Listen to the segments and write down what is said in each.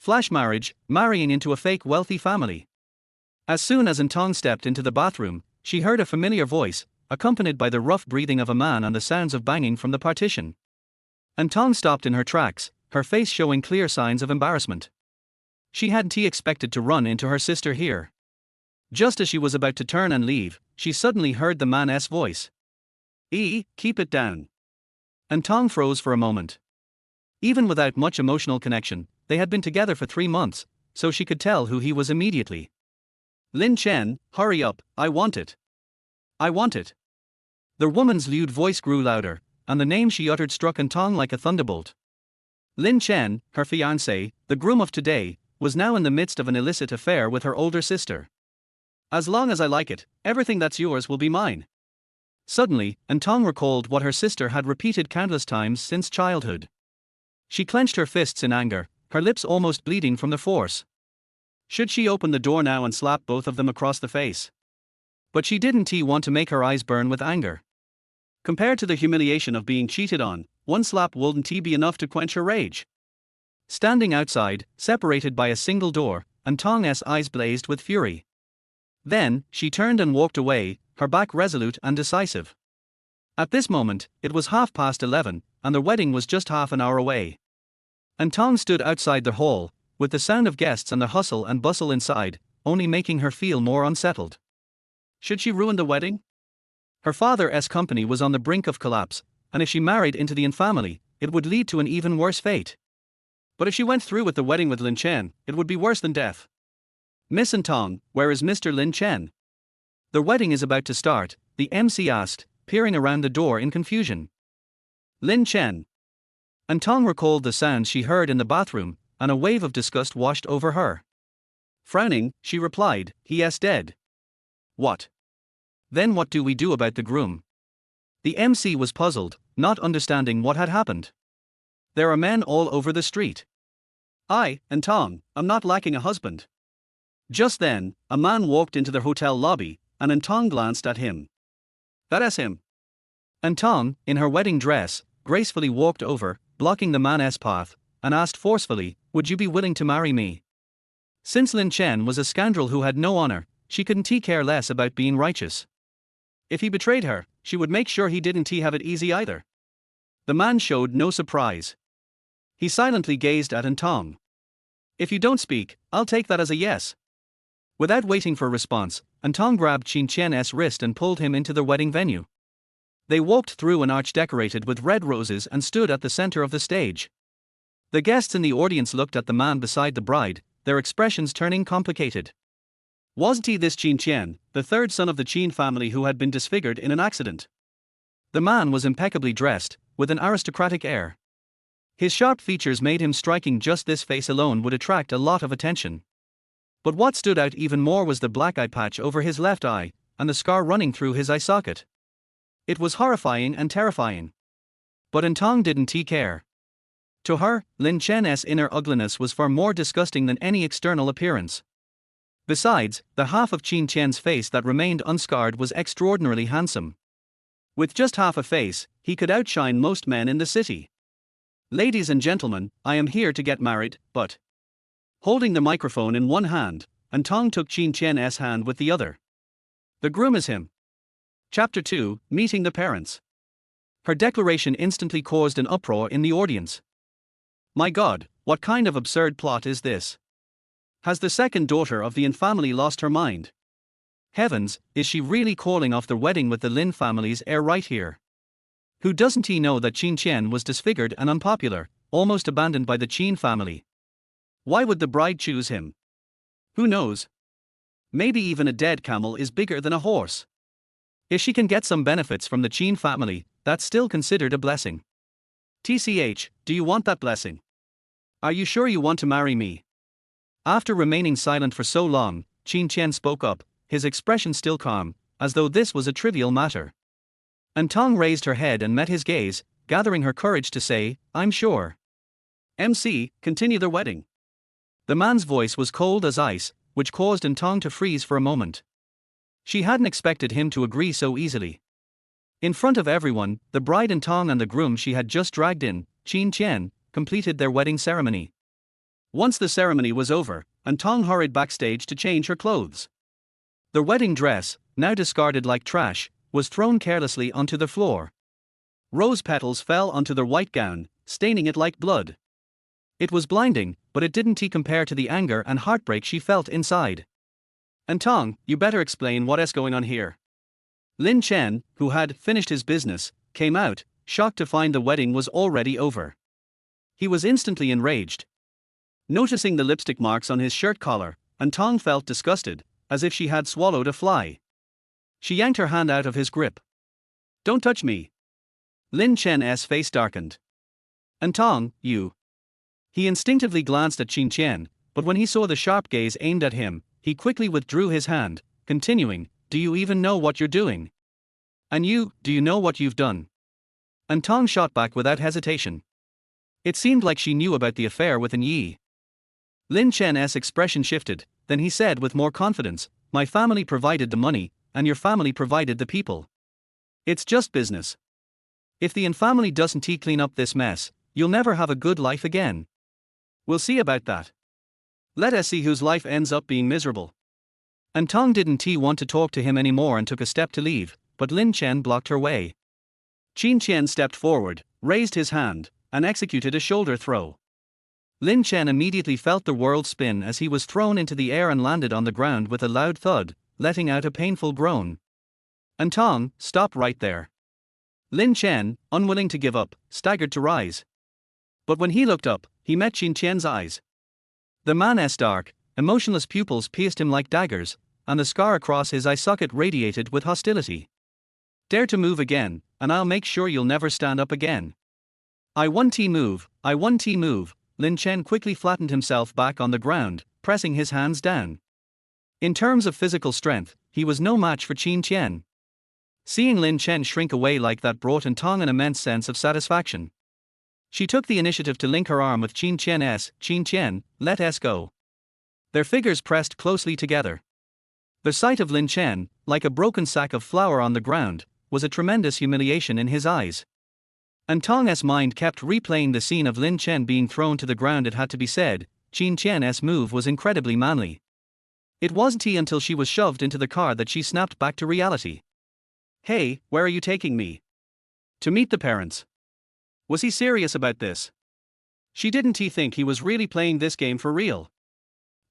Flash marriage, marrying into a fake wealthy family. As soon as An Tong stepped into the bathroom, she heard a familiar voice, accompanied by the rough breathing of a man and the sounds of banging from the partition. An Tong stopped in her tracks, her face showing clear signs of embarrassment. She hadn't expected to run into her sister here. Just as she was about to turn and leave, she suddenly heard the man's voice. Keep it down. An Tong froze for a moment. Even without much emotional connection, they had been together for 3 months, so she could tell who he was immediately. Lin Chen, hurry up, I want it. I want it. The woman's lewd voice grew louder, and the name she uttered struck An Tong like a thunderbolt. Lin Chen, her fiancé, the groom of today, was now in the midst of an illicit affair with her older sister. As long as I like it, everything that's yours will be mine. Suddenly, An Tong recalled what her sister had repeated countless times since childhood. She clenched her fists in anger, her lips almost bleeding from the force. Should she open the door now and slap both of them across the face? But she didn't want to make her eyes burn with anger. Compared to the humiliation of being cheated on, one slap wouldn't be enough to quench her rage. Standing outside, separated by a single door, An Tong's eyes blazed with fury. Then, she turned and walked away, her back resolute and decisive. At this moment, it was 11:30, and the wedding was just half an hour away. An Tong stood outside the hall, with the sound of guests and the hustle and bustle inside, only making her feel more unsettled. Should she ruin the wedding? Her father's company was on the brink of collapse, and if she married into the infamily, it would lead to an even worse fate. But if she went through with the wedding with Lin Chen, it would be worse than death. Miss An Tong, where is Mr. Lin Chen? The wedding is about to start, the MC asked, peering around the door in confusion. Lin Chen. An Tong recalled the sounds she heard in the bathroom, and a wave of disgust washed over her. Frowning, she replied, he is dead. What? Then what do we do about the groom? The MC was puzzled, not understanding what had happened. There are men all over the street. An Tong, I'm not lacking a husband. Just then, a man walked into the hotel lobby, and An Tong glanced at him. That is him. An Tong, in her wedding dress, gracefully walked over, blocking the man's path, and asked forcefully, would you be willing to marry me? Since Lin Chen was a scoundrel who had no honor, she couldn't care less about being righteous. If he betrayed her, she would make sure he didn't have it easy either. The man showed no surprise. He silently gazed at An Tong. If you don't speak, I'll take that as a yes. Without waiting for a response, An Tong grabbed Lin Chen's wrist and pulled him into the wedding venue. They walked through an arch decorated with red roses and stood at the center of the stage. The guests in the audience looked at the man beside the bride, their expressions turning complicated. Wasn't he this Lin Chen, the third son of the Qin family who had been disfigured in an accident? The man was impeccably dressed, with an aristocratic air. His sharp features made him striking. Just this face alone would attract a lot of attention. But what stood out even more was the black eye patch over his left eye, and the scar running through his eye socket. It was horrifying and terrifying. But An Tong didn't care. To her, Lin Chen's inner ugliness was far more disgusting than any external appearance. Besides, the half of Lin Chen's face that remained unscarred was extraordinarily handsome. With just half a face, he could outshine most men in the city. Ladies and gentlemen, I am here to get married, but... Holding the microphone in one hand, An Tong took Lin Chen's hand with the other. The groom is him. Chapter 2, Meeting the Parents. Her declaration instantly caused an uproar in the audience. My God, what kind of absurd plot is this? Has the second daughter of the An family lost her mind? Heavens, is she really calling off the wedding with the Lin family's heir right here? Who doesn't know that Lin Chen was disfigured and unpopular, almost abandoned by the Qin family? Why would the bride choose him? Who knows? Maybe even a dead camel is bigger than a horse. If she can get some benefits from the Qin family, that's still considered a blessing. TCH, do you want that blessing? Are you sure you want to marry me? After remaining silent for so long, Lin Chen spoke up, his expression still calm, as though this was a trivial matter. An Tong raised her head and met his gaze, gathering her courage to say, I'm sure. MC, continue the wedding. The man's voice was cold as ice, which caused An Tong to freeze for a moment. She hadn't expected him to agree so easily. In front of everyone, the bride An Tong and the groom she had just dragged in, Lin Chen, completed their wedding ceremony. Once the ceremony was over, An Tong hurried backstage to change her clothes. The wedding dress, now discarded like trash, was thrown carelessly onto the floor. Rose petals fell onto the white gown, staining it like blood. It was blinding, but it didn't compare to the anger and heartbreak she felt inside. An Tong, you better explain what's going on here. Lin Chen, who had finished his business, came out, shocked to find the wedding was already over. He was instantly enraged. Noticing the lipstick marks on his shirt collar, An Tong felt disgusted, as if she had swallowed a fly. She yanked her hand out of his grip. Don't touch me. Lin Chen's face darkened. An Tong, you. He instinctively glanced at Qin Qian, but when he saw the sharp gaze aimed at him, he quickly withdrew his hand, continuing, do you even know what you're doing? And you, do you know what you've done? An Tong shot back without hesitation. It seemed like she knew about the affair with An Yiyi. Lin Chen's expression shifted, then he said with more confidence, my family provided the money, and your family provided the people. It's just business. If the An family doesn't clean up this mess, you'll never have a good life again. We'll see about that. Let us see whose life ends up being miserable. An Tong didn't want to talk to him anymore and took a step to leave, but Lin Chen blocked her way. Qin Qian stepped forward, raised his hand, and executed a shoulder throw. Lin Chen immediately felt the world spin as he was thrown into the air and landed on the ground with a loud thud, letting out a painful groan. An Tong, stop right there. Lin Chen, unwilling to give up, staggered to rise. But when he looked up, he met Qin Qian's eyes. The man's dark, emotionless pupils pierced him like daggers, and the scar across his eye socket radiated with hostility. Dare to move again, and I'll make sure you'll never stand up again. I want to move, I want to move. Lin Chen quickly flattened himself back on the ground, pressing his hands down. In terms of physical strength, he was no match for Qin Qian. Seeing Lin Chen shrink away like that brought An Tong an immense sense of satisfaction. She took the initiative to link her arm with Qin Qian's. Qin Qian, let us go. Their figures pressed closely together. The sight of Lin Chen, like a broken sack of flour on the ground, was a tremendous humiliation in his eyes. An Tong's mind kept replaying the scene of Lin Chen being thrown to the ground. It had to be said, Qin Qian's move was incredibly manly. It wasn't until she was shoved into the car that she snapped back to reality. Hey, where are you taking me? To meet the parents. Was he serious about this? She didn't think he was really playing this game for real.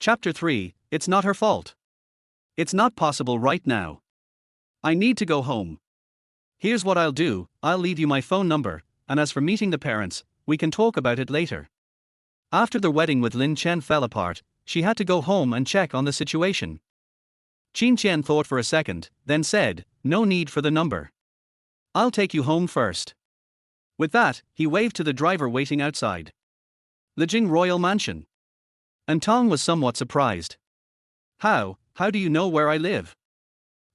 Chapter 3, It's not her fault. It's not possible right now. I need to go home. Here's what I'll do, I'll leave you my phone number, and as for meeting the parents, we can talk about it later. After the wedding with Lin Chen fell apart, she had to go home and check on the situation. Qin Qian thought for a second, then said, no need for the number. I'll take you home first. With that, he waved to the driver waiting outside. Lijing Royal Mansion. An Tong was somewhat surprised. How do you know where I live?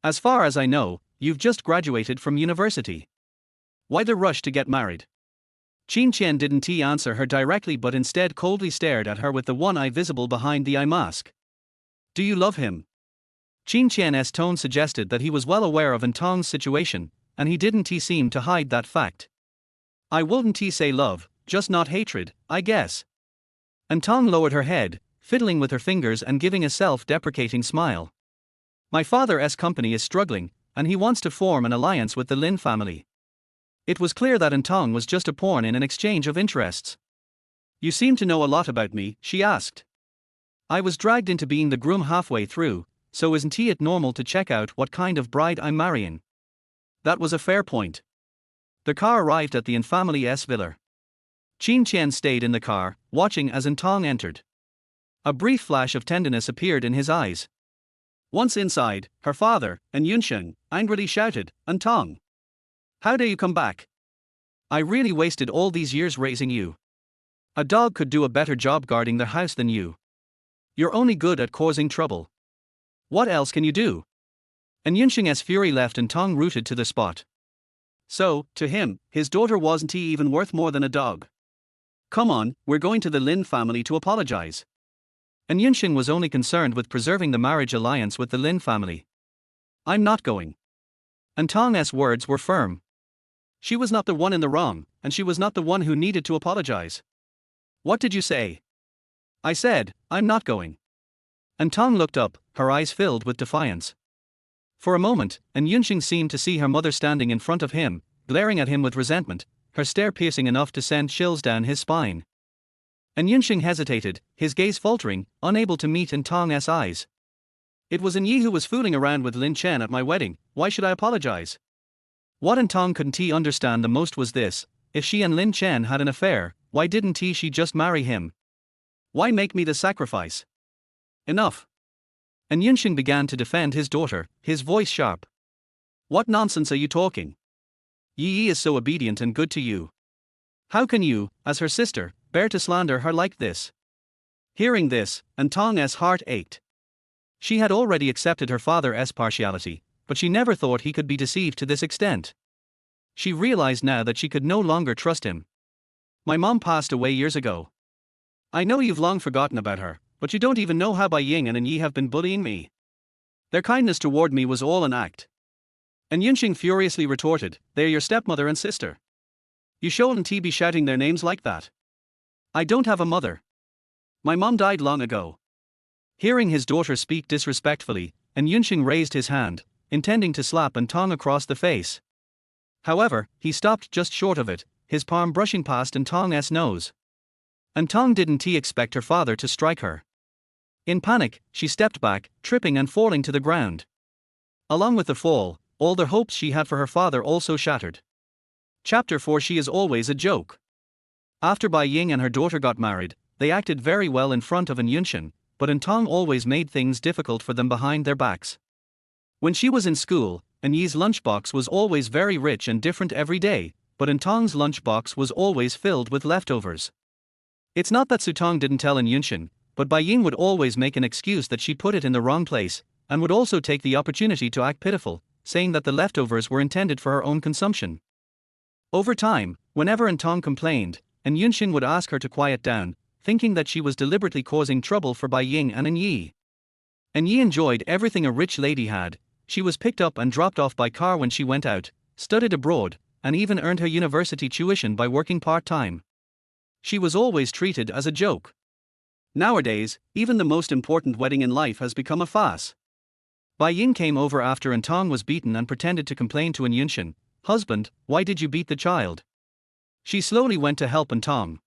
As far as I know, you've just graduated from university. Why the rush to get married? Qin Qian didn't answer her directly but instead coldly stared at her with the one eye visible behind the eye mask. Do you love him? Qin Qian's tone suggested that he was well aware of An Tong's situation, and he didn't seem to hide that fact. I wouldn't say love, just not hatred, I guess. An Tong lowered her head, fiddling with her fingers and giving a self-deprecating smile. My father's company is struggling, and he wants to form an alliance with the Lin family. It was clear that An Tong was just a pawn in an exchange of interests. You seem to know a lot about me, she asked. I was dragged into being the groom halfway through, so isn't it normal to check out what kind of bride I'm marrying? That was a fair point. The car arrived at the An family's villa. Qin Qian stayed in the car, watching as An Tong entered. A brief flash of tenderness appeared in his eyes. Once inside, her father, An Yunsheng, angrily shouted, An Tong. How dare you come back? I really wasted all these years raising you. A dog could do a better job guarding their house than you. You're only good at causing trouble. What else can you do? An Yunsheng's fury left An Tong rooted to the spot. So, to him, his daughter wasn't even worth more than a dog. Come on, we're going to the Lin family to apologize. An Yunsheng was only concerned with preserving the marriage alliance with the Lin family. I'm not going. An Tong's words were firm. She was not the one in the wrong, and she was not the one who needed to apologize. What did you say? I said, I'm not going. An Tong looked up, her eyes filled with defiance. For a moment, An Yunxing seemed to see her mother standing in front of him, glaring at him with resentment, her stare piercing enough to send chills down his spine. An Yunxing hesitated, his gaze faltering, unable to meet An Tong's eyes. It was Yiyi who was fooling around with Lin Chen at my wedding, why should I apologize? What An Tong couldn't understand the most was this: if she and Lin Chen had an affair, why didn't she just marry him? Why make me the sacrifice? Enough. An Yunxing began to defend his daughter, his voice sharp. What nonsense are you talking? Yiyi is so obedient and good to you. How can you, as her sister, bear to slander her like this? Hearing this, An Tong's heart ached. She had already accepted her father's partiality, but she never thought he could be deceived to this extent. She realized now that she could no longer trust him. My mom passed away years ago. I know you've long forgotten about her, but you don't even know how Bai Ying and Yiyi have been bullying me. Their kindness toward me was all an act. And Yunxing furiously retorted, they're your stepmother and sister. You shouldn't be shouting their names like that. I don't have a mother. My mom died long ago. Hearing his daughter speak disrespectfully, An Yunxing raised his hand, intending to slap An Tong across the face. However, he stopped just short of it, his palm brushing past An Tong's nose. An Tong didn't expect her father to strike her. In panic, she stepped back, tripping and falling to the ground. Along with the fall, all the hopes she had for her father also shattered. Chapter 4. She is always a joke. After Bai Ying and her daughter got married, they acted very well in front of An Yunxing, but An Tong always made things difficult for them behind their backs. When she was in school, An Yi's lunchbox was always very rich and different every day, but An Tong's lunchbox was always filled with leftovers. It's not that Sutong didn't tell An Yunxing, but Bai Ying would always make an excuse that she put it in the wrong place, and would also take the opportunity to act pitiful, saying that the leftovers were intended for her own consumption. Over time, whenever An Tong complained, An Yunxing would ask her to quiet down, thinking that she was deliberately causing trouble for Bai Ying and An Yiyi. An Yiyi enjoyed everything a rich lady had. She was picked up and dropped off by car when she went out, studied abroad, and even earned her university tuition by working part-time. She was always treated as a joke. Nowadays, even the most important wedding in life has become a farce. Bai Ying came over after An Tong was beaten and pretended to complain to An Yunxing, husband, why did you beat the child? She slowly went to help An Tong.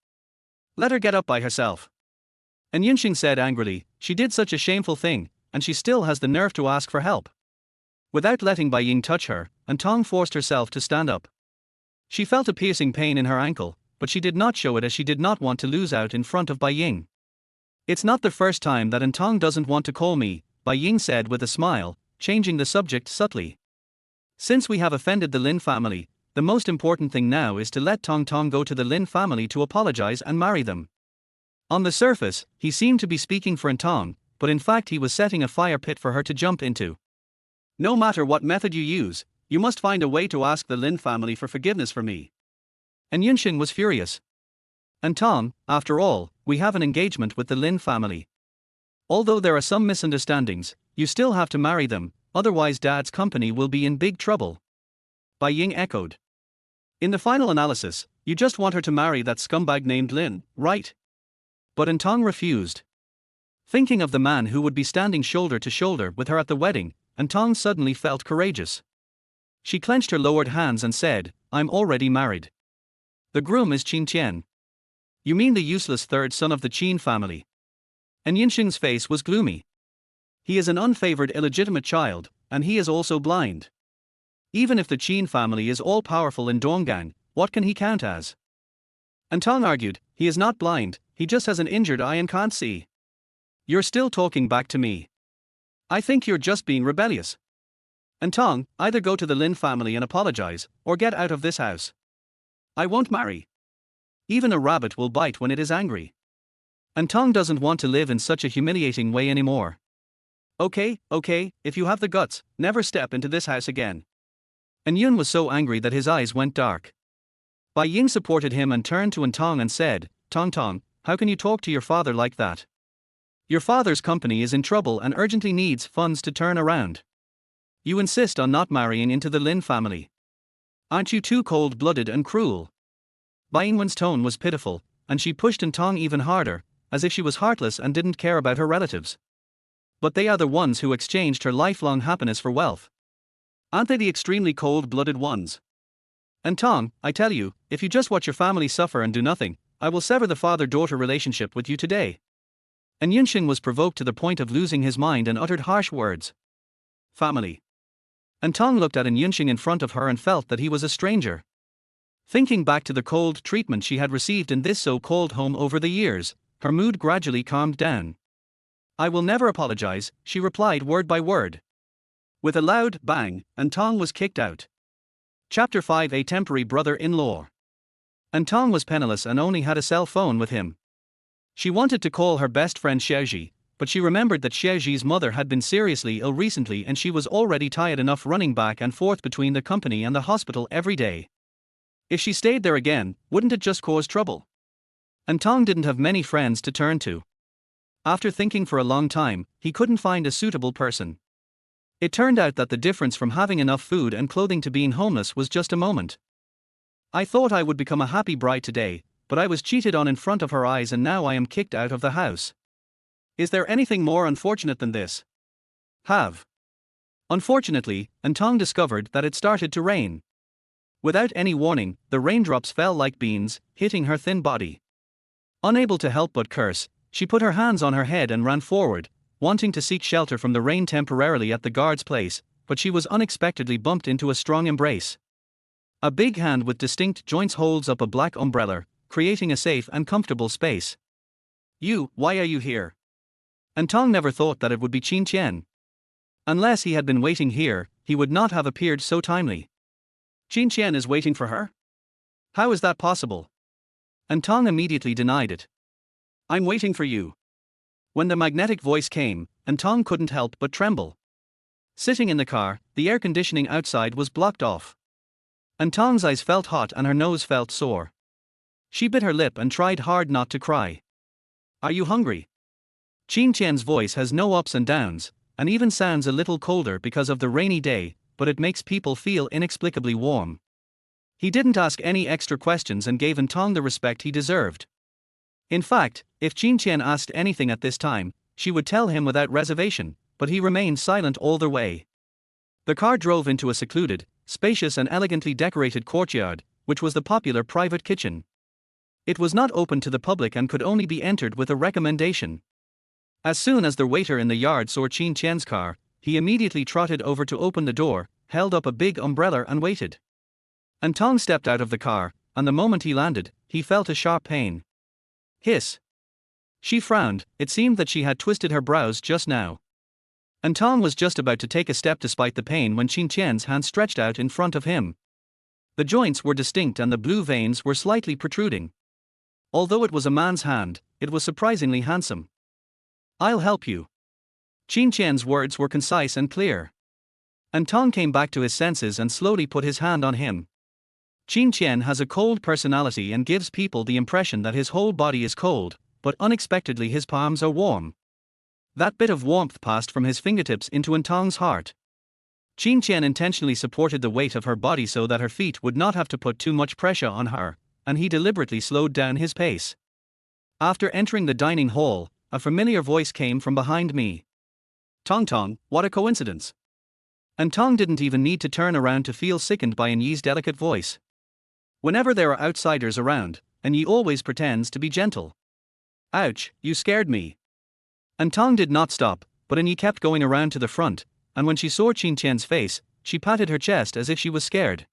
Let her get up by herself. An Yunxing said angrily, she did such a shameful thing, and she still has the nerve to ask for help. Without letting Bai Ying touch her, An Tong forced herself to stand up. She felt a piercing pain in her ankle, but she did not show it as she did not want to lose out in front of Bai Ying. It's not the first time that An Tong doesn't want to call me, Bai Ying said with a smile, changing the subject subtly. Since we have offended the Lin family, the most important thing now is to let Tong go to the Lin family to apologize and marry them. On the surface, he seemed to be speaking for An Tong, but in fact he was setting a fire pit for her to jump into. No matter what method you use, you must find a way to ask the Lin family for forgiveness for me. An Yunxing was furious. An Tong, after all, we have an engagement with the Lin family. Although there are some misunderstandings, you still have to marry them, otherwise Dad's company will be in big trouble. Bai Ying echoed. In the final analysis, you just want her to marry that scumbag named Lin, right? But An Tong refused. Thinking of the man who would be standing shoulder to shoulder with her at the wedding, An Tong suddenly felt courageous. She clenched her lowered hands and said, I'm already married. The groom is Qin Tian. You mean the useless third son of the Qin family? An Yunxing's face was gloomy. He is an unfavored illegitimate child, and he is also blind. Even if the Qin family is all-powerful in Donggang, what can he count as? An Tong argued, he is not blind, he just has an injured eye and can't see. You're still talking back to me. I think you're just being rebellious. An Tong, either go to the Lin family and apologize, or get out of this house. I won't marry. Even a rabbit will bite when it is angry. An Tong doesn't want to live in such a humiliating way anymore. Okay, if you have the guts, never step into this house again. An Yun was so angry that his eyes went dark. Bai Ying supported him and turned to An Tong and said, Tong, how can you talk to your father like that? Your father's company is in trouble and urgently needs funds to turn around. You insist on not marrying into the Lin family. Aren't you too cold-blooded and cruel? Bai Yingwen's tone was pitiful, and she pushed An Tong even harder, as if she was heartless and didn't care about her relatives. But they are the ones who exchanged her lifelong happiness for wealth. Aren't they the extremely cold-blooded ones? An Tong, I tell you, if you just watch your family suffer and do nothing, I will sever the father-daughter relationship with you today. And Yiyi was provoked to the point of losing his mind and uttered harsh words. Family. An Tong looked at Yiyi in front of her and felt that he was a stranger. Thinking back to the cold treatment she had received in this so-called home over the years, her mood gradually calmed down. I will never apologize, she replied word by word. With a loud bang, An Tong was kicked out. Chapter 5: A Temporary Brother-in-Law. An Tong was penniless and only had a cell phone with him. She wanted to call her best friend Xiaoji, but she remembered that Xiaoji's mother had been seriously ill recently and she was already tired enough running back and forth between the company and the hospital every day. If she stayed there again, wouldn't it just cause trouble? An Tong didn't have many friends to turn to. After thinking for a long time, he couldn't find a suitable person. It turned out that the difference from having enough food and clothing to being homeless was just a moment. I thought I would become a happy bride today, but I was cheated on in front of her eyes and now I am kicked out of the house. Is there anything more unfortunate than this? Unfortunately, An Tong discovered that it started to rain. Without any warning, the raindrops fell like beans, hitting her thin body. Unable to help but curse, she put her hands on her head and ran forward, wanting to seek shelter from the rain temporarily at the guard's place, but she was unexpectedly bumped into a strong embrace. A big hand with distinct joints holds up a black umbrella, creating a safe and comfortable space. Why are you here? An Tong never thought that it would be Lin Chen. Unless he had been waiting here, he would not have appeared so timely. Lin Chen is waiting for her? How is that possible? An Tong immediately denied it. I'm waiting for you. When the magnetic voice came, An Tong couldn't help but tremble. Sitting in the car, the air conditioning outside was blocked off. An Tong's eyes felt hot and her nose felt sore. She bit her lip and tried hard not to cry. Are you hungry? Lin Chen's voice has no ups and downs, and even sounds a little colder because of the rainy day, but it makes people feel inexplicably warm. He didn't ask any extra questions and gave An Tong the respect he deserved. In fact, if Lin Chen asked anything at this time, she would tell him without reservation, but he remained silent all the way. The car drove into a secluded, spacious and elegantly decorated courtyard, which was the popular private kitchen. It was not open to the public and could only be entered with a recommendation. As soon as the waiter in the yard saw Lin Chen's car, he immediately trotted over to open the door, held up a big umbrella and waited. An Tong stepped out of the car, and the moment he landed, he felt a sharp pain. Hiss. She frowned, it seemed that she had twisted her brows just now. An Tong was just about to take a step despite the pain when Lin Chen's hand stretched out in front of him. The joints were distinct and the blue veins were slightly protruding. Although it was a man's hand, it was surprisingly handsome. I'll help you. Lin Chen's words were concise and clear. An Tong came back to his senses and slowly put his hand on him. Lin Chen has a cold personality and gives people the impression that his whole body is cold, but unexpectedly his palms are warm. That bit of warmth passed from his fingertips into An Tong's heart. Lin Chen intentionally supported the weight of her body so that her feet would not have to put too much pressure on her, and he deliberately slowed down his pace. After entering the dining hall, a familiar voice came from behind me. Tong, what a coincidence. An Tong didn't even need to turn around to feel sickened by An Yi's delicate voice. Whenever there are outsiders around, An Yi always pretends to be gentle. Ouch, you scared me. An Tong did not stop, but An Yi kept going around to the front, and when she saw Lin Chen's face, she patted her chest as if she was scared.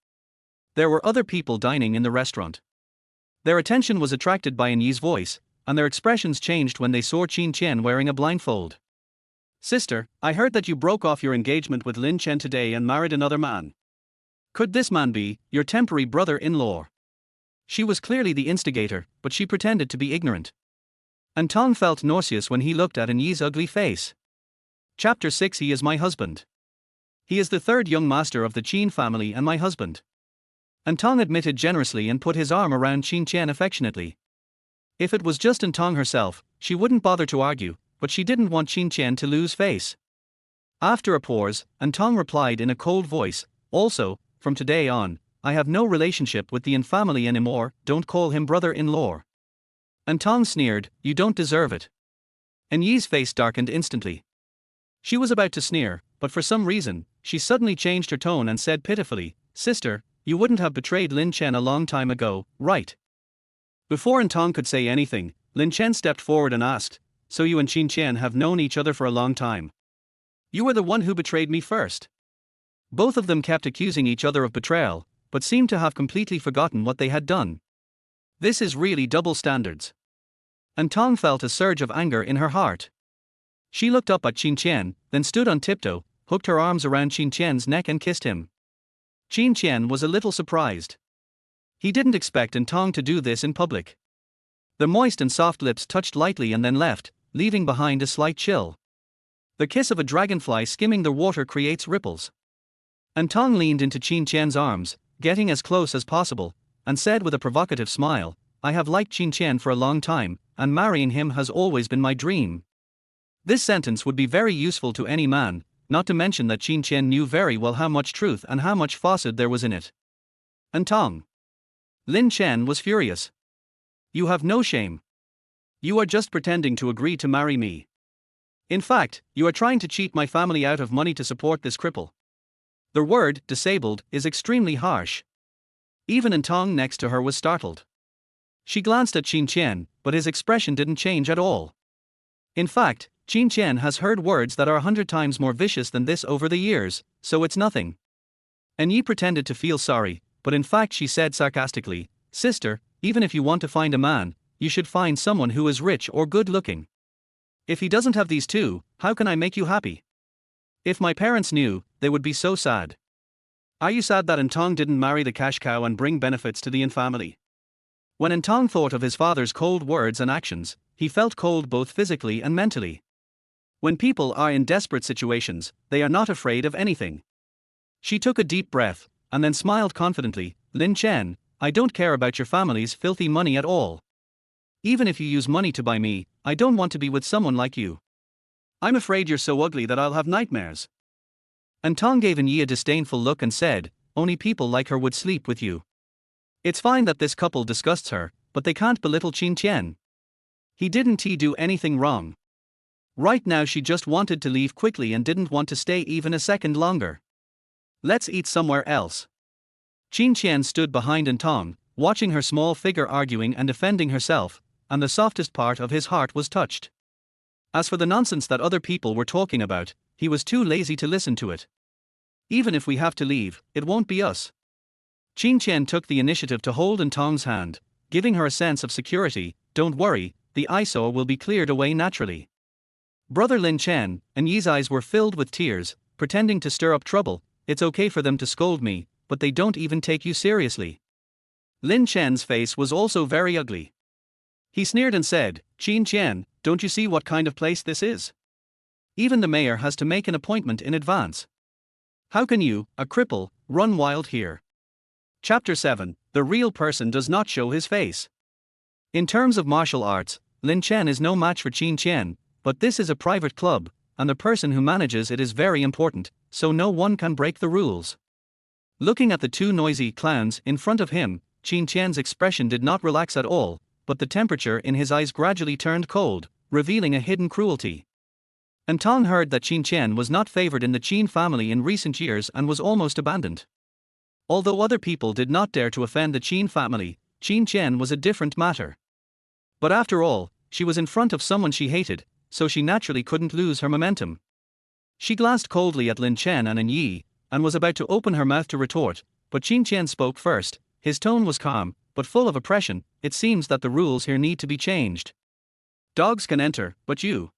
There were other people dining in the restaurant. Their attention was attracted by An Yi's voice, and their expressions changed when they saw Lin Chen wearing a blindfold. Sister, I heard that you broke off your engagement with Lin Chen today and married another man. Could this man be your temporary brother-in-law? She was clearly the instigator, but she pretended to be ignorant. An Tong felt nauseous when he looked at An Yi's ugly face. Chapter 6: He is my husband. He is the third young master of the Chen family and my husband. An Tong admitted generously and put his arm around Lin Chen affectionately. If it was just An Tong herself, she wouldn't bother to argue, but she didn't want Lin Chen to lose face. After a pause, An Tong replied in a cold voice, also, from today on, I have no relationship with the Yin family anymore, don't call him brother-in-law. An Tong sneered, "You don't deserve it." And Yi's face darkened instantly. She was about to sneer, but for some reason, she suddenly changed her tone and said pitifully, "Sister, you wouldn't have betrayed Lin Chen a long time ago, right?" Before An Tong could say anything, Lin Chen stepped forward and asked, "So you and Qin Chen have known each other for a long time? You were the one who betrayed me first." Both of them kept accusing each other of betrayal, but seemed to have completely forgotten what they had done. This is really double standards. An Tong felt a surge of anger in her heart. She looked up at Qin Chen, then stood on tiptoe, hooked her arms around Qin Chen's neck and kissed him. Qin Chen was a little surprised. He didn't expect An Tong to do this in public. The moist and soft lips touched lightly and then left, leaving behind a slight chill. The kiss of a dragonfly skimming the water creates ripples. An Tong leaned into Qin Chen's arms, getting as close as possible, and said with a provocative smile, "I have liked Qin Chen for a long time, and marrying him has always been my dream." This sentence would be very useful to any man, not to mention that Qin Chen knew very well how much truth and how much falsehood there was in it. An Tong. Lin Chen was furious. "You have no shame. You are just pretending to agree to marry me. In fact, you are trying to cheat my family out of money to support this cripple." The word, disabled, is extremely harsh. Even An Tong next to her was startled. She glanced at Qin Chen, but his expression didn't change at all. In fact, Qin Chen has heard words that are 100 times more vicious than this over the years, so it's nothing. And Yi pretended to feel sorry, but in fact she said sarcastically, "Sister, even if you want to find a man, you should find someone who is rich or good looking. If he doesn't have these two, how can I make you happy? If my parents knew, they would be so sad." Are you sad that An Tong didn't marry the cash cow and bring benefits to the Yin family? When An Tong thought of his father's cold words and actions, he felt cold both physically and mentally. When people are in desperate situations, they are not afraid of anything. She took a deep breath, and then smiled confidently, "Lin Chen, I don't care about your family's filthy money at all. Even if you use money to buy me, I don't want to be with someone like you. I'm afraid you're so ugly that I'll have nightmares." An Tong gave Yi a disdainful look and said, "Only people like her would sleep with you. It's fine that this couple disgusts her, but they can't belittle Qin Chen. He didn't do anything wrong. Right now she just wanted to leave quickly and didn't want to stay even a second longer. Let's eat somewhere else." Qin Chen stood behind An Tong, watching her small figure arguing and defending herself, and the softest part of his heart was touched. As for the nonsense that other people were talking about, he was too lazy to listen to it. "Even if we have to leave, it won't be us." Qin Chen took the initiative to hold An Tong's hand, giving her a sense of security. "Don't worry, the eyesore will be cleared away naturally." Brother Lin Chen and Yi's eyes were filled with tears, pretending to stir up trouble. "It's okay for them to scold me, but they don't even take you seriously." Lin Chen's face was also very ugly. He sneered and said, "Qin Chen, don't you see what kind of place this is? Even the mayor has to make an appointment in advance. How can you, a cripple, run wild here?" Chapter 7. The real person does not show his face. In terms of martial arts, Lin Chen is no match for Qin Chen, but this is a private club, and the person who manages it is very important, so no one can break the rules. Looking at the two noisy clowns in front of him, Qin Chen's expression did not relax at all, but the temperature in his eyes gradually turned cold, revealing a hidden cruelty. An Tong heard that Qin Chen was not favored in the Qin family in recent years and was almost abandoned. Although other people did not dare to offend the Qin family, Qin Chen was a different matter. But after all, she was in front of someone she hated, so she naturally couldn't lose her momentum. She glanced coldly at Lin Chen and Yi, and was about to open her mouth to retort, but Qin Chen spoke first. His tone was calm, but full of oppression. "It seems that the rules here need to be changed. Dogs can enter, but you."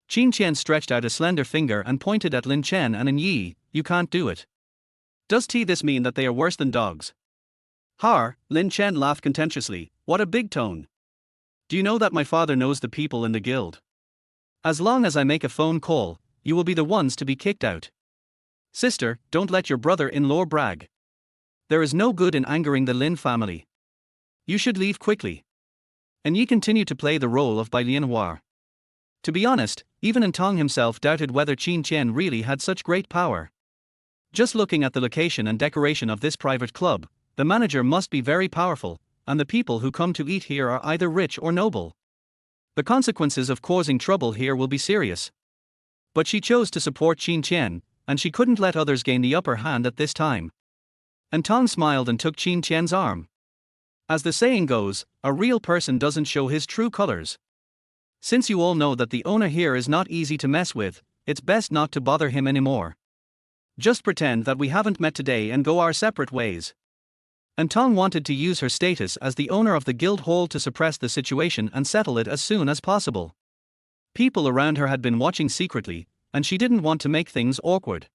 Qin Chen stretched out a slender finger and pointed at Lin Chen and Yi. "You can't do it. Does this mean that they are worse than dogs?" "Har," Lin Chen laughed contemptuously. "What a big tone. Do you know that my father knows the people in the guild? As long as I make a phone call, you will be the ones to be kicked out. Sister, don't let your brother-in-law brag. There is no good in angering the Lin family. You should leave quickly." And Yi continued to play the role of Lianhua. To be honest, even An Tong himself doubted whether Qin Chen really had such great power. Just looking at the location and decoration of this private club, the manager must be very powerful, and the people who come to eat here are either rich or noble. The consequences of causing trouble here will be serious. But she chose to support Qin Qian, and she couldn't let others gain the upper hand at this time. An Tong smiled and took Qin Qian's arm. As the saying goes, a real person doesn't show his true colors. Since you all know that the owner here is not easy to mess with, it's best not to bother him anymore. Just pretend that we haven't met today and go our separate ways. An Tong wanted to use her status as the owner of the guild hall to suppress the situation and settle it as soon as possible. People around her had been watching secretly, and she didn't want to make things awkward.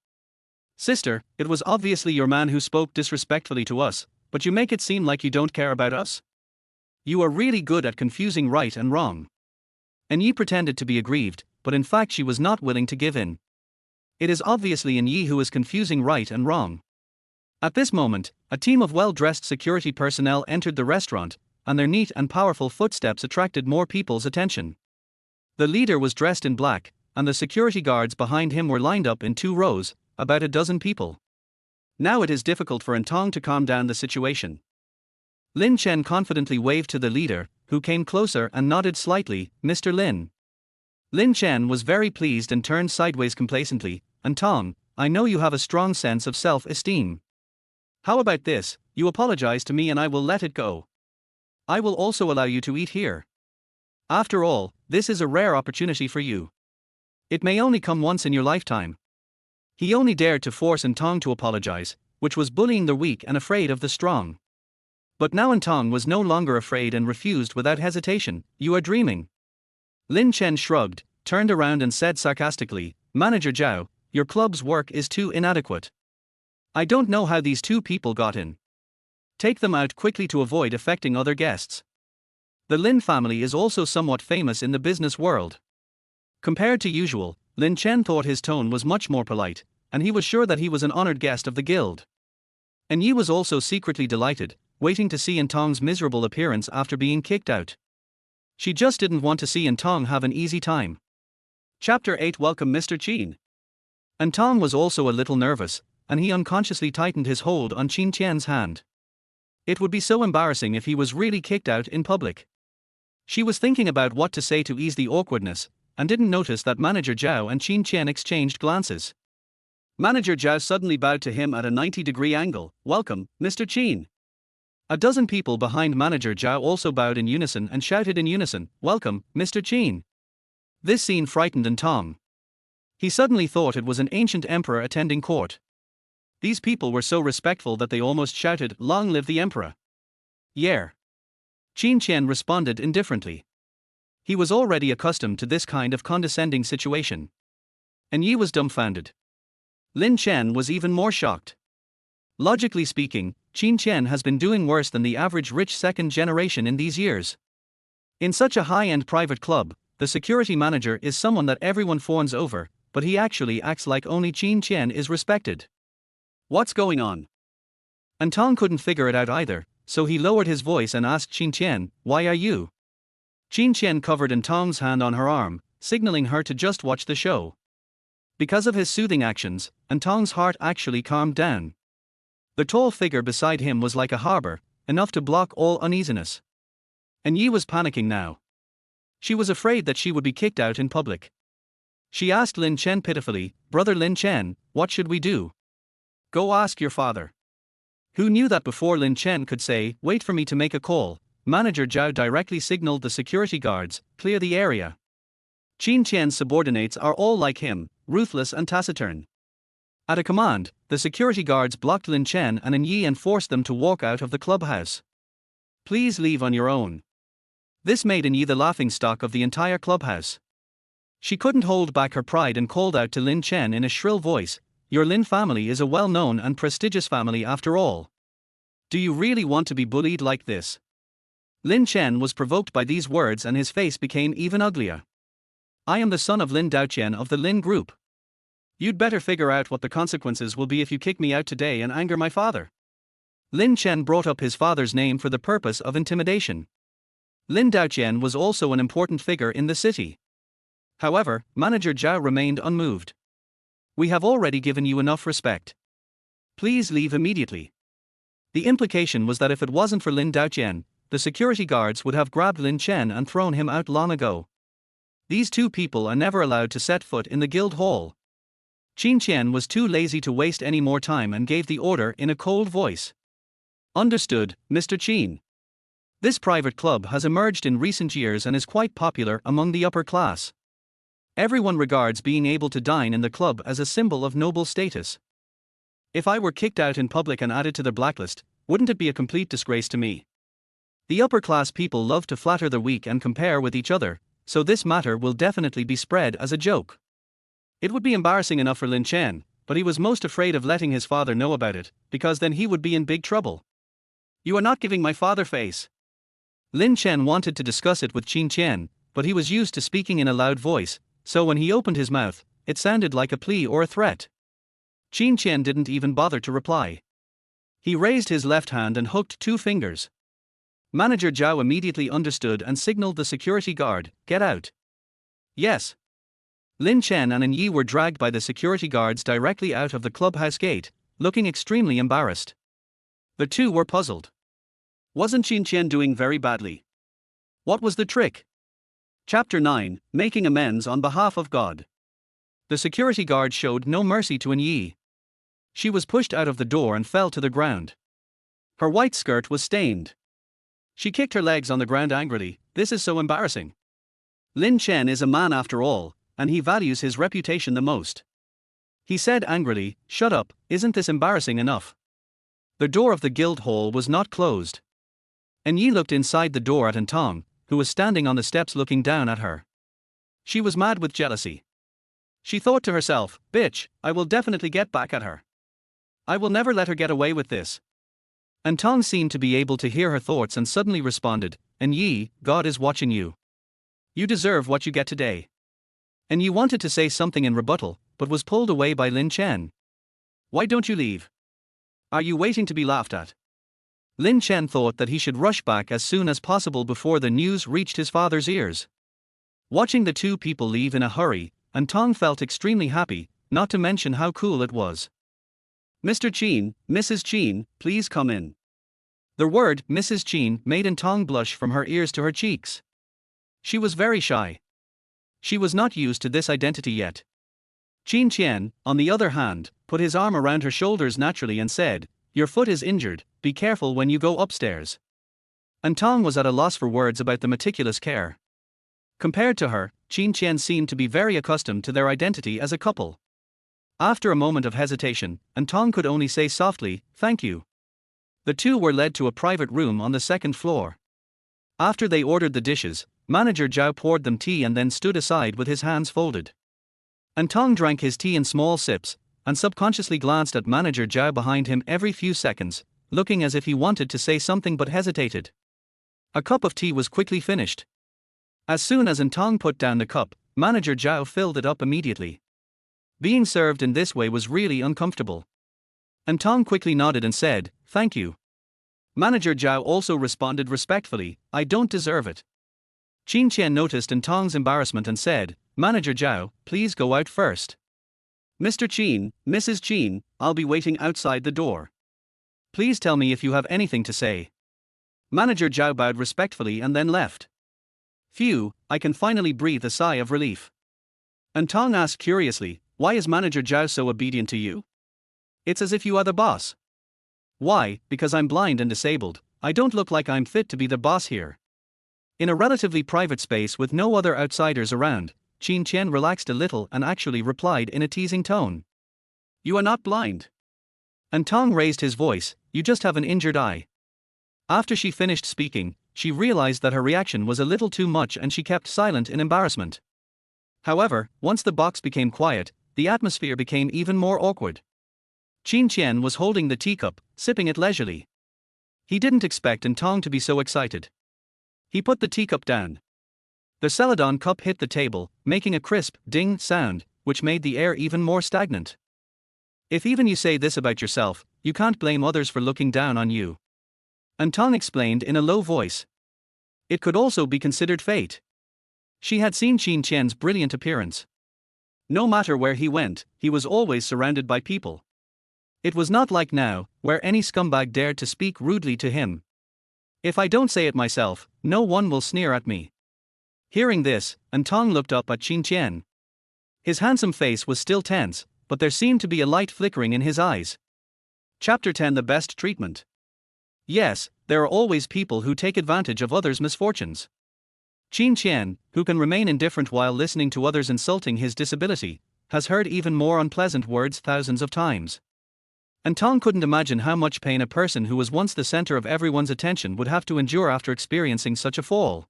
Sister, it was obviously your man who spoke disrespectfully to us, but you make it seem like you don't care about us. You are really good at confusing right and wrong. And Yi pretended to be aggrieved, but in fact she was not willing to give in. It is obviously An Yi who is confusing right and wrong. At this moment, a team of well-dressed security personnel entered the restaurant, and their neat and powerful footsteps attracted more people's attention. The leader was dressed in black, and the security guards behind him were lined up in 2 rows, about a dozen people. Now it is difficult for An Tong to calm down the situation. Lin Chen confidently waved to the leader, who came closer and nodded slightly, Mr. Lin. Lin Chen was very pleased and turned sideways complacently. An Tong, I know you have a strong sense of self-esteem. How about this, you apologize to me and I will let it go. I will also allow you to eat here. After all, this is a rare opportunity for you. It may only come once in your lifetime. He only dared to force An Tong to apologize, which was bullying the weak and afraid of the strong. But now An Tong was no longer afraid and refused without hesitation, you are dreaming. Lin Chen shrugged, turned around and said sarcastically, Manager Zhao, your club's work is too inadequate. I don't know how these 2 people got in. Take them out quickly to avoid affecting other guests. The Lin family is also somewhat famous in the business world. Compared to usual, Lin Chen thought his tone was much more polite, and he was sure that he was an honored guest of the guild. And Yi was also secretly delighted, waiting to see An Tong's miserable appearance after being kicked out. She just didn't want to see An Tong have an easy time. Chapter 8 Welcome Mr. Qin. An Tong was also a little nervous, and he unconsciously tightened his hold on Qin Qian's hand. It would be so embarrassing if he was really kicked out in public. She was thinking about what to say to ease the awkwardness, and didn't notice that Manager Zhao and Qin Qian exchanged glances. Manager Zhao suddenly bowed to him at a 90-degree angle. Welcome, Mr. Qin. A dozen people behind Manager Zhao also bowed in unison and shouted in unison, Welcome, Mr. Qin. This scene frightened An Tong. He suddenly thought it was an ancient emperor attending court. These people were so respectful that they almost shouted, Long live the emperor. Yeah. Qin Qian responded indifferently. He was already accustomed to this kind of condescending situation. And Yi was dumbfounded. Lin Chen was even more shocked. Logically speaking, Qin Qian has been doing worse than the average rich second generation in these years. In such a high-end private club, the security manager is someone that everyone fawns over, but he actually acts like only Qin Qian is respected. What's going on? An Tong couldn't figure it out either, so he lowered his voice and asked Qin Qian, Why are you? Qin Qian covered An Tong's hand on her arm, signaling her to just watch the show. Because of his soothing actions, An Tong's heart actually calmed down. The tall figure beside him was like a harbor, enough to block all uneasiness. And Yi was panicking now. She was afraid that she would be kicked out in public. She asked Lin Chen pitifully, Brother Lin Chen, what should we do? Go ask your father. Who knew that before Lin Chen could say, Wait for me to make a call, Manager Zhao directly signaled the security guards, Clear the area. Qin Qian's subordinates are all like him, ruthless and taciturn. At a command, the security guards blocked Lin Chen and An Yi and forced them to walk out of the clubhouse. Please leave on your own. This made An Yi the laughingstock of the entire clubhouse. She couldn't hold back her pride and called out to Lin Chen in a shrill voice, Your Lin family is a well-known and prestigious family after all. Do you really want to be bullied like this? Lin Chen was provoked by these words and his face became even uglier. I am the son of Lin Daoqian of the Lin Group. You'd better figure out what the consequences will be if you kick me out today and anger my father. Lin Chen brought up his father's name for the purpose of intimidation. Lin Daoqian was also an important figure in the city. However, Manager Zhao remained unmoved. We have already given you enough respect. Please leave immediately. The implication was that if it wasn't for Lin Daoqian, the security guards would have grabbed Lin Chen and thrown him out long ago. These two people are never allowed to set foot in the guild hall. Qin Qian was too lazy to waste any more time and gave the order in a cold voice. Understood, Mr. Qin. This private club has emerged in recent years and is quite popular among the upper class. Everyone regards being able to dine in the club as a symbol of noble status. If I were kicked out in public and added to the blacklist, wouldn't it be a complete disgrace to me? The upper class people love to flatter the weak and compare with each other, so this matter will definitely be spread as a joke. It would be embarrassing enough for Lin Chen, but he was most afraid of letting his father know about it, because then he would be in big trouble. You are not giving my father face. Lin Chen wanted to discuss it with Qin Qian, but he was used to speaking in a loud voice, so when he opened his mouth, it sounded like a plea or a threat. Qin Qian didn't even bother to reply. He raised his left hand and hooked 2 fingers. Manager Zhao immediately understood and signaled the security guard, "Get out." Yes. Lin Chen and Yiyi were dragged by the security guards directly out of the clubhouse gate, looking extremely embarrassed. The two were puzzled. Wasn't Qin Qian doing very badly? What was the trick? Chapter 9, Making Amends on Behalf of God. The security guard showed no mercy to Yiyi. She was pushed out of the door and fell to the ground. Her white skirt was stained. She kicked her legs on the ground angrily. This is so embarrassing. Lin Chen is a man after all, and he values his reputation the most. He said angrily, "Shut up, isn't this embarrassing enough?" The door of the guild hall was not closed. Yiyi looked inside the door at An Tong, who was standing on the steps looking down at her. She was mad with jealousy. She thought to herself, "Bitch, I will definitely get back at her. I will never let her get away with this." An Tong seemed to be able to hear her thoughts and suddenly responded, "Yiyi, God is watching you. You deserve what you get today." Yiyi wanted to say something in rebuttal, but was pulled away by Lin Chen. "Why don't you leave? Are you waiting to be laughed at?" Lin Chen thought that he should rush back as soon as possible before the news reached his father's ears. Watching the two people leave in a hurry, An Tong felt extremely happy, not to mention how cool it was. "Mr. Qin, Mrs. Qin, please come in." The word Mrs. Qin made An Tong blush from her ears to her cheeks. She was very shy. She was not used to this identity yet. Qin Qian, on the other hand, put his arm around her shoulders naturally and said, "Your foot is injured, be careful when you go upstairs." An Tong was at a loss for words about the meticulous care. Compared to her, Qin Qian seemed to be very accustomed to their identity as a couple. After a moment of hesitation, An Tong could only say softly, "Thank you." The two were led to a private room on the second floor. After they ordered the dishes, Manager Zhao poured them tea and then stood aside with his hands folded. An Tong drank his tea in small sips, and subconsciously glanced at Manager Zhao behind him every few seconds, looking as if he wanted to say something but hesitated. A cup of tea was quickly finished. As soon as An Tong put down the cup, Manager Zhao filled it up immediately. Being served in this way was really uncomfortable. An Tong quickly nodded and said, "Thank you." Manager Zhao also responded respectfully, "I don't deserve it." Qin Qian noticed An Tong's embarrassment and said, "Manager Zhao, please go out first." "Mr. Qin, Mrs. Qin, I'll be waiting outside the door. Please tell me if you have anything to say." Manager Zhao bowed respectfully and then left. "Phew, I can finally breathe a sigh of relief." An Tong asked curiously, "Why is Manager Zhao so obedient to you? It's as if you are the boss." "Why, because I'm blind and disabled, I don't look like I'm fit to be the boss here." In a relatively private space with no other outsiders around, Qin Qian relaxed a little and actually replied in a teasing tone. "You are not blind." An Tong raised his voice, "You just have an injured eye." After she finished speaking, she realized that her reaction was a little too much and she kept silent in embarrassment. However, once the box became quiet, the atmosphere became even more awkward. Qin Qian was holding the teacup, sipping it leisurely. He didn't expect An Tong to be so excited. He put the teacup down. The Celadon cup hit the table, making a crisp, ding sound, which made the air even more stagnant. "If even you say this about yourself, you can't blame others for looking down on you," An Tong explained in a low voice. It could also be considered fate. She had seen Qin Qian's brilliant appearance. No matter where he went, he was always surrounded by people. It was not like now, where any scumbag dared to speak rudely to him. If I don't say it myself, no one will sneer at me. Hearing this, An Tong looked up at Lin Chen. His handsome face was still tense, but there seemed to be a light flickering in his eyes. Chapter 10: The Best Treatment. Yes, there are always people who take advantage of others' misfortunes. Lin Chen, who can remain indifferent while listening to others insulting his disability, has heard even more unpleasant words thousands of times. An Tong couldn't imagine how much pain a person who was once the center of everyone's attention would have to endure after experiencing such a fall.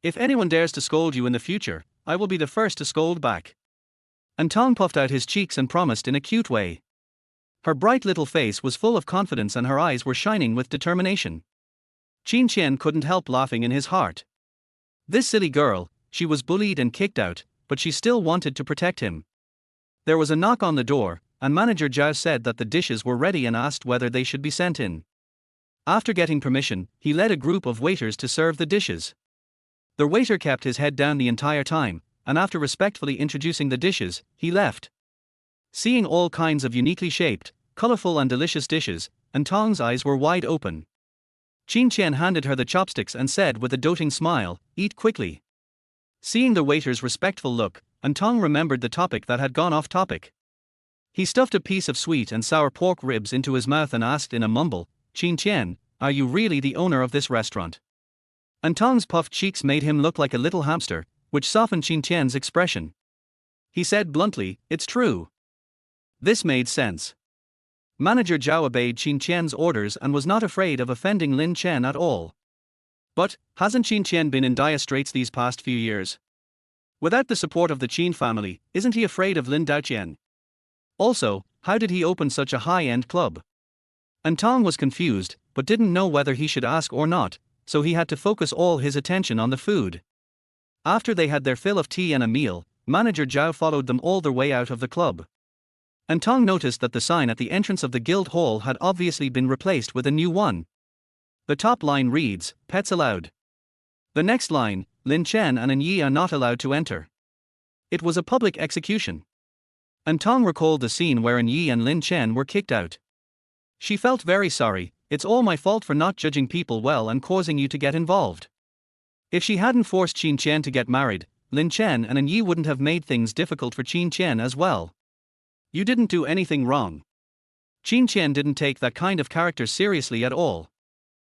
If anyone dares to scold you in the future, I will be the first to scold back. An Tong puffed out his cheeks and promised in a cute way. Her bright little face was full of confidence and her eyes were shining with determination. Lin Chen couldn't help laughing in his heart. This silly girl, she was bullied and kicked out, but she still wanted to protect him. There was a knock on the door, and Manager Zhao said that the dishes were ready and asked whether they should be sent in. After getting permission, he led a group of waiters to serve the dishes. The waiter kept his head down the entire time, and after respectfully introducing the dishes, he left. Seeing all kinds of uniquely shaped, colorful and delicious dishes, An Tong's eyes were wide open. Lin Chen handed her the chopsticks and said with a doting smile, "Eat quickly." Seeing the waiter's respectful look, An Tong remembered the topic that had gone off topic. He stuffed a piece of sweet and sour pork ribs into his mouth and asked in a mumble, "Lin Chen, are you really the owner of this restaurant?" An Tong's puffed cheeks made him look like a little hamster, which softened Lin Chen's expression. He said bluntly, "It's true." This made sense. Manager Zhao obeyed Lin Chen's orders and was not afraid of offending Lin Chen at all. But, hasn't Lin Chen been in dire straits these past few years? Without the support of the Chen family, isn't he afraid of Lin Daoqian? Also, how did he open such a high-end club? An Tong was confused, but didn't know whether he should ask or not, so he had to focus all his attention on the food. After they had their fill of tea and a meal, Manager Zhao followed them all the way out of the club. An Tong noticed that the sign at the entrance of the guild hall had obviously been replaced with a new one. The top line reads, "Pets allowed." The next line, "Lin Chen and An Yi are not allowed to enter." It was a public execution. An Tong recalled the scene where An Yi and Lin Chen were kicked out. She felt very sorry. "It's all my fault for not judging people well and causing you to get involved." If she hadn't forced Lin Chen to get married, Lin Chen and An Yi wouldn't have made things difficult for Lin Chen as well. "You didn't do anything wrong." Lin Chen didn't take that kind of character seriously at all.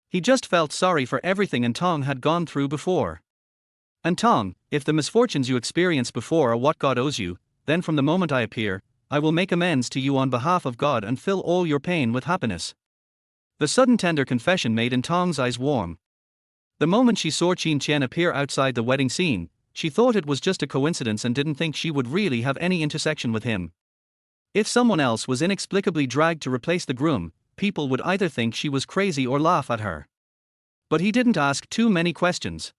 He just felt sorry for everything An Tong had gone through before. "An Tong, if the misfortunes you experienced before are what God owes you, then from the moment I appear, I will make amends to you on behalf of God and fill all your pain with happiness." The sudden tender confession made An Tong's eyes warm. The moment she saw Lin Chen appear outside the wedding scene, she thought it was just a coincidence and didn't think she would really have any intersection with him. If someone else was inexplicably dragged to replace the groom, people would either think she was crazy or laugh at her. But he didn't ask too many questions.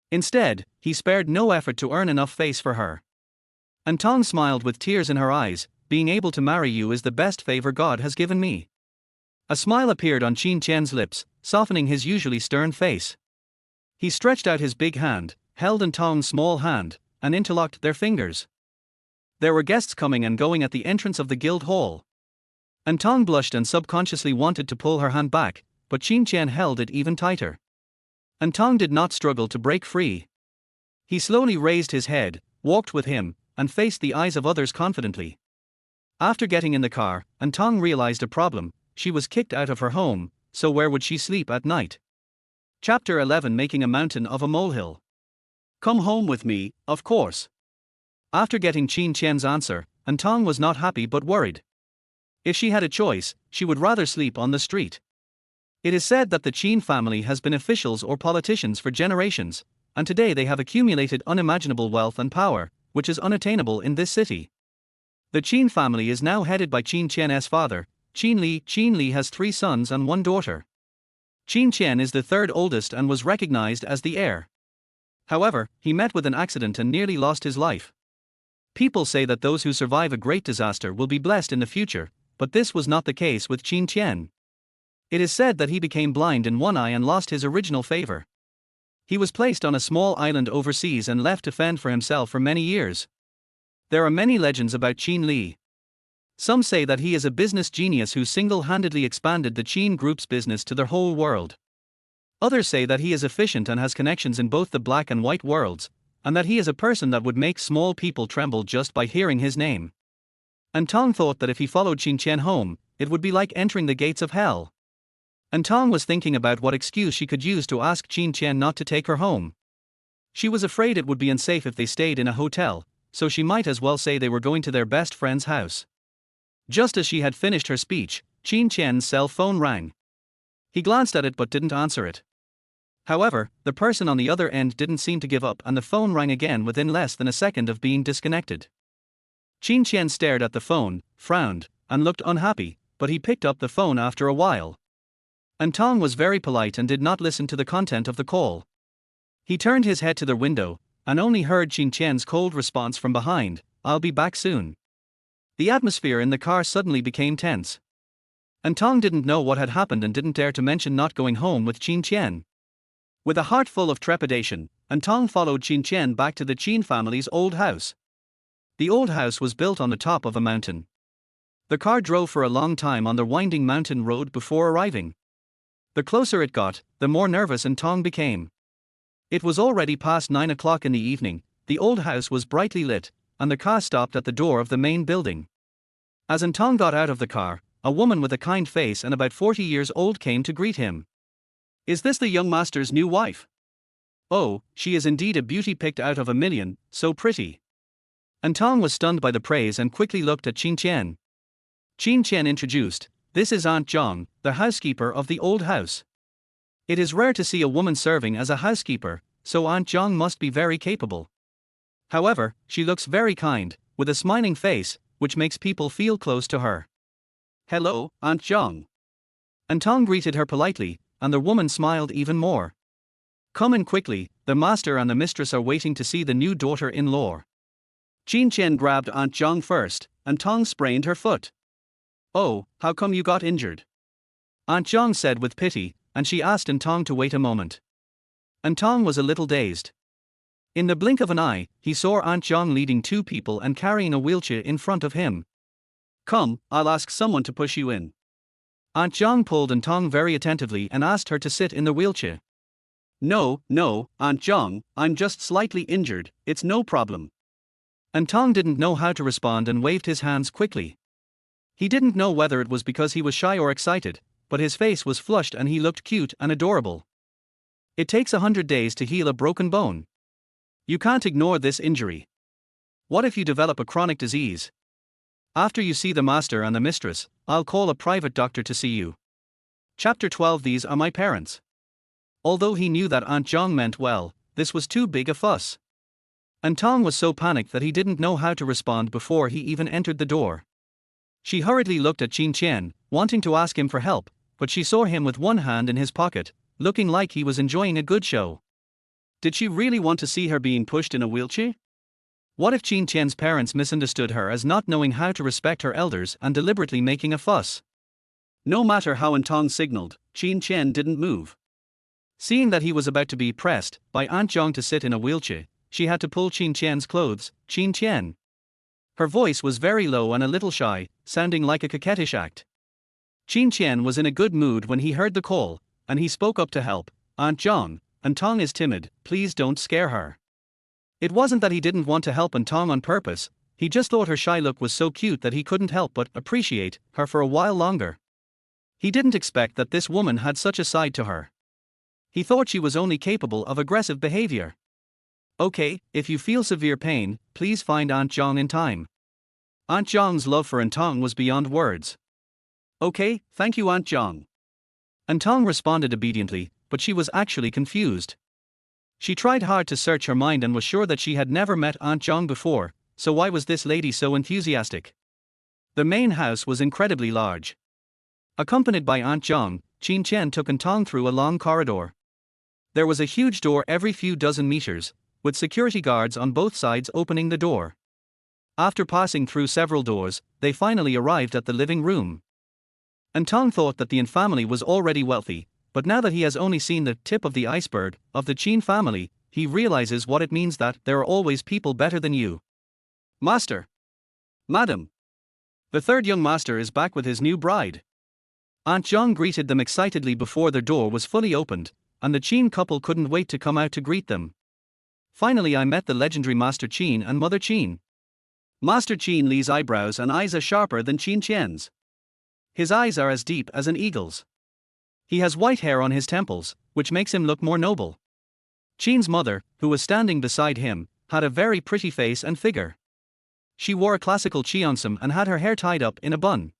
Instead, he spared no effort to earn enough face for her. An Tong smiled with tears in her eyes, "Being able to marry you is the best favor God has given me." A smile appeared on Lin Chen's lips, softening his usually stern face. He stretched out his big hand, held An Tong's small hand, and interlocked their fingers. There were guests coming and going at the entrance of the guild hall. An Tong blushed and subconsciously wanted to pull her hand back, but Lin Chen held it even tighter. An Tong did not struggle to break free. He slowly raised his head, walked with him, and faced the eyes of others confidently. After getting in the car, An Tong realized a problem. She was kicked out of her home, so where would she sleep at night? Chapter 11: Making a Mountain of a Molehill. "Come home with me, of course." After getting Lin Chen's answer, An Tong was not happy but worried. If she had a choice, she would rather sleep on the street. It is said that the Chen family has been officials or politicians for generations, and today they have accumulated unimaginable wealth and power, which is unattainable in this city. The Chen family is now headed by Lin Chen's father, Lin Li. Lin Li has 3 sons and 1 daughter. Lin Chen is the third oldest and was recognized as the heir. However, he met with an accident and nearly lost his life. People say that those who survive a great disaster will be blessed in the future, but this was not the case with Lin Chen. It is said that he became blind in one eye and lost his original favor. He was placed on a small island overseas and left to fend for himself for many years. There are many legends about Lin Li. Some say that he is a business genius who single-handedly expanded the Chen Group's business to the whole world. Others say that he is efficient and has connections in both the black and white worlds, and that he is a person that would make small people tremble just by hearing his name. An Tong thought that if he followed Qin Chen home, it would be like entering the gates of hell. An Tong was thinking about what excuse she could use to ask Qin Chen not to take her home. She was afraid it would be unsafe if they stayed in a hotel, so she might as well say they were going to their best friend's house. Just as she had finished her speech, Qin Chen's cell phone rang. He glanced at it but didn't answer it. However, the person on the other end didn't seem to give up and the phone rang again within less than a second of being disconnected. Qin Chen stared at the phone, frowned, and looked unhappy, but he picked up the phone after a while. An Tong was very polite and did not listen to the content of the call. He turned his head to the window, and only heard Qin Chen's cold response from behind, "I'll be back soon." The atmosphere in the car suddenly became tense. An Tong didn't know what had happened and didn't dare to mention not going home with Qin Chen. With a heart full of trepidation, An Tong followed Qin Chen back to the Qin family's old house. The old house was built on the top of a mountain. The car drove for a long time on the winding mountain road before arriving. The closer it got, the more nervous An Tong became. It was already past 9 o'clock in the evening, the old house was brightly lit, and the car stopped at the door of the main building. As An Tong got out of the car, a woman with a kind face and about 40 years old came to greet him. "Is this the young master's new wife?" "Oh, she is indeed a beauty picked out of a million, so pretty." An Tong was stunned by the praise and quickly looked at Qin Chen. Qin Chen introduced, "This is Aunt Zhang, the housekeeper of the old house." It is rare to see a woman serving as a housekeeper, so Aunt Zhang must be very capable. However, she looks very kind, with a smiling face, which makes people feel close to her. "Hello, Aunt Zhang." An Tong greeted her politely, and the woman smiled even more. "Come in quickly, the master and the mistress are waiting to see the new daughter-in-law." Qin Chen grabbed Aunt Zhang first, and Tong sprained her foot. "Oh, how come you got injured?" Aunt Zhang said with pity, and she asked An Tong to wait a moment. An Tong was a little dazed. In the blink of an eye, he saw Aunt Zhang leading two people and carrying a wheelchair in front of him. "Come, I'll ask someone to push you in." Aunt Zhang pulled An Tong very attentively and asked her to sit in the wheelchair. No, Aunt Zhang, I'm just slightly injured, it's no problem." An Tong didn't know how to respond and waved his hands quickly. He didn't know whether it was because he was shy or excited, but his face was flushed and he looked cute and adorable. It takes 100 days to heal a broken bone. You can't ignore this injury. What if you develop a chronic disease? After you see the master and the mistress, I'll call a private doctor to see you. Chapter 12. These are my parents. Although he knew that Aunt Zhang meant well, this was too big a fuss. An Tong was so panicked that he didn't know how to respond before he even entered the door. She hurriedly looked at Qin Chen, wanting to ask him for help, but she saw him with one hand in his pocket, looking like he was enjoying a good show. Did she really want to see her being pushed in a wheelchair? What if Qin Chen's parents misunderstood her as not knowing how to respect her elders and deliberately making a fuss? No matter how An Tong signaled, Qin Chen didn't move. Seeing that he was about to be pressed by Aunt Zhang to sit in a wheelchair, she had to pull Qin Chen's clothes. "Qin Chen." Her voice was very low and a little shy, sounding like a coquettish act. Qin Chen was in a good mood when he heard the call, and he spoke up to help. "Aunt Zhang, An Tong is timid, please don't scare her." It wasn't that he didn't want to help An Tong on purpose, he just thought her shy look was so cute that he couldn't help but appreciate her for a while longer. He didn't expect that this woman had such a side to her. He thought she was only capable of aggressive behavior. "Okay, if you feel severe pain, please find Aunt Zhang in time." Aunt Zhang's love for An Tong was beyond words. "Okay, thank you Aunt Zhang." An Tong responded obediently, but she was actually confused. She tried hard to search her mind and was sure that she had never met Aunt Zhang before, so why was this lady so enthusiastic? The main house was incredibly large. Accompanied by Aunt Zhang, Qin Chen took An Tong through a long corridor. There was a huge door every few dozen meters, with security guards on both sides opening the door. After passing through several doors, they finally arrived at the living room. An Tong thought that the An family was already wealthy, but now that he has only seen the tip of the iceberg of the Qin family, he realizes what it means that there are always people better than you. "Master! Madam! The third young master is back with his new bride." Aunt Zhang greeted them excitedly before their door was fully opened, and the Chen couple couldn't wait to come out to greet them. Finally, I met the legendary Master Chen and Mother Chen. Master Chen Li's eyebrows and eyes are sharper than Chen Qian's. His eyes are as deep as an eagle's. He has white hair on his temples, which makes him look more noble. Chen's mother, who was standing beside him, had a very pretty face and figure. She wore a classical cheongsam and had her hair tied up in a bun.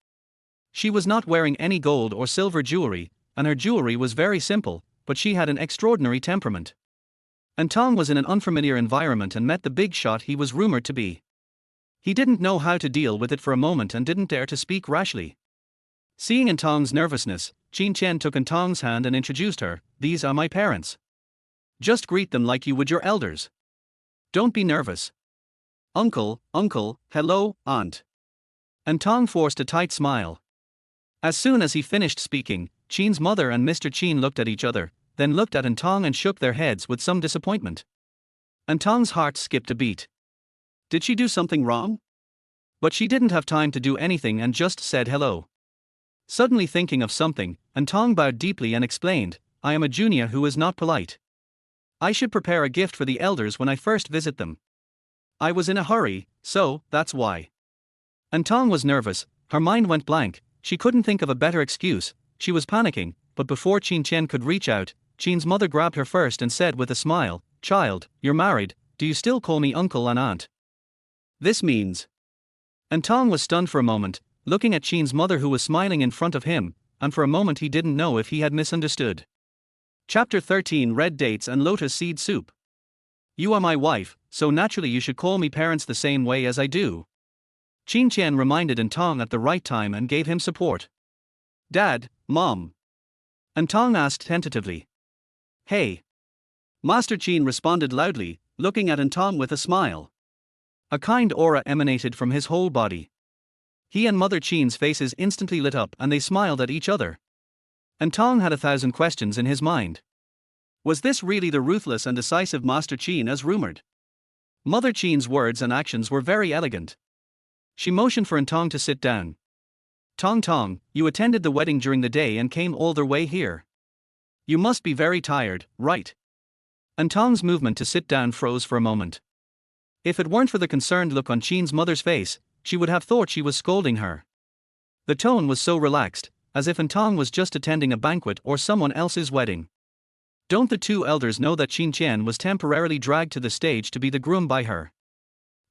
She was not wearing any gold or silver jewelry, and her jewelry was very simple, but she had an extraordinary temperament. An Tong was in an unfamiliar environment and met the big shot he was rumored to be. He didn't know how to deal with it for a moment and didn't dare to speak rashly. Seeing An Tong's nervousness, Chen Chen took An Tong's hand and introduced her. "These are my parents. Just greet them like you would your elders. Don't be nervous. Uncle, hello, aunt." An Tong forced a tight smile. As soon as he finished speaking, Chen's mother and Mr. Chen looked at each other, then looked at An Tong and shook their heads with some disappointment. An Tong's heart skipped a beat. Did she do something wrong? But she didn't have time to do anything and just said hello. Suddenly thinking of something, An Tong bowed deeply and explained, "I am a junior who is not polite. I should prepare a gift for the elders when I first visit them. I was in a hurry, so that's why." An Tong was nervous, her mind went blank, she couldn't think of a better excuse, she was panicking, but before Chen Chen could reach out, Chen's mother grabbed her first and said with a smile, "Child, you're married, do you still call me uncle and aunt? This means..." An Tong was stunned for a moment, looking at Chen's mother who was smiling in front of him, and for a moment he didn't know if he had misunderstood. Chapter 13 Red Dates and Lotus Seed Soup. "You are my wife, so naturally you should call me parents the same way as I do." Chen Chen reminded An Tong at the right time and gave him support. "Dad, Mom?" An Tong asked tentatively. "Hey." Master Chen responded loudly, looking at An Tong with a smile. A kind aura emanated from his whole body. He and Mother Chen's faces instantly lit up and they smiled at each other. An Tong had 1,000 questions in his mind. Was this really the ruthless and decisive Master Chen as rumored? Mother Chen's words and actions were very elegant. She motioned for An Tong to sit down. Tong, you attended the wedding during the day and came all the way here. You must be very tired, right?" An Tong's movement to sit down froze for a moment. If it weren't for the concerned look on Chen's mother's face, she would have thought she was scolding her. The tone was so relaxed, as if An Tong was just attending a banquet or someone else's wedding. Don't the two elders know that Chen Chen was temporarily dragged to the stage to be the groom by her?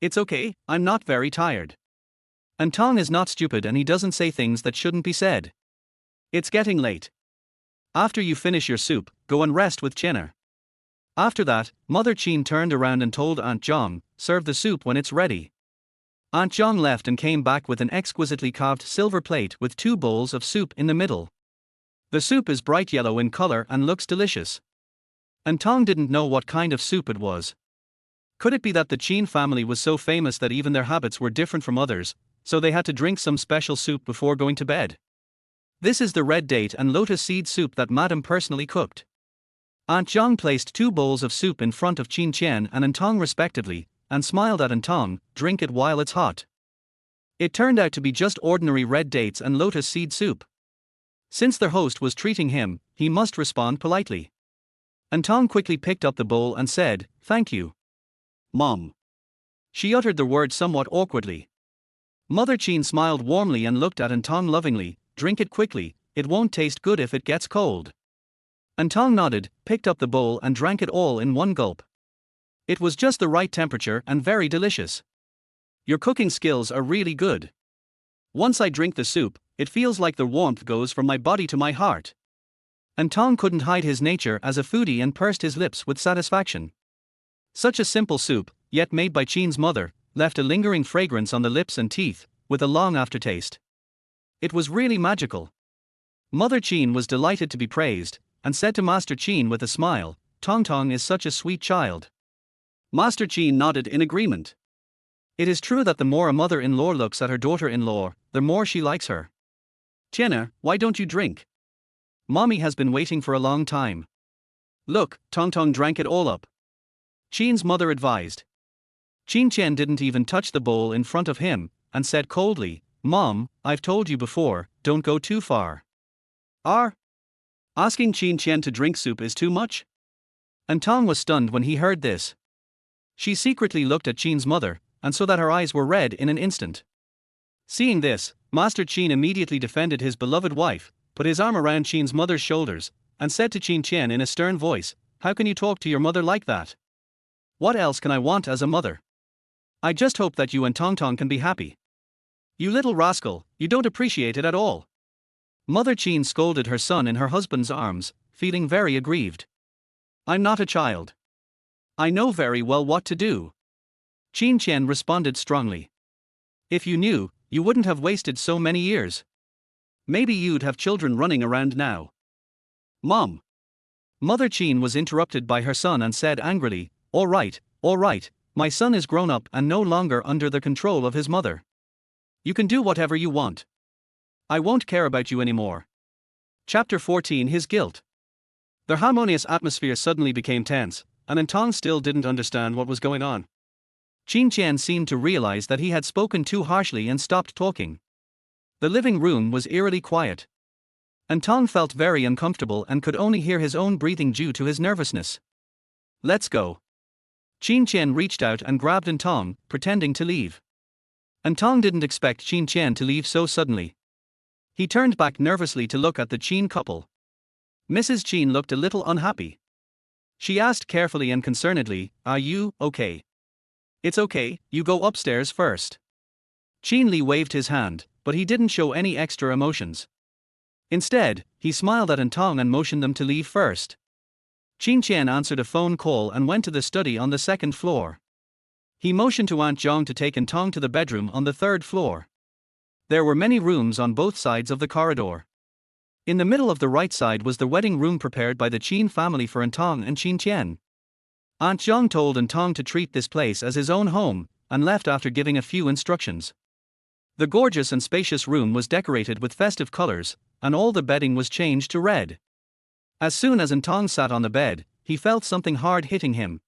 "It's okay, I'm not very tired." An Tong is not stupid and he doesn't say things that shouldn't be said. "It's getting late. After you finish your soup, go and rest with Chenna." After that, Mother Chen turned around and told Aunt Zhang, "Serve the soup when it's ready." Aunt Zhang left and came back with an exquisitely carved silver plate with 2 bowls of soup in the middle. The soup is bright yellow in color and looks delicious. An Tong didn't know what kind of soup it was. Could it be that the Chen family was so famous that even their habits were different from others, so they had to drink some special soup before going to bed? This is the red date and lotus seed soup that Madame personally cooked. Aunt Zhang placed 2 bowls of soup in front of Chen Chen and An Tong respectively, and smiled at An Tong, "Drink it while it's hot." It turned out to be just ordinary red dates and lotus seed soup. Since their host was treating him, he must respond politely. An Tong quickly picked up the bowl and said, "Thank you, Mom." She uttered the word somewhat awkwardly. Mother Chen smiled warmly and looked at An Tong lovingly, "Drink it quickly, it won't taste good if it gets cold." An Tong nodded, picked up the bowl and drank it all in one gulp. It was just the right temperature and very delicious. "Your cooking skills are really good. Once I drink the soup, it feels like the warmth goes from my body to my heart." An Tong couldn't hide his nature as a foodie and pursed his lips with satisfaction. Such a simple soup, yet made by Chen's mother, left a lingering fragrance on the lips and teeth, with a long aftertaste. It was really magical. Mother Chen was delighted to be praised, and said to Master Chen with a smile, Tong is such a sweet child." Master Chen nodded in agreement. It is true that the more a mother-in-law looks at her daughter-in-law, the more she likes her. "Chenna, why don't you drink? Mommy has been waiting for a long time." "Look, Tong drank it all up," Chen's mother advised. Chen Chen didn't even touch the bowl in front of him, and said coldly, "Mom, I've told you before, don't go too far." Asking Lin Chen to drink soup is too much? An Tong was stunned when he heard this. She secretly looked at Chin's mother, and saw that her eyes were red in an instant. Seeing this, Master Chin immediately defended his beloved wife, put his arm around Chin's mother's shoulders, and said to Lin Chen in a stern voice, "How can you talk to your mother like that? What else can I want as a mother? I just hope that you and Tong Tong can be happy. You little rascal, you don't appreciate it at all." Mother Chin scolded her son in her husband's arms, feeling very aggrieved. "I'm not a child. I know very well what to do." Lin Chen responded strongly. "If you knew, you wouldn't have wasted so many years. Maybe you'd have children running around now." "Mom." Mother Chin was interrupted by her son and said angrily, all right, my son is grown up and no longer under the control of his mother. You can do whatever you want. I won't care about you anymore." Chapter 14 His Guilt. Their harmonious atmosphere suddenly became tense, and An Tong still didn't understand what was going on. Lin Chen seemed to realize that he had spoken too harshly and stopped talking. The living room was eerily quiet. An Tong felt very uncomfortable and could only hear his own breathing due to his nervousness. "Let's go." Lin Chen reached out and grabbed An Tong, pretending to leave. An Tong didn't expect Lin Chen to leave so suddenly. He turned back nervously to look at the Chin couple. Mrs. Chin looked a little unhappy. She asked carefully and concernedly, "Are you okay?" "It's okay, you go upstairs first." Chin Li waved his hand, but he didn't show any extra emotions. Instead, he smiled at An Tong and motioned them to leave first. Lin Chen answered a phone call and went to the study on the second floor. He motioned to Aunt Zhang to take An Tong to the bedroom on the third floor. There were many rooms on both sides of the corridor. In the middle of the right side was the wedding room prepared by the Chin family for An Tong and Lin Chen. Aunt Zhang told An Tong to treat this place as his own home, and left after giving a few instructions. The gorgeous and spacious room was decorated with festive colors, and all the bedding was changed to red. As soon as An Tong sat on the bed, he felt something hard hitting him.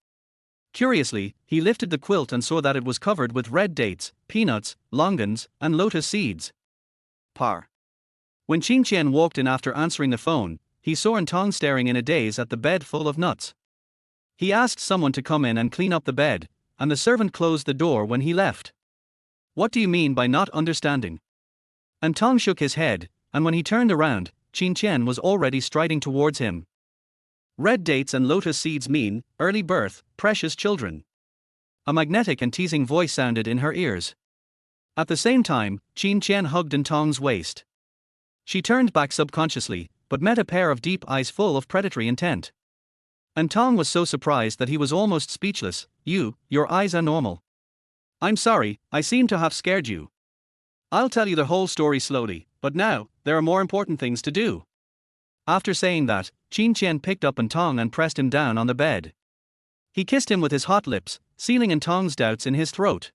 Curiously, he lifted the quilt and saw that it was covered with red dates, peanuts, longans, and lotus seeds. Par. When Lin Chen walked in after answering the phone, he saw An Tong staring in a daze at the bed full of nuts. He asked someone to come in and clean up the bed, and the servant closed the door when he left. "What do you mean by not understanding?" An Tong shook his head, and when he turned around, Lin Chen was already striding towards him. "Red dates and lotus seeds mean early birth, precious children." A magnetic and teasing voice sounded in her ears. At the same time, Lin Chen hugged An Tong's waist. She turned back subconsciously, but met a pair of deep eyes full of predatory intent. An Tong was so surprised that he was almost speechless. Your eyes are normal." "I'm sorry, I seem to have scared you. I'll tell you the whole story slowly, but now, there are more important things to do." After saying that, Lin Chen picked up An Tong and pressed him down on the bed. He kissed him with his hot lips, sealing An Tong's doubts in his throat.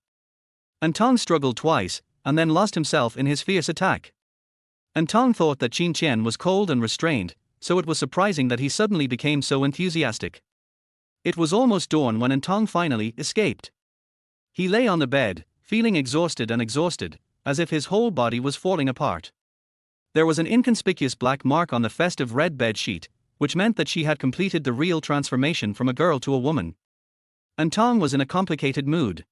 An Tong struggled twice, and then lost himself in his fierce attack. An Tong thought that Lin Chen was cold and restrained, so it was surprising that he suddenly became so enthusiastic. It was almost dawn when An Tong finally escaped. He lay on the bed, feeling exhausted, as if his whole body was falling apart. There was an inconspicuous black mark on the festive red bed sheet, which meant that she had completed the real transformation from a girl to a woman. An Tong was in a complicated mood.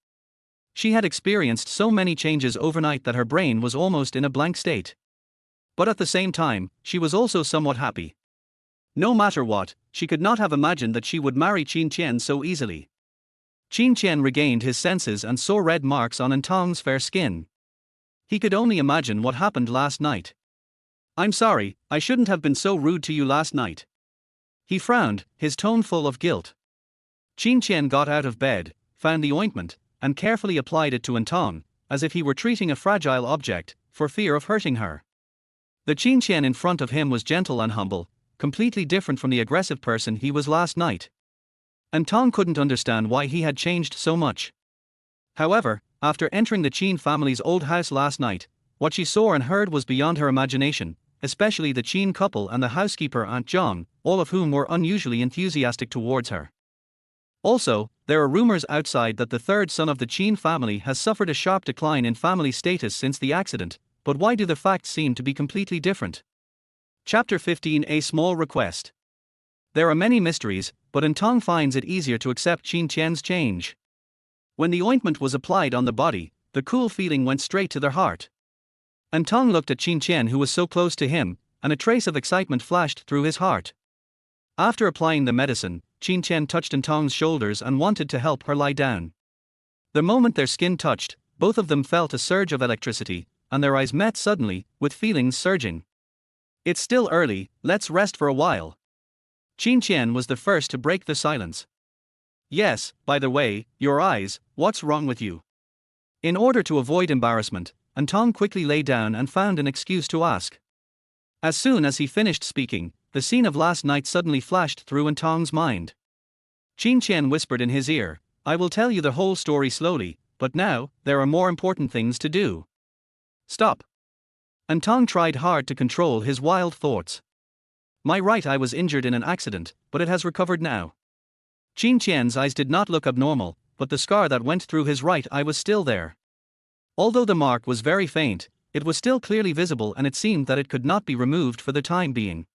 She had experienced so many changes overnight that her brain was almost in a blank state. But at the same time, she was also somewhat happy. No matter what, she could not have imagined that she would marry Lin Chen so easily. Lin Chen regained his senses and saw red marks on An Tong's fair skin. He could only imagine what happened last night. "I'm sorry, I shouldn't have been so rude to you last night." He frowned, his tone full of guilt. Lin Chen got out of bed, found the ointment, and carefully applied it to An Tong, as if he were treating a fragile object, for fear of hurting her. The Lin Chen in front of him was gentle and humble, completely different from the aggressive person he was last night. An Tong couldn't understand why he had changed so much. However, after entering the Chin family's old house last night, what she saw and heard was beyond her imagination, especially the Chin couple and the housekeeper Aunt Zhang, all of whom were unusually enthusiastic towards her. Also, there are rumors outside that the third son of the Chin family has suffered a sharp decline in family status since the accident, but why do the facts seem to be completely different? Chapter 15, A Small Request. There are many mysteries, but An Tong finds it easier to accept Lin Chen's change. When the ointment was applied on the body, the cool feeling went straight to their heart. An Tong looked at Lin Chen, who was so close to him, and a trace of excitement flashed through his heart. After applying the medicine, Lin Chen touched An Tong's shoulders and wanted to help her lie down. The moment their skin touched, both of them felt a surge of electricity, and their eyes met suddenly, with feelings surging. It's still early, let's rest for a while. Lin Chen was the first to break the silence. Yes, by the way, your eyes, what's wrong with you? In order to avoid embarrassment, An Tong quickly lay down and found an excuse to ask. As soon as he finished speaking, the scene of last night suddenly flashed through An Tong's mind. Lin Chen whispered in his ear, I will tell you the whole story slowly, but now, there are more important things to do. Stop. An Tong tried hard to control his wild thoughts. My right eye was injured in an accident, but it has recovered now. Lin Chen's eyes did not look abnormal, but the scar that went through his right eye was still there. Although the mark was very faint, it was still clearly visible, and it seemed that it could not be removed for the time being.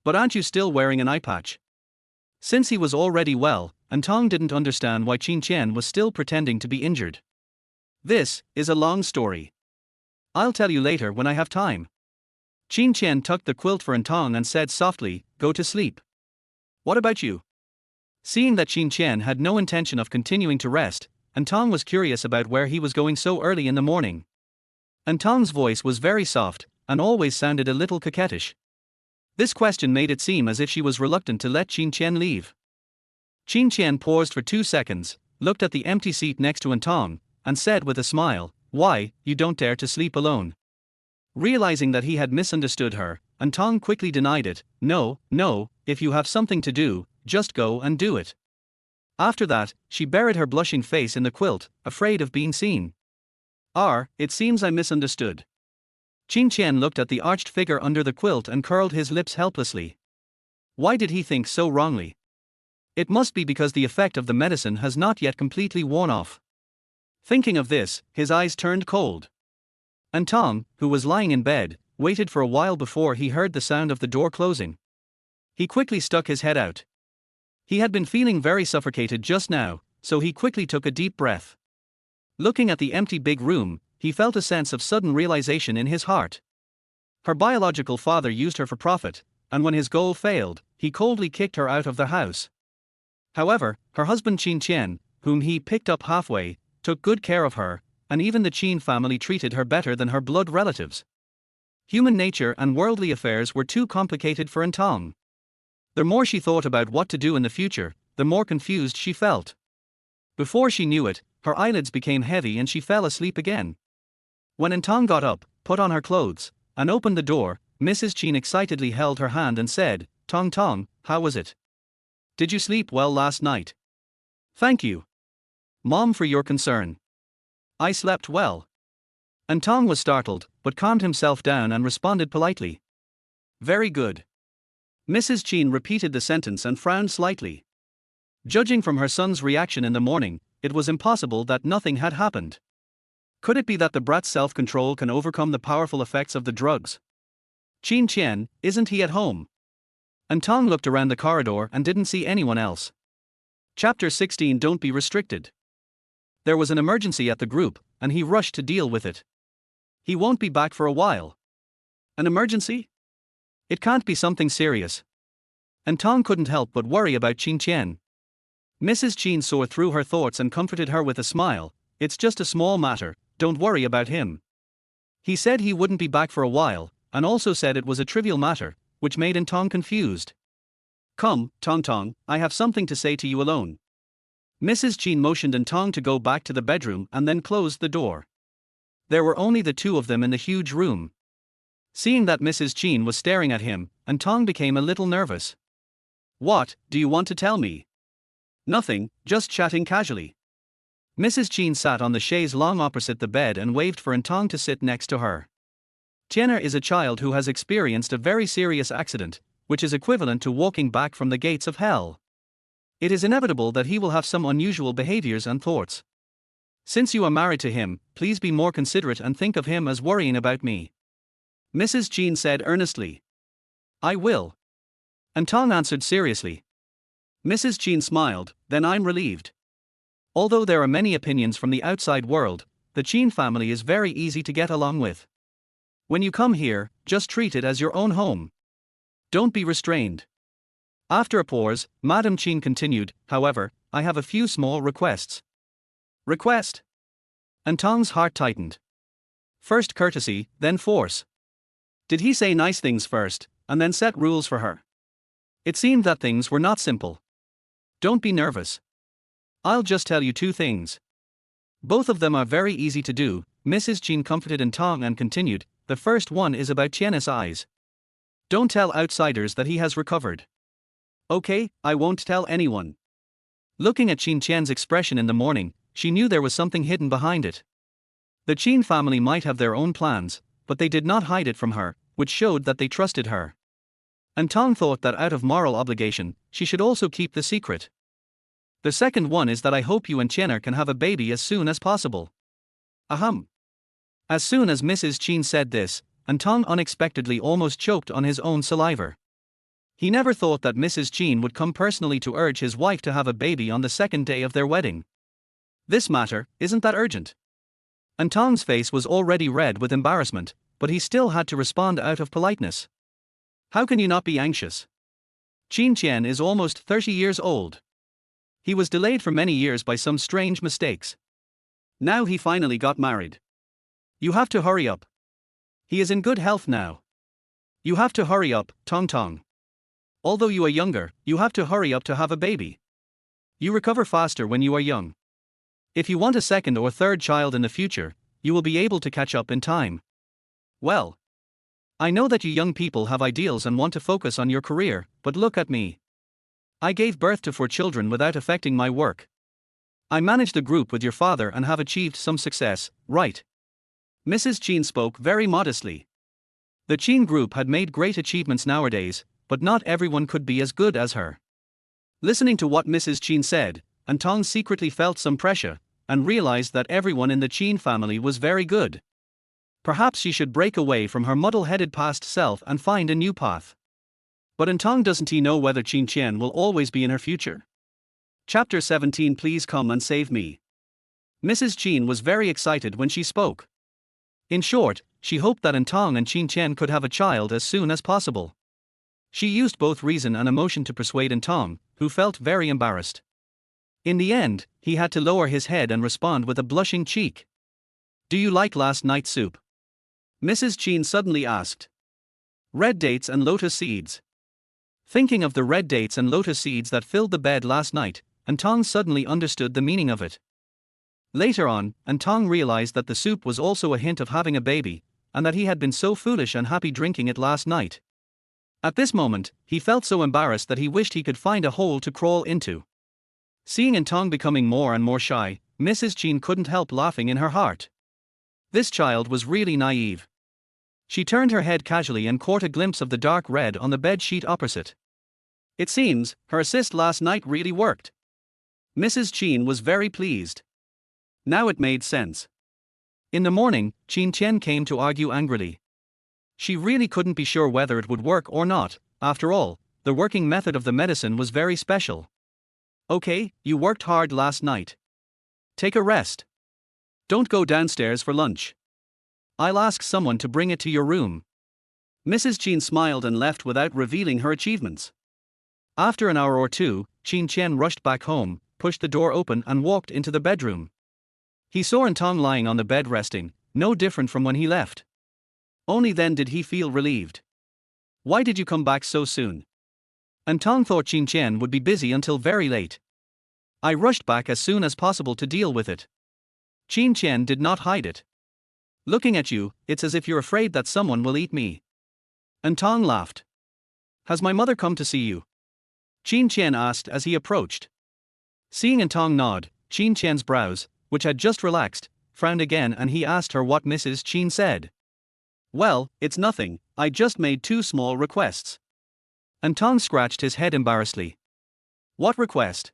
But aren't you still wearing an eye patch? Since he was already well, An Tong didn't understand why Lin Chen was still pretending to be injured. This is a long story. I'll tell you later when I have time. Lin Chen tucked the quilt for An Tong and said softly, go to sleep. What about you? Seeing that Lin Chen had no intention of continuing to rest, An Tong was curious about where he was going so early in the morning. An Tong's voice was very soft, and always sounded a little coquettish. This question made it seem as if she was reluctant to let Lin Chen leave. Lin Chen paused for 2 seconds, looked at the empty seat next to An Tong, and said with a smile, why, you don't dare to sleep alone. Realizing that he had misunderstood her, An Tong quickly denied it, no, if you have something to do, just go and do it. After that, she buried her blushing face in the quilt, afraid of being seen. It seems I misunderstood. Lin Chen looked at the arched figure under the quilt and curled his lips helplessly. Why did he think so wrongly? It must be because the effect of the medicine has not yet completely worn off. Thinking of this, his eyes turned cold. An Tong, who was lying in bed, waited for a while before he heard the sound of the door closing. He quickly stuck his head out. He had been feeling very suffocated just now, so he quickly took a deep breath. Looking at the empty big room, he felt a sense of sudden realization in his heart. Her biological father used her for profit, and when his goal failed, he coldly kicked her out of the house. However, her husband Lin Chen, whom he picked up halfway, took good care of her, and even the Chen family treated her better than her blood relatives. Human nature and worldly affairs were too complicated for An Tong. The more she thought about what to do in the future, the more confused she felt. Before she knew it, her eyelids became heavy and she fell asleep again. When An Tong got up, put on her clothes, and opened the door, Mrs. Chen excitedly held her hand and said, Tong, how was it? Did you sleep well last night? Thank you, Mom, for your concern. I slept well. An Tong was startled, but calmed himself down and responded politely. Very good. Mrs. Chen repeated the sentence and frowned slightly. Judging from her son's reaction in the morning, it was impossible that nothing had happened. Could it be that the brat's self-control can overcome the powerful effects of the drugs? Lin Chen, isn't he at home? An Tong looked around the corridor and didn't see anyone else. Chapter 16, Don't be restricted. There was an emergency at the group, and he rushed to deal with it. He won't be back for a while. An emergency? It can't be something serious. An Tong couldn't help but worry about Lin Chen. Mrs. Chen saw through her thoughts and comforted her with a smile. It's just a small matter, don't worry about him. He said he wouldn't be back for a while, and also said it was a trivial matter, which made An Tong confused. Come, Tong, I have something to say to you alone. Mrs. Chen motioned An Tong to go back to the bedroom and then closed the door. There were only the two of them in the huge room. Seeing that Mrs. Chen was staring at him, An Tong became a little nervous. What do you want to tell me? Nothing, just chatting casually. Mrs. Chen sat on the chaise longue opposite the bed and waved for An Tong to sit next to her. Tian'er is a child who has experienced a very serious accident, which is equivalent to walking back from the gates of hell. It is inevitable that he will have some unusual behaviors and thoughts. Since you are married to him, please be more considerate and think of him as worrying about me. Mrs. Chen said earnestly. I will. An Tong answered seriously. Mrs. Chen smiled, then I'm relieved. Although there are many opinions from the outside world, the Chen family is very easy to get along with. When you come here, just treat it as your own home. Don't be restrained. After a pause, Madam Chen continued, however, I have a few small requests. Request? An Tong's heart tightened. First courtesy, then force. Did he say nice things first, and then set rules for her? It seemed that things were not simple. Don't be nervous. I'll just tell you two things. Both of them are very easy to do, Mrs. Chen comforted An Tong and continued, the first one is about Tien's eyes. Don't tell outsiders that he has recovered. Okay, I won't tell anyone. Looking at Qin Qian's expression in the morning, she knew there was something hidden behind it. The Qin family might have their own plans, but they did not hide it from her, which showed that they trusted her. An Tong thought that out of moral obligation, she should also keep the secret. The second one is that I hope you and Qianer can have a baby as soon as possible. Ahem. As soon as Mrs. Qin said this, An Tong unexpectedly almost choked on his own saliva. He never thought that Mrs. Qin would come personally to urge his wife to have a baby on the second day of their wedding. This matter, isn't that urgent? An Tong's face was already red with embarrassment, but he still had to respond out of politeness. How can you not be anxious? Qin Qian is almost 30 years old. He was delayed for many years by some strange mistakes. Now he finally got married. You have to hurry up. He is in good health now. You have to hurry up, Tong Tong. Although you are younger, you have to hurry up to have a baby. You recover faster when you are young. If you want a second or third child in the future, you will be able to catch up in time. Well, I know that you young people have ideals and want to focus on your career, but look at me. I gave birth to 4 children without affecting my work. I managed a group with your father and have achieved some success, right? Mrs. Qin spoke very modestly. The Qin group had made great achievements nowadays, but not everyone could be as good as her. Listening to what Mrs. Qin said, An Tong secretly felt some pressure, and realized that everyone in the Qin family was very good. Perhaps she should break away from her muddle-headed past self and find a new path. But An Tong doesn't he know whether Qin Qian will always be in her future? Chapter 17 Please come and save me. Mrs. Qin was very excited when she spoke. In short, she hoped that An Tong and Qin Qian could have a child as soon as possible. She used both reason and emotion to persuade An Tong, who felt very embarrassed. In the end, he had to lower his head and respond with a blushing cheek. Do you like last night's soup? Mrs. Qin suddenly asked. Red dates and lotus seeds. Thinking of the red dates and lotus seeds that filled the bed last night, An Tong suddenly understood the meaning of it. Later on, An Tong realized that the soup was also a hint of having a baby, and that he had been so foolish and happy drinking it last night. At this moment, he felt so embarrassed that he wished he could find a hole to crawl into. Seeing An Tong becoming more and more shy, Mrs. Qin couldn't help laughing in her heart. This child was really naive. She turned her head casually and caught a glimpse of the dark red on the bed sheet opposite. It seems, her assist last night really worked. Mrs. Qin was very pleased. Now it made sense. In the morning, Qin Qian came to argue angrily. She really couldn't be sure whether it would work or not. After all, the working method of the medicine was very special. Okay, you worked hard last night. Take a rest. Don't go downstairs for lunch. I'll ask someone to bring it to your room. Mrs. Qin smiled and left without revealing her achievements. After an hour or two, Qin Qian rushed back home, pushed the door open and walked into the bedroom. He saw An Tong lying on the bed resting, no different from when he left. Only then did he feel relieved. Why did you come back so soon? An Tong thought Qin Qian would be busy until very late. I rushed back as soon as possible to deal with it. Qin Qian did not hide it. Looking at you, it's as if you're afraid that someone will eat me. An Tong laughed. Has my mother come to see you? Qin Qian asked as he approached. Seeing An Tong nod, Qin Qian's brows, which had just relaxed, frowned again and he asked her what Mrs. Qin said. Well, it's nothing, I just made 2 small requests. An Tong scratched his head embarrassedly. What request?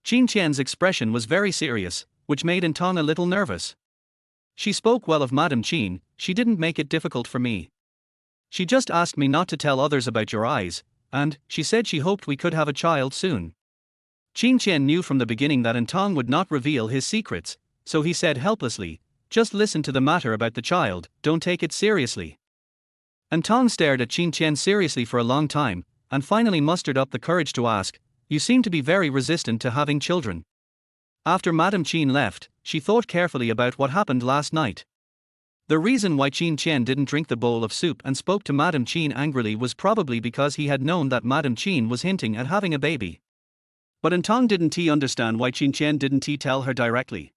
Qin Qian's expression was very serious, which made An Tong a little nervous. She spoke well of Madam Qin, she didn't make it difficult for me. She just asked me not to tell others about your eyes, and she said she hoped we could have a child soon. Lin Chen knew from the beginning that An Tong would not reveal his secrets, so he said helplessly, "Just listen to the matter about the child, don't take it seriously." An Tong stared at Lin Chen seriously for a long time, and finally mustered up the courage to ask, "You seem to be very resistant to having children." After Madame Qin left, she thought carefully about what happened last night. The reason why Lin Chen didn't drink the bowl of soup and spoke to Madame Qin angrily was probably because he had known that Madame Qin was hinting at having a baby. But An Tong didn't understand why Lin Chen didn't tell her directly.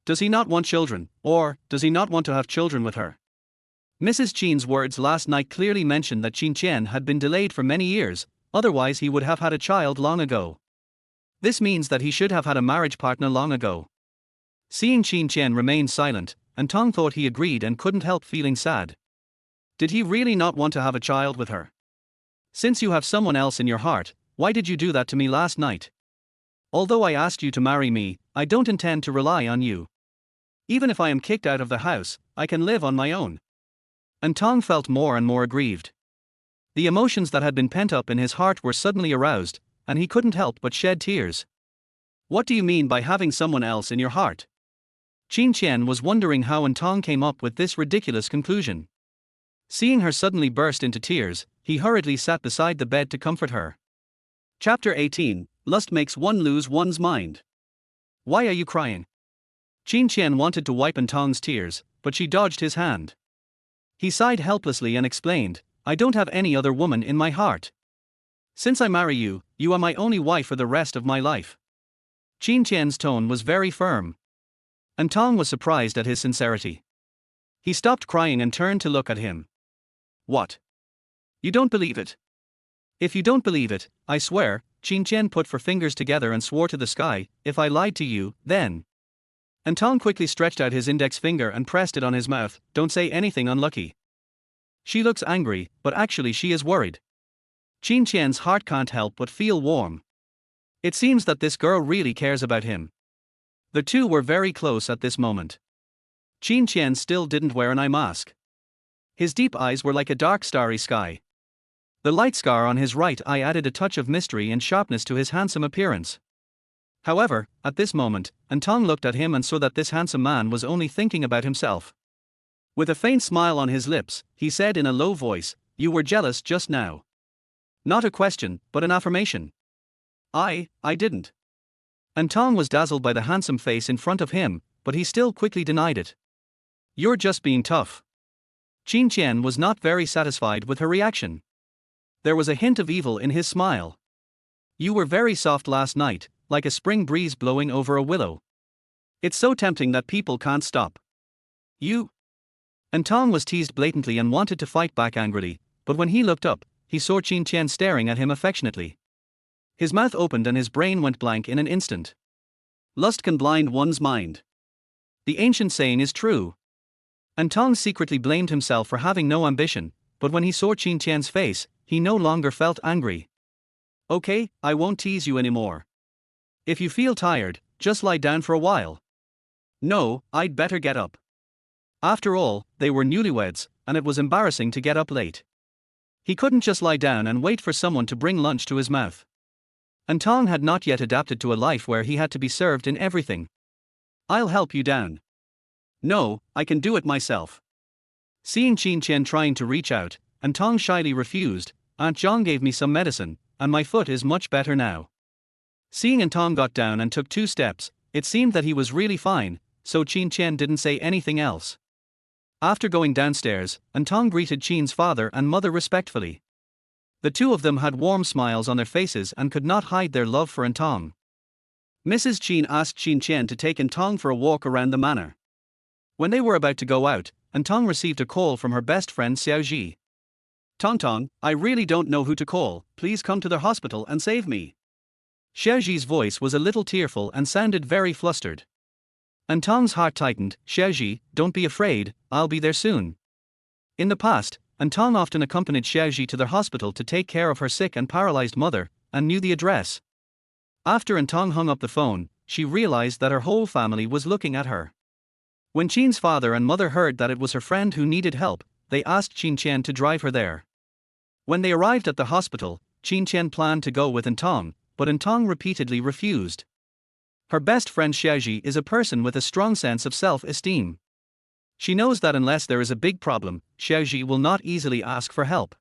Does he not want children, or does he not want to have children with her? Mrs. Qin's words last night clearly mentioned that Lin Chen had been delayed for many years, otherwise he would have had a child long ago. This means that he should have had a marriage partner long ago. Seeing Lin Chen remain silent, An Tong thought he agreed and couldn't help feeling sad. Did he really not want to have a child with her? Since you have someone else in your heart, why did you do that to me last night? Although I asked you to marry me, I don't intend to rely on you. Even if I am kicked out of the house, I can live on my own. An Tong felt more and more aggrieved. The emotions that had been pent up in his heart were suddenly aroused, and he couldn't help but shed tears. What do you mean by having someone else in your heart? Lin Chen was wondering how An Tong came up with this ridiculous conclusion. Seeing her suddenly burst into tears, he hurriedly sat beside the bed to comfort her. Chapter 18, Lust Makes One Lose One's Mind. Why are you crying? Lin Chen wanted to wipe An Tong's tears, but she dodged his hand. He sighed helplessly and explained, "I don't have any other woman in my heart. Since I marry you, you are my only wife for the rest of my life." Lin Chen's tone was very firm. An Tong was surprised at his sincerity. He stopped crying and turned to look at him. "What? You don't believe it?" "If you don't believe it, I swear," Lin Chen put her fingers together and swore to the sky, "if I lied to you, then." An Tong quickly stretched out his index finger and pressed it on his mouth. "Don't say anything unlucky. She looks angry, but actually she is worried." Lin Chen's heart can't help but feel warm. It seems that this girl really cares about him. The two were very close at this moment. Lin Chen still didn't wear an eye mask. His deep eyes were like a dark starry sky. The light scar on his right eye added a touch of mystery and sharpness to his handsome appearance. However, at this moment, An Tong looked at him and saw that this handsome man was only thinking about himself. With a faint smile on his lips, he said in a low voice, "You were jealous just now." Not a question, but an affirmation. I didn't." An Tong was dazzled by the handsome face in front of him, but he still quickly denied it. "You're just being tough." Lin Chen was not very satisfied with her reaction. There was a hint of evil in his smile. "You were very soft last night, like a spring breeze blowing over a willow. It's so tempting that people can't stop. You." An Tong was teased blatantly and wanted to fight back angrily, but when he looked up, he saw Lin Chen staring at him affectionately. His mouth opened and his brain went blank in an instant. Lust can blind one's mind. The ancient saying is true. An Tong secretly blamed himself for having no ambition, but when he saw Lin Chen's face, he no longer felt angry. "Okay, I won't tease you anymore. If you feel tired, just lie down for a while." "No, I'd better get up." After all, they were newlyweds, and it was embarrassing to get up late. He couldn't just lie down and wait for someone to bring lunch to his mouth. An Tong had not yet adapted to a life where he had to be served in everything. "I'll help you down." "No, I can do it myself." Seeing Lin Chen trying to reach out, An Tong shyly refused. "Aunt Zhang gave me some medicine, and my foot is much better now." Seeing An Tong got down and took 2 steps, it seemed that he was really fine, so Lin Chen didn't say anything else. After going downstairs, An Tong greeted Chin's father and mother respectfully. The two of them had warm smiles on their faces and could not hide their love for An Tong. Mrs. Qin asked Lin Chen to take An Tong for a walk around the manor. When they were about to go out, An Tong received a call from her best friend Xiaoji. "Tong, I really don't know who to call, please come to the hospital and save me." Xiaoji's voice was a little tearful and sounded very flustered. An Tong's heart tightened. "Xiaoji, don't be afraid, I'll be there soon." In the past, An Tong often accompanied Xiaoji to the hospital to take care of her sick and paralyzed mother, and knew the address. After An Tong hung up the phone, she realized that her whole family was looking at her. When Chin's father and mother heard that it was her friend who needed help, they asked Lin Chen to drive her there. When they arrived at the hospital, Lin Chen planned to go with An Tong, but An Tong repeatedly refused. Her best friend Yiyi is a person with a strong sense of self-esteem. She knows that unless there is a big problem, Yiyi will not easily ask for help.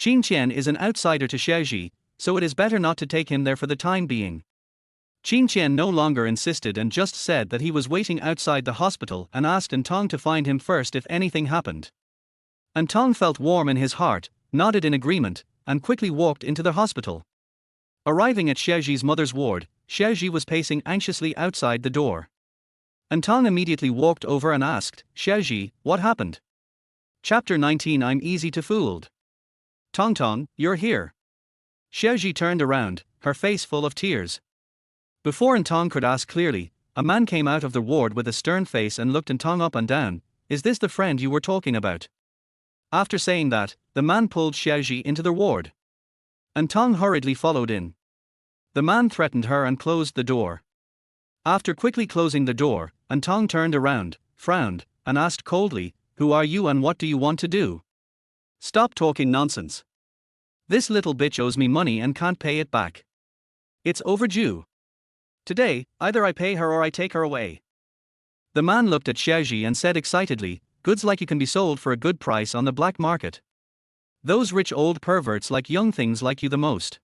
Lin Chen is an outsider to Yiyi, so it is better not to take him there for the time being. Lin Chen no longer insisted and just said that he was waiting outside the hospital and asked An Tong to find him first if anything happened. An Tong felt warm in his heart, nodded in agreement, and quickly walked into the hospital. Arriving at Yiyi's mother's ward, Yiyi was pacing anxiously outside the door. An Tong immediately walked over and asked, "Yiyi, what happened?" Chapter 19. I'm easy to fooled. Tong, you're here. Yiyi turned around, her face full of tears. Before An Tong could ask clearly, a man came out of the ward with a stern face and looked An Tong up and down. "Is this the friend you were talking about?" After saying that, the man pulled Yiyi into the ward. An Tong hurriedly followed in. The man threatened her and closed the door. After quickly closing the door, An Tong turned around, frowned, and asked coldly, "Who are you and what do you want to do?" "Stop talking nonsense. This little bitch owes me money and can't pay it back. It's overdue. Today, either I pay her or I take her away." The man looked at Yiyi and said excitedly, "Goods like you can be sold for a good price on the black market. Those rich old perverts like young things like you the most."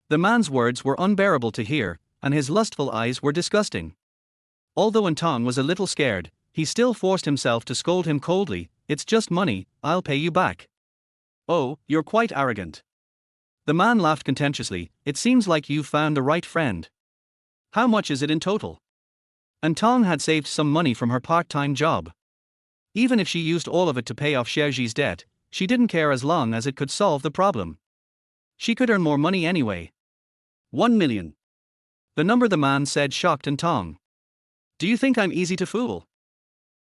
The man's words were unbearable to hear, and his lustful eyes were disgusting. Although An Tong was a little scared, he still forced himself to scold him coldly, "It's just money, I'll pay you back." "Oh, you're quite arrogant." The man laughed contemptuously, "It seems like you've found the right friend. How much is it in total?" An Tong had saved some money from her part-time job. Even if she used all of it to pay off Yiyi's debt, she didn't care as long as it could solve the problem. She could earn more money anyway. 1 million. The number the man said shocked An Tong. "Do you think I'm easy to fool?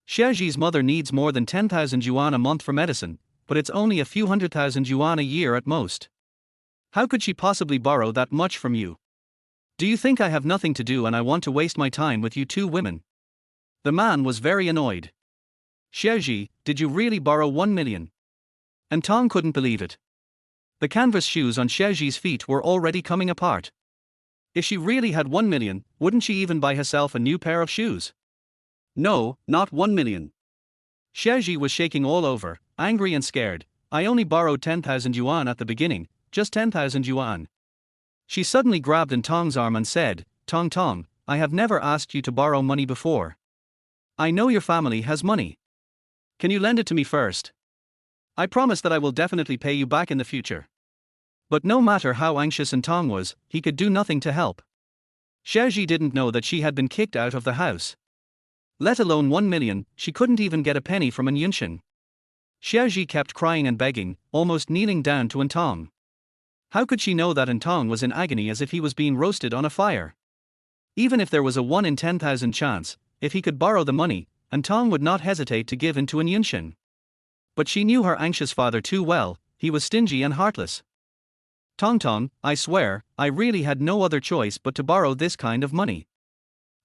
Yiyi's mother needs more than 10,000 yuan a month for medicine, but it's only a few 100,000 yuan a year at most. How could she possibly borrow that much from you? Do you think I have nothing to do and I want to waste my time with you two women?" The man was very annoyed. "Yiyi, did you really borrow 1 million? An Tong couldn't believe it. The canvas shoes on Yiyi's feet were already coming apart. If she really had 1 million, wouldn't she even buy herself a new pair of shoes? "No, not 1 million. Yiyi was shaking all over, angry and scared. "I only borrowed 10,000 yuan at the beginning, just 10,000 yuan. She suddenly grabbed An Tong's arm and said, Tong, I have never asked you to borrow money before. I know your family has money. Can you lend it to me first? I promise that I will definitely pay you back in the future." But no matter how anxious An Tong was, he could do nothing to help. Yiyi didn't know that she had been kicked out of the house. Let alone 1 million, she couldn't even get a penny from An Yunshin. Yiyi kept crying and begging, almost kneeling down to An Tong. How could she know that An Tong was in agony as if he was being roasted on a fire? Even if there was a 1 in 10,000 chance, if he could borrow the money, An Tong would not hesitate to give in to An Yunshin. But she knew her anxious father too well, he was stingy and heartless. Tong, I swear, I really had no other choice but to borrow this kind of money.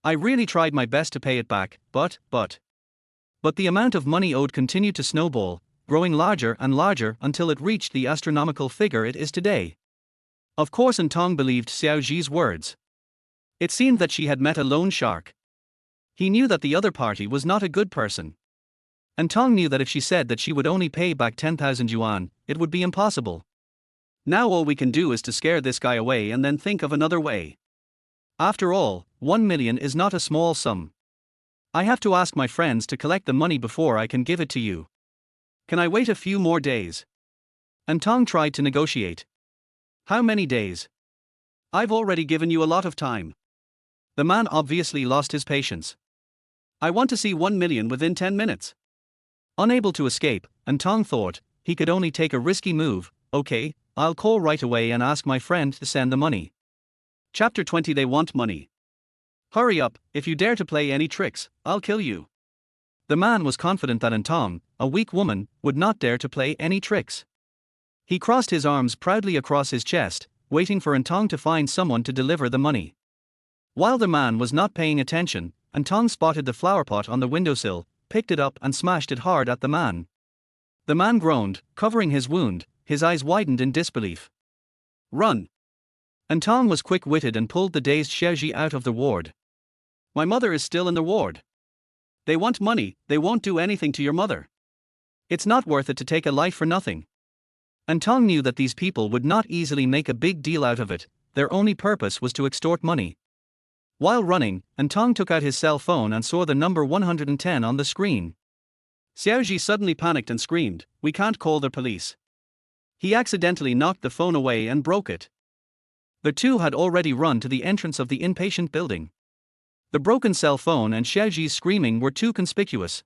I really tried my best to pay it back, but the amount of money owed continued to snowball, growing larger and larger until it reached the astronomical figure it is today. Of course An Tong believed Xiaoji's words. It seemed that she had met a loan shark. He knew that the other party was not a good person. An Tong knew that if she said that she would only pay back 10,000 yuan, it would be impossible. Now all we can do is to scare this guy away and then think of another way. After all, 1 million is not a small sum. I have to ask my friends to collect the money before I can give it to you. Can I wait a few more days? An Tong tried to negotiate. How many days? I've already given you a lot of time. The man obviously lost his patience. I want to see 1 million within 10 minutes. Unable to escape, An Tong thought, he could only take a risky move. Okay, I'll call right away and ask my friend to send the money. Chapter 20. They want money. Hurry up, if you dare to play any tricks, I'll kill you. The man was confident that An Tong, a weak woman, would not dare to play any tricks. He crossed his arms proudly across his chest, waiting for An Tong to find someone to deliver the money. While the man was not paying attention, An Tong spotted the flower pot on the windowsill, picked it up and smashed it hard at the man. The man groaned, covering his wound, his eyes widened in disbelief. Run! An Tong was quick-witted and pulled the dazed Xiaoji out of the ward. My mother is still in the ward. They want money, they won't do anything to your mother. It's not worth it to take a life for nothing. An Tong knew that these people would not easily make a big deal out of it, their only purpose was to extort money. While running, An Tong took out his cell phone and saw the number 110 on the screen. Xiaoji suddenly panicked and screamed, "We can't call the police." He accidentally knocked the phone away and broke it. The two had already run to the entrance of the inpatient building. The broken cell phone and Xiaoji's screaming were too conspicuous.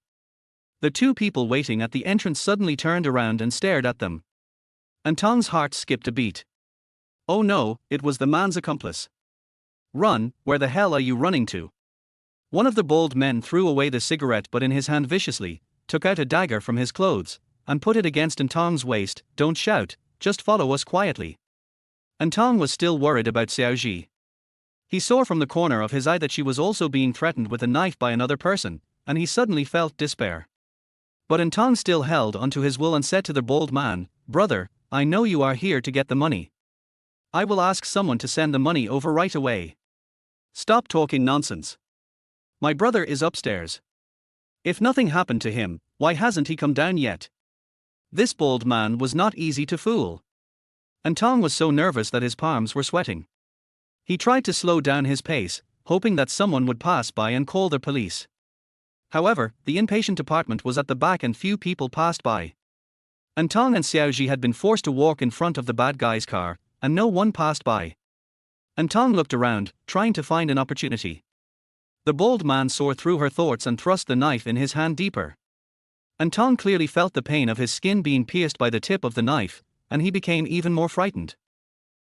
The two people waiting at the entrance suddenly turned around and stared at them. An Tong's heart skipped a beat. Oh no, it was the man's accomplice. Run, where the hell are you running to? One of the bald men threw away the cigarette butt in his hand viciously, took out a dagger from his clothes, and put it against An Tong's waist. Don't shout, just follow us quietly. An Tong was still worried about Xiaoji. He saw from the corner of his eye that she was also being threatened with a knife by another person, and he suddenly felt despair. But An Tong still held onto his will and said to the bald man, "Brother, I know you are here to get the money. I will ask someone to send the money over right away. Stop talking nonsense. My brother is upstairs. If nothing happened to him, why hasn't he come down yet?" This bald man was not easy to fool. An Tong was so nervous that his palms were sweating. He tried to slow down his pace, hoping that someone would pass by and call the police. However, the inpatient department was at the back and few people passed by. An Tong and Xiaoji had been forced to walk in front of the bad guy's car, and no one passed by. An Tong looked around, trying to find an opportunity. The bald man saw through her thoughts and thrust the knife in his hand deeper. An Tong clearly felt the pain of his skin being pierced by the tip of the knife, and he became even more frightened.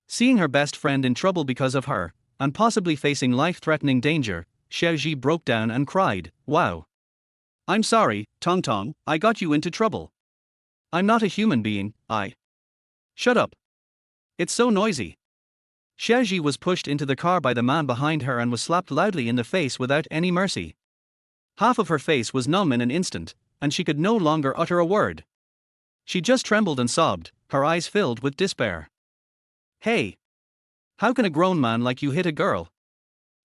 Seeing her best friend in trouble because of her, and possibly facing life-threatening danger, Xiaoji broke down and cried, "Wow. I'm sorry, Tong, I got you into trouble. I'm not a human being, I." "Shut up. It's so noisy." Xiaoji was pushed into the car by the man behind her and was slapped loudly in the face without any mercy. Half of her face was numb in an instant, and she could no longer utter a word. She just trembled and sobbed, her eyes filled with despair. "Hey! How can a grown man like you hit a girl?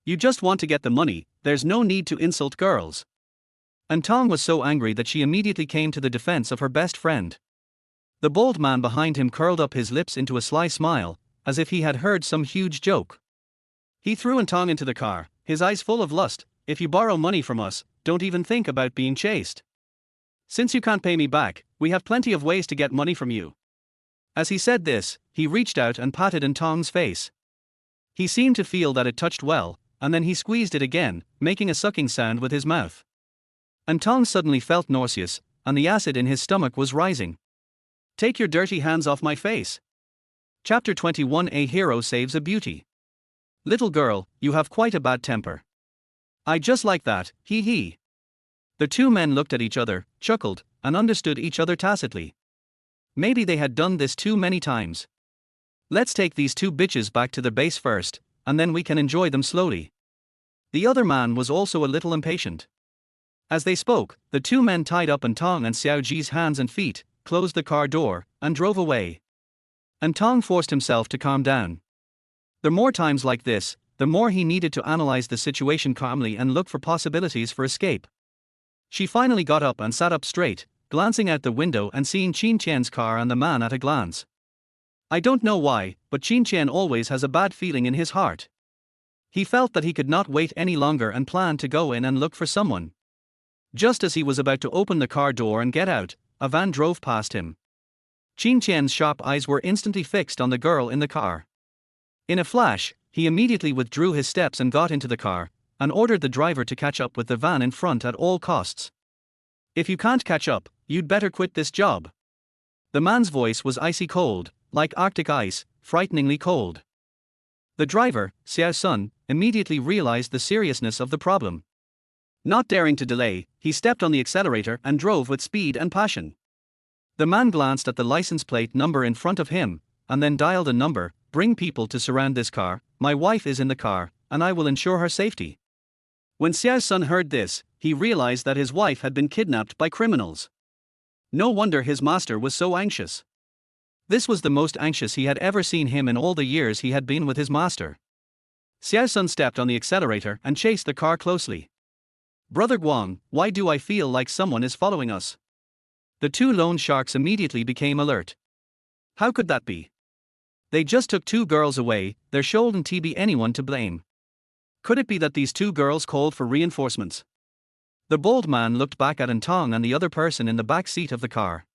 You just want to get the money, there's no need to insult girls." An Tong was so angry that she immediately came to the defense of her best friend. The bald man behind him curled up his lips into a sly smile, as if he had heard some huge joke. He threw An Tong into the car, his eyes full of lust. "If you borrow money from us, don't even think about being chased. Since you can't pay me back, we have plenty of ways to get money from you." As he said this, he reached out and patted An Tong's face. He seemed to feel that it touched well, and then he squeezed it again, making a sucking sound with his mouth. An Tong suddenly felt nauseous, and the acid in his stomach was rising. "Take your dirty hands off my face." Chapter 21. A hero saves a beauty. "Little girl, you have quite a bad temper." "I just like that, hee hee." The two men looked at each other, chuckled, and understood each other tacitly. Maybe they had done this too many times. "Let's take these two bitches back to the base first, and then we can enjoy them slowly." The other man was also a little impatient. As they spoke, the two men tied up An Tong and Xiaoji's hands and feet, closed the car door, and drove away. An Tong forced himself to calm down. The more times like this, the more he needed to analyze the situation calmly and look for possibilities for escape. She finally got up and sat up straight, glancing out the window and seeing Qin Qian's car and the man at a glance. I don't know why, but Qin Qian always has a bad feeling in his heart. He felt that he could not wait any longer and planned to go in and look for someone. Just as he was about to open the car door and get out, a van drove past him. Qin Qian's sharp eyes were instantly fixed on the girl in the car. In a flash, he immediately withdrew his steps and got into the car, and ordered the driver to catch up with the van in front at all costs. "If you can't catch up, you'd better quit this job." The man's voice was icy cold, like Arctic ice, frighteningly cold. The driver, Xiao Sun, immediately realized the seriousness of the problem. Not daring to delay, he stepped on the accelerator and drove with speed and passion. The man glanced at the license plate number in front of him, and then dialed a number. "Bring people to surround this car, my wife is in the car, and I will ensure her safety." When Xiao Sun heard this, he realized that his wife had been kidnapped by criminals. No wonder his master was so anxious. This was the most anxious he had ever seen him in all the years he had been with his master. Xiao Sun stepped on the accelerator and chased the car closely. Brother Guang, why do I feel like someone is following us? The two loan sharks immediately became alert. How could that be? They just took two girls away, there shouldn't be anyone to blame. Could it be that these two girls called for reinforcements? The bald man looked back at An Tong and the other person in the back seat of the car.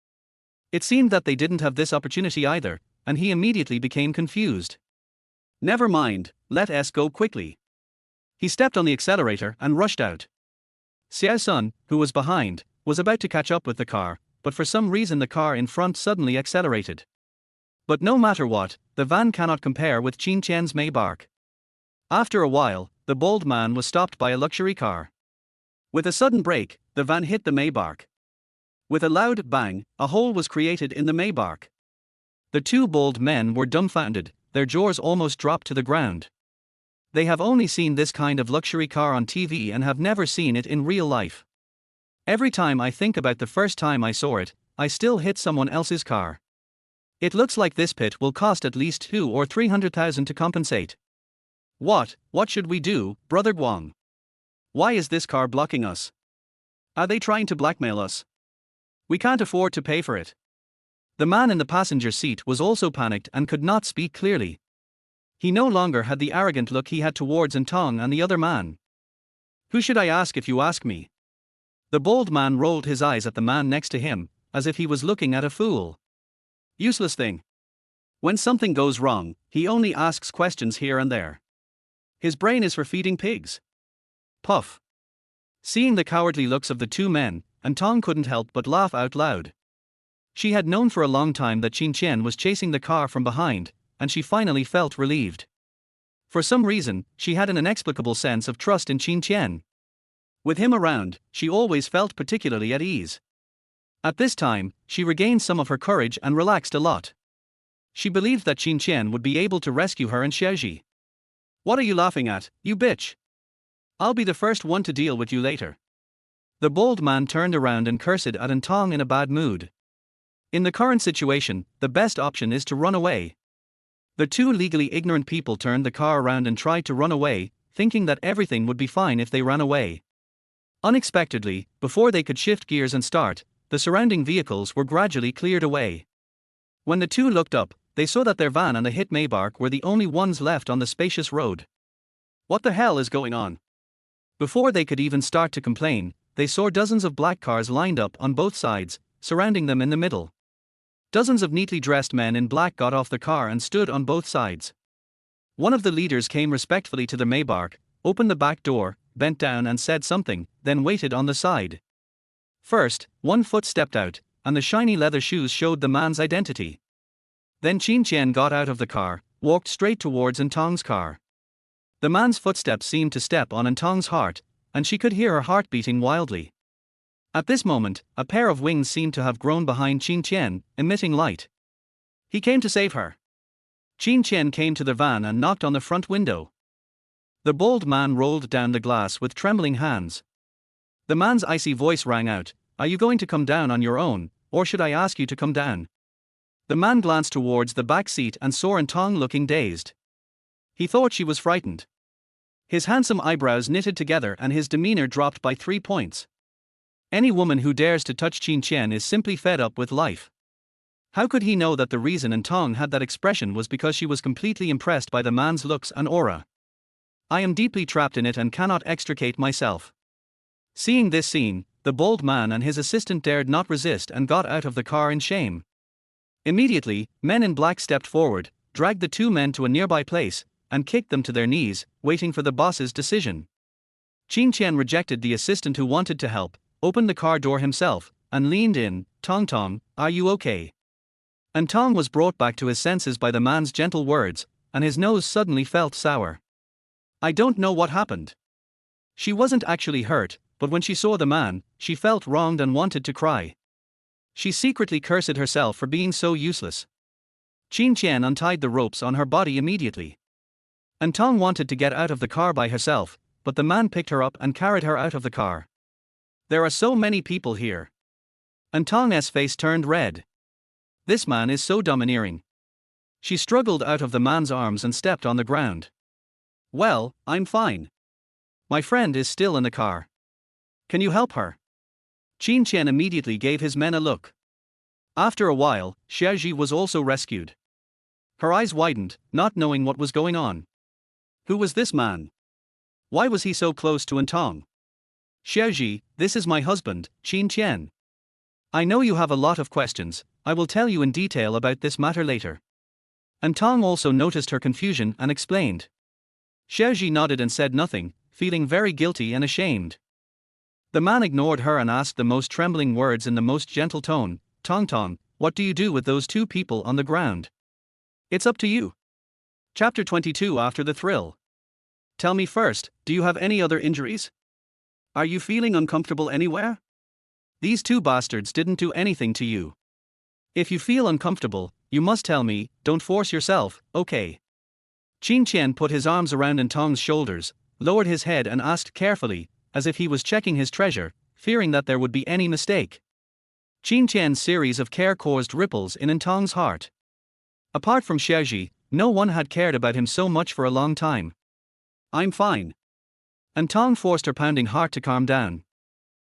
It seemed that they didn't have this opportunity either, and he immediately became confused. Never mind, let us go quickly. He stepped on the accelerator and rushed out. Xiao Sun, who was behind, was about to catch up with the car, but for some reason the car in front suddenly accelerated. But no matter what, the van cannot compare with Lin Chen's Maybach. After a while, the bald man was stopped by a luxury car. With a sudden brake, the van hit the Maybach. With a loud bang, a hole was created in the Maybach. The two bald men were dumbfounded, their jaws almost dropped to the ground. They have only seen this kind of luxury car on TV and have never seen it in real life. Every time I think about the first time I saw it, I still hit someone else's car. It looks like this pit will cost at least 2 or 300,000 to compensate. What should we do, Brother Guang? Why is this car blocking us? Are they trying to blackmail us? We can't afford to pay for it. The man in the passenger seat was also panicked and could not speak clearly. He no longer had the arrogant look he had towards An Tong and the other man. Who should I ask if you ask me? The bald man rolled his eyes at the man next to him, as if he was looking at a fool. Useless thing. When something goes wrong, he only asks questions here and there. His brain is for feeding pigs. Puff. Seeing the cowardly looks of the two men, An Tong couldn't help but laugh out loud. She had known for a long time that Lin Chen was chasing the car from behind, and she finally felt relieved. For some reason, she had an inexplicable sense of trust in Lin Chen. With him around, she always felt particularly at ease. At this time, she regained some of her courage and relaxed a lot. She believed that Lin Chen would be able to rescue her and Xiaoji. What are you laughing at, you bitch? I'll be the first one to deal with you later. The bald man turned around and cursed at An Tong in a bad mood. In the current situation, the best option is to run away. The two legally ignorant people turned the car around and tried to run away, thinking that everything would be fine if they ran away. Unexpectedly, before they could shift gears and start, the surrounding vehicles were gradually cleared away. When the two looked up, they saw that their van and the hit Maybach were the only ones left on the spacious road. What the hell is going on? Before they could even start to complain, they saw dozens of black cars lined up on both sides, surrounding them in the middle. Dozens of neatly dressed men in black got off the car and stood on both sides. One of the leaders came respectfully to the Maybach, opened the back door, bent down and said something, then waited on the side. First, one foot stepped out, and the shiny leather shoes showed the man's identity. Then Lin Chen got out of the car, walked straight towards An Tong's car. The man's footsteps seemed to step on An Tong's heart, and she could hear her heart beating wildly. At this moment, a pair of wings seemed to have grown behind Lin Chen, emitting light. He came to save her. Lin Chen came to the van and knocked on the front window. The bald man rolled down the glass with trembling hands. The man's icy voice rang out, "Are you going to come down on your own, or should I ask you to come down?" The man glanced towards the back seat and saw An Tong looking dazed. He thought she was frightened. His handsome eyebrows knitted together and his demeanor dropped by 3 points. Any woman who dares to touch Lin Chen is simply fed up with life. How could he know that the reason An Tong had that expression was because she was completely impressed by the man's looks and aura? I am deeply trapped in it and cannot extricate myself. Seeing this scene, the bald man and his assistant dared not resist and got out of the car in shame. Immediately, men in black stepped forward, dragged the two men to a nearby place, and kicked them to their knees, waiting for the boss's decision. Lin Chen rejected the assistant who wanted to help, opened the car door himself, and leaned in. Tong, are you okay?" An Tong was brought back to his senses by the man's gentle words, and his nose suddenly felt sour. I don't know what happened. She wasn't actually hurt, but when she saw the man, she felt wronged and wanted to cry. She secretly cursed herself for being so useless. Lin Chen untied the ropes on her body immediately. An Tong wanted to get out of the car by herself, but the man picked her up and carried her out of the car. There are so many people here. An Tong's face turned red. This man is so domineering. She struggled out of the man's arms and stepped on the ground. Well, I'm fine. My friend is still in the car. Can you help her? Lin Chen immediately gave his men a look. After a while, Yiyi was also rescued. Her eyes widened, not knowing what was going on. Who was this man? Why was he so close to An Tong? Yiyi, this is my husband, Lin Chen. I know you have a lot of questions. I will tell you in detail about this matter later. An Tong also noticed her confusion and explained. Yiyi nodded and said nothing, feeling very guilty and ashamed. The man ignored her and asked the most trembling words in the most gentle tone, Tong, what do you do with those two people on the ground? It's up to you. Chapter 22. After the thrill. Tell me first, do you have any other injuries? Are you feeling uncomfortable anywhere? These two bastards didn't do anything to you. If you feel uncomfortable, you must tell me, don't force yourself, okay? Lin Chen put his arms around An Tong's shoulders, lowered his head and asked carefully, as if he was checking his treasure, fearing that there would be any mistake. Lin Chen's series of care caused ripples in An Tong's heart. Apart from Yiyi, no one had cared about him so much for a long time. I'm fine. An Tong forced her pounding heart to calm down.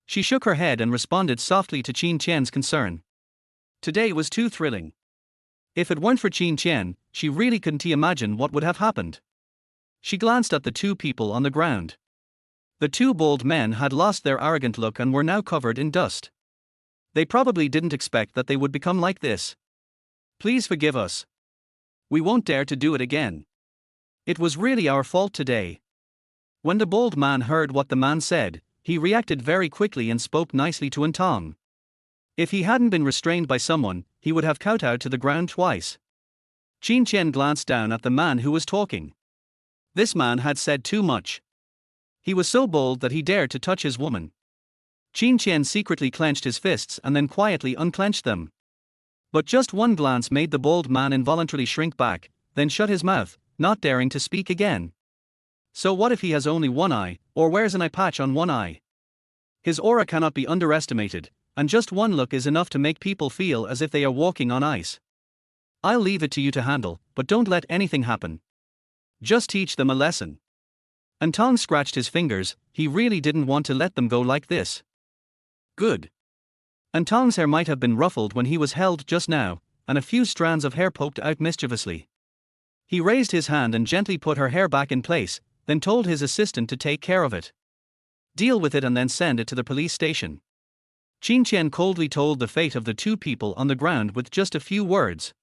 She shook her head and responded softly to Lin Chen's concern. Today was too thrilling. If it weren't for Lin Chen, she really couldn't imagine what would have happened. She glanced at the two people on the ground. The two bald men had lost their arrogant look and were now covered in dust. They probably didn't expect that they would become like this. Please forgive us. We won't dare to do it again. It was really our fault today. When the bald man heard what the man said, he reacted very quickly and spoke nicely to An Tong. If he hadn't been restrained by someone, he would have kowtowed to the ground twice. Lin Chen glanced down at the man who was talking. This man had said too much. He was so bold that he dared to touch his woman. Lin Chen secretly clenched his fists and then quietly unclenched them. But just one glance made the bald man involuntarily shrink back, then shut his mouth, not daring to speak again. So what if he has only one eye, or wears an eye patch on one eye? His aura cannot be underestimated, and just one look is enough to make people feel as if they are walking on ice. I'll leave it to you to handle, but don't let anything happen. Just teach them a lesson. An Tong scratched his fingers, he really didn't want to let them go like this. Good. An Tong's hair might have been ruffled when he was held just now, and a few strands of hair poked out mischievously. He raised his hand and gently put her hair back in place, then told his assistant to take care of it. Deal with it and then send it to the police station. Lin Chen coldly told the fate of the two people on the ground with just a few words.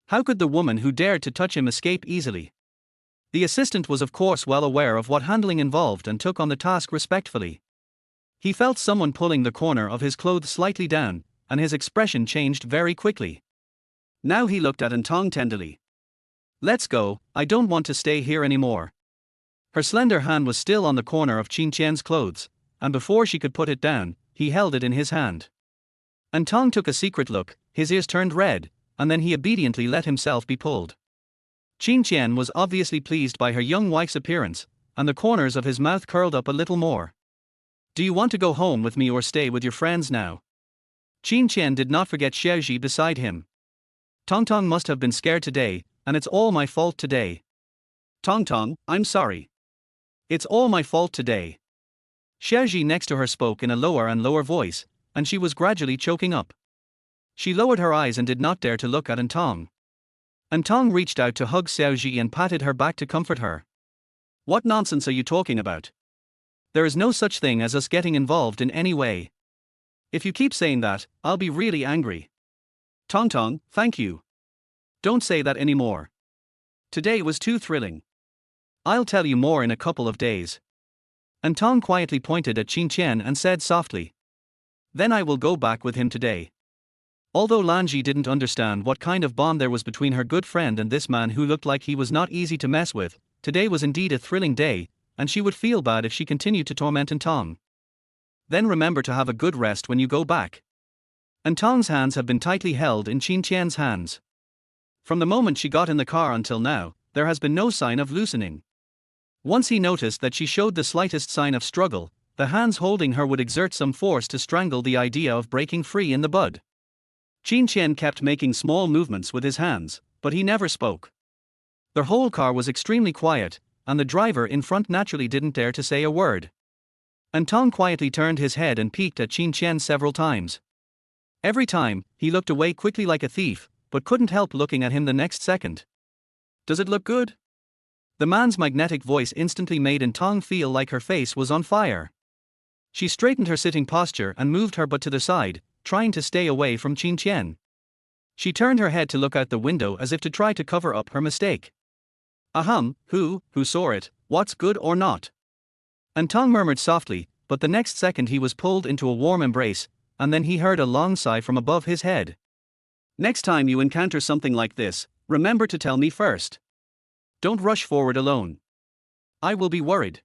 How could the woman who dared to touch him escape easily? The assistant was of course well aware of what handling involved and took on the task respectfully. He felt someone pulling the corner of his clothes slightly down, and his expression changed very quickly. Now he looked at An Tong tenderly. Let's go, I don't want to stay here anymore. Her slender hand was still on the corner of Lin Chen's clothes, and before she could put it down, he held it in his hand. An Tong took a secret look, his ears turned red, and then he obediently let himself be pulled. Lin Chen was obviously pleased by her young wife's appearance, and the corners of his mouth curled up a little more. Do you want to go home with me or stay with your friends now? Lin Chen did not forget Yiyi beside him. Tong must have been scared today, and it's all my fault today. Tong, I'm sorry. It's all my fault today. Yiyi next to her spoke in a lower and lower voice, and she was gradually choking up. She lowered her eyes and did not dare to look at An Tong. An Tong reached out to hug Yiyi and patted her back to comfort her. What nonsense are you talking about? There is no such thing as us getting involved in any way. If you keep saying that, I'll be really angry. Tong, thank you. Don't say that anymore. Today was too thrilling. I'll tell you more in a couple of days. An Tong quietly pointed at Lin Chen and said softly. Then I will go back with him today. Although Lanji didn't understand what kind of bond there was between her good friend and this man who looked like he was not easy to mess with, today was indeed a thrilling day, and she would feel bad if she continued to torment An Tong. Then remember to have a good rest when you go back. An Tong's hands have been tightly held in Lin Chen's hands. From the moment she got in the car until now, there has been no sign of loosening. Once he noticed that she showed the slightest sign of struggle, the hands holding her would exert some force to strangle the idea of breaking free in the bud. Lin Chen kept making small movements with his hands, but he never spoke. The whole car was extremely quiet, and the driver in front naturally didn't dare to say a word. An Tong quietly turned his head and peeked at Lin Chen several times. Every time, he looked away quickly like a thief, but couldn't help looking at him the next second. "Does it look good?" The man's magnetic voice instantly made An Tong feel like her face was on fire. She straightened her sitting posture and moved her butt to the side, trying to stay away from Lin Chen. She turned her head to look out the window as if to try to cover up her mistake. "Ahem, who saw it, what's good or not?" An Tong murmured softly, but the next second he was pulled into a warm embrace, and then he heard a long sigh from above his head. "Next time you encounter something like this, remember to tell me first. Don't rush forward alone. I will be worried.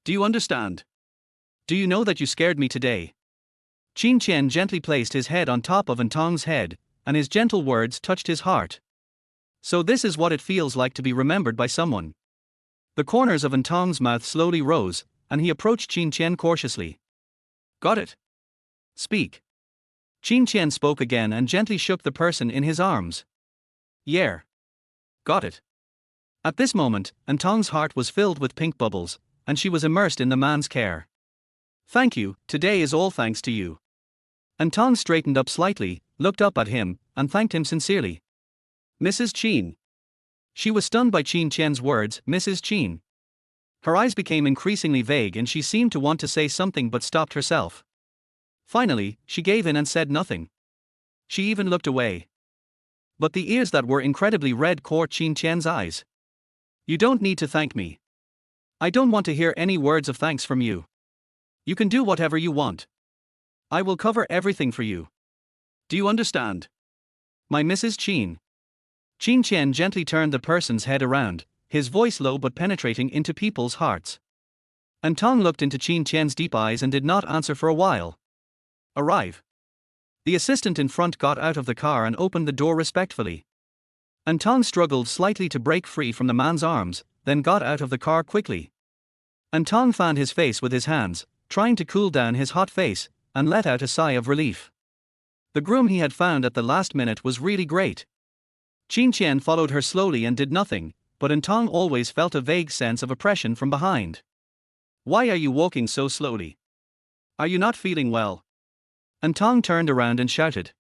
Do you understand? Do you know that you scared me today?" Lin Chen gently placed his head on top of An Tong's head, and his gentle words touched his heart. So this is what it feels like to be remembered by someone. The corners of An Tong's mouth slowly rose, and he approached Lin Chen cautiously. "Got it? Speak." Lin Chen spoke again and gently shook the person in his arms. "Yeah. Got it." At this moment, An Tong's heart was filled with pink bubbles, and she was immersed in the man's care. "Thank you, today is all thanks to you." An Tong straightened up slightly, looked up at him, and thanked him sincerely. "Mrs. Chen." She was stunned by Lin Chen's words, "Mrs. Chen." Her eyes became increasingly vague and she seemed to want to say something but stopped herself. Finally, she gave in and said nothing. She even looked away. But the ears that were incredibly red caught Lin Chen's eyes. "You don't need to thank me. I don't want to hear any words of thanks from you. You can do whatever you want. I will cover everything for you. Do you understand? My Mrs. Chen." Lin Chen gently turned the person's head around, his voice low but penetrating into people's hearts. An Tong looked into Lin Chen's deep eyes and did not answer for a while. "Arrive." The assistant in front got out of the car and opened the door respectfully. An Tong struggled slightly to break free from the man's arms, then got out of the car quickly. An Tong fanned his face with his hands, trying to cool down his hot face, and let out a sigh of relief. The groom he had found at the last minute was really great. Lin Chen followed her slowly and did nothing, but An Tong always felt a vague sense of oppression from behind. "Why are you walking so slowly? Are you not feeling well?" An Tong turned around and shouted.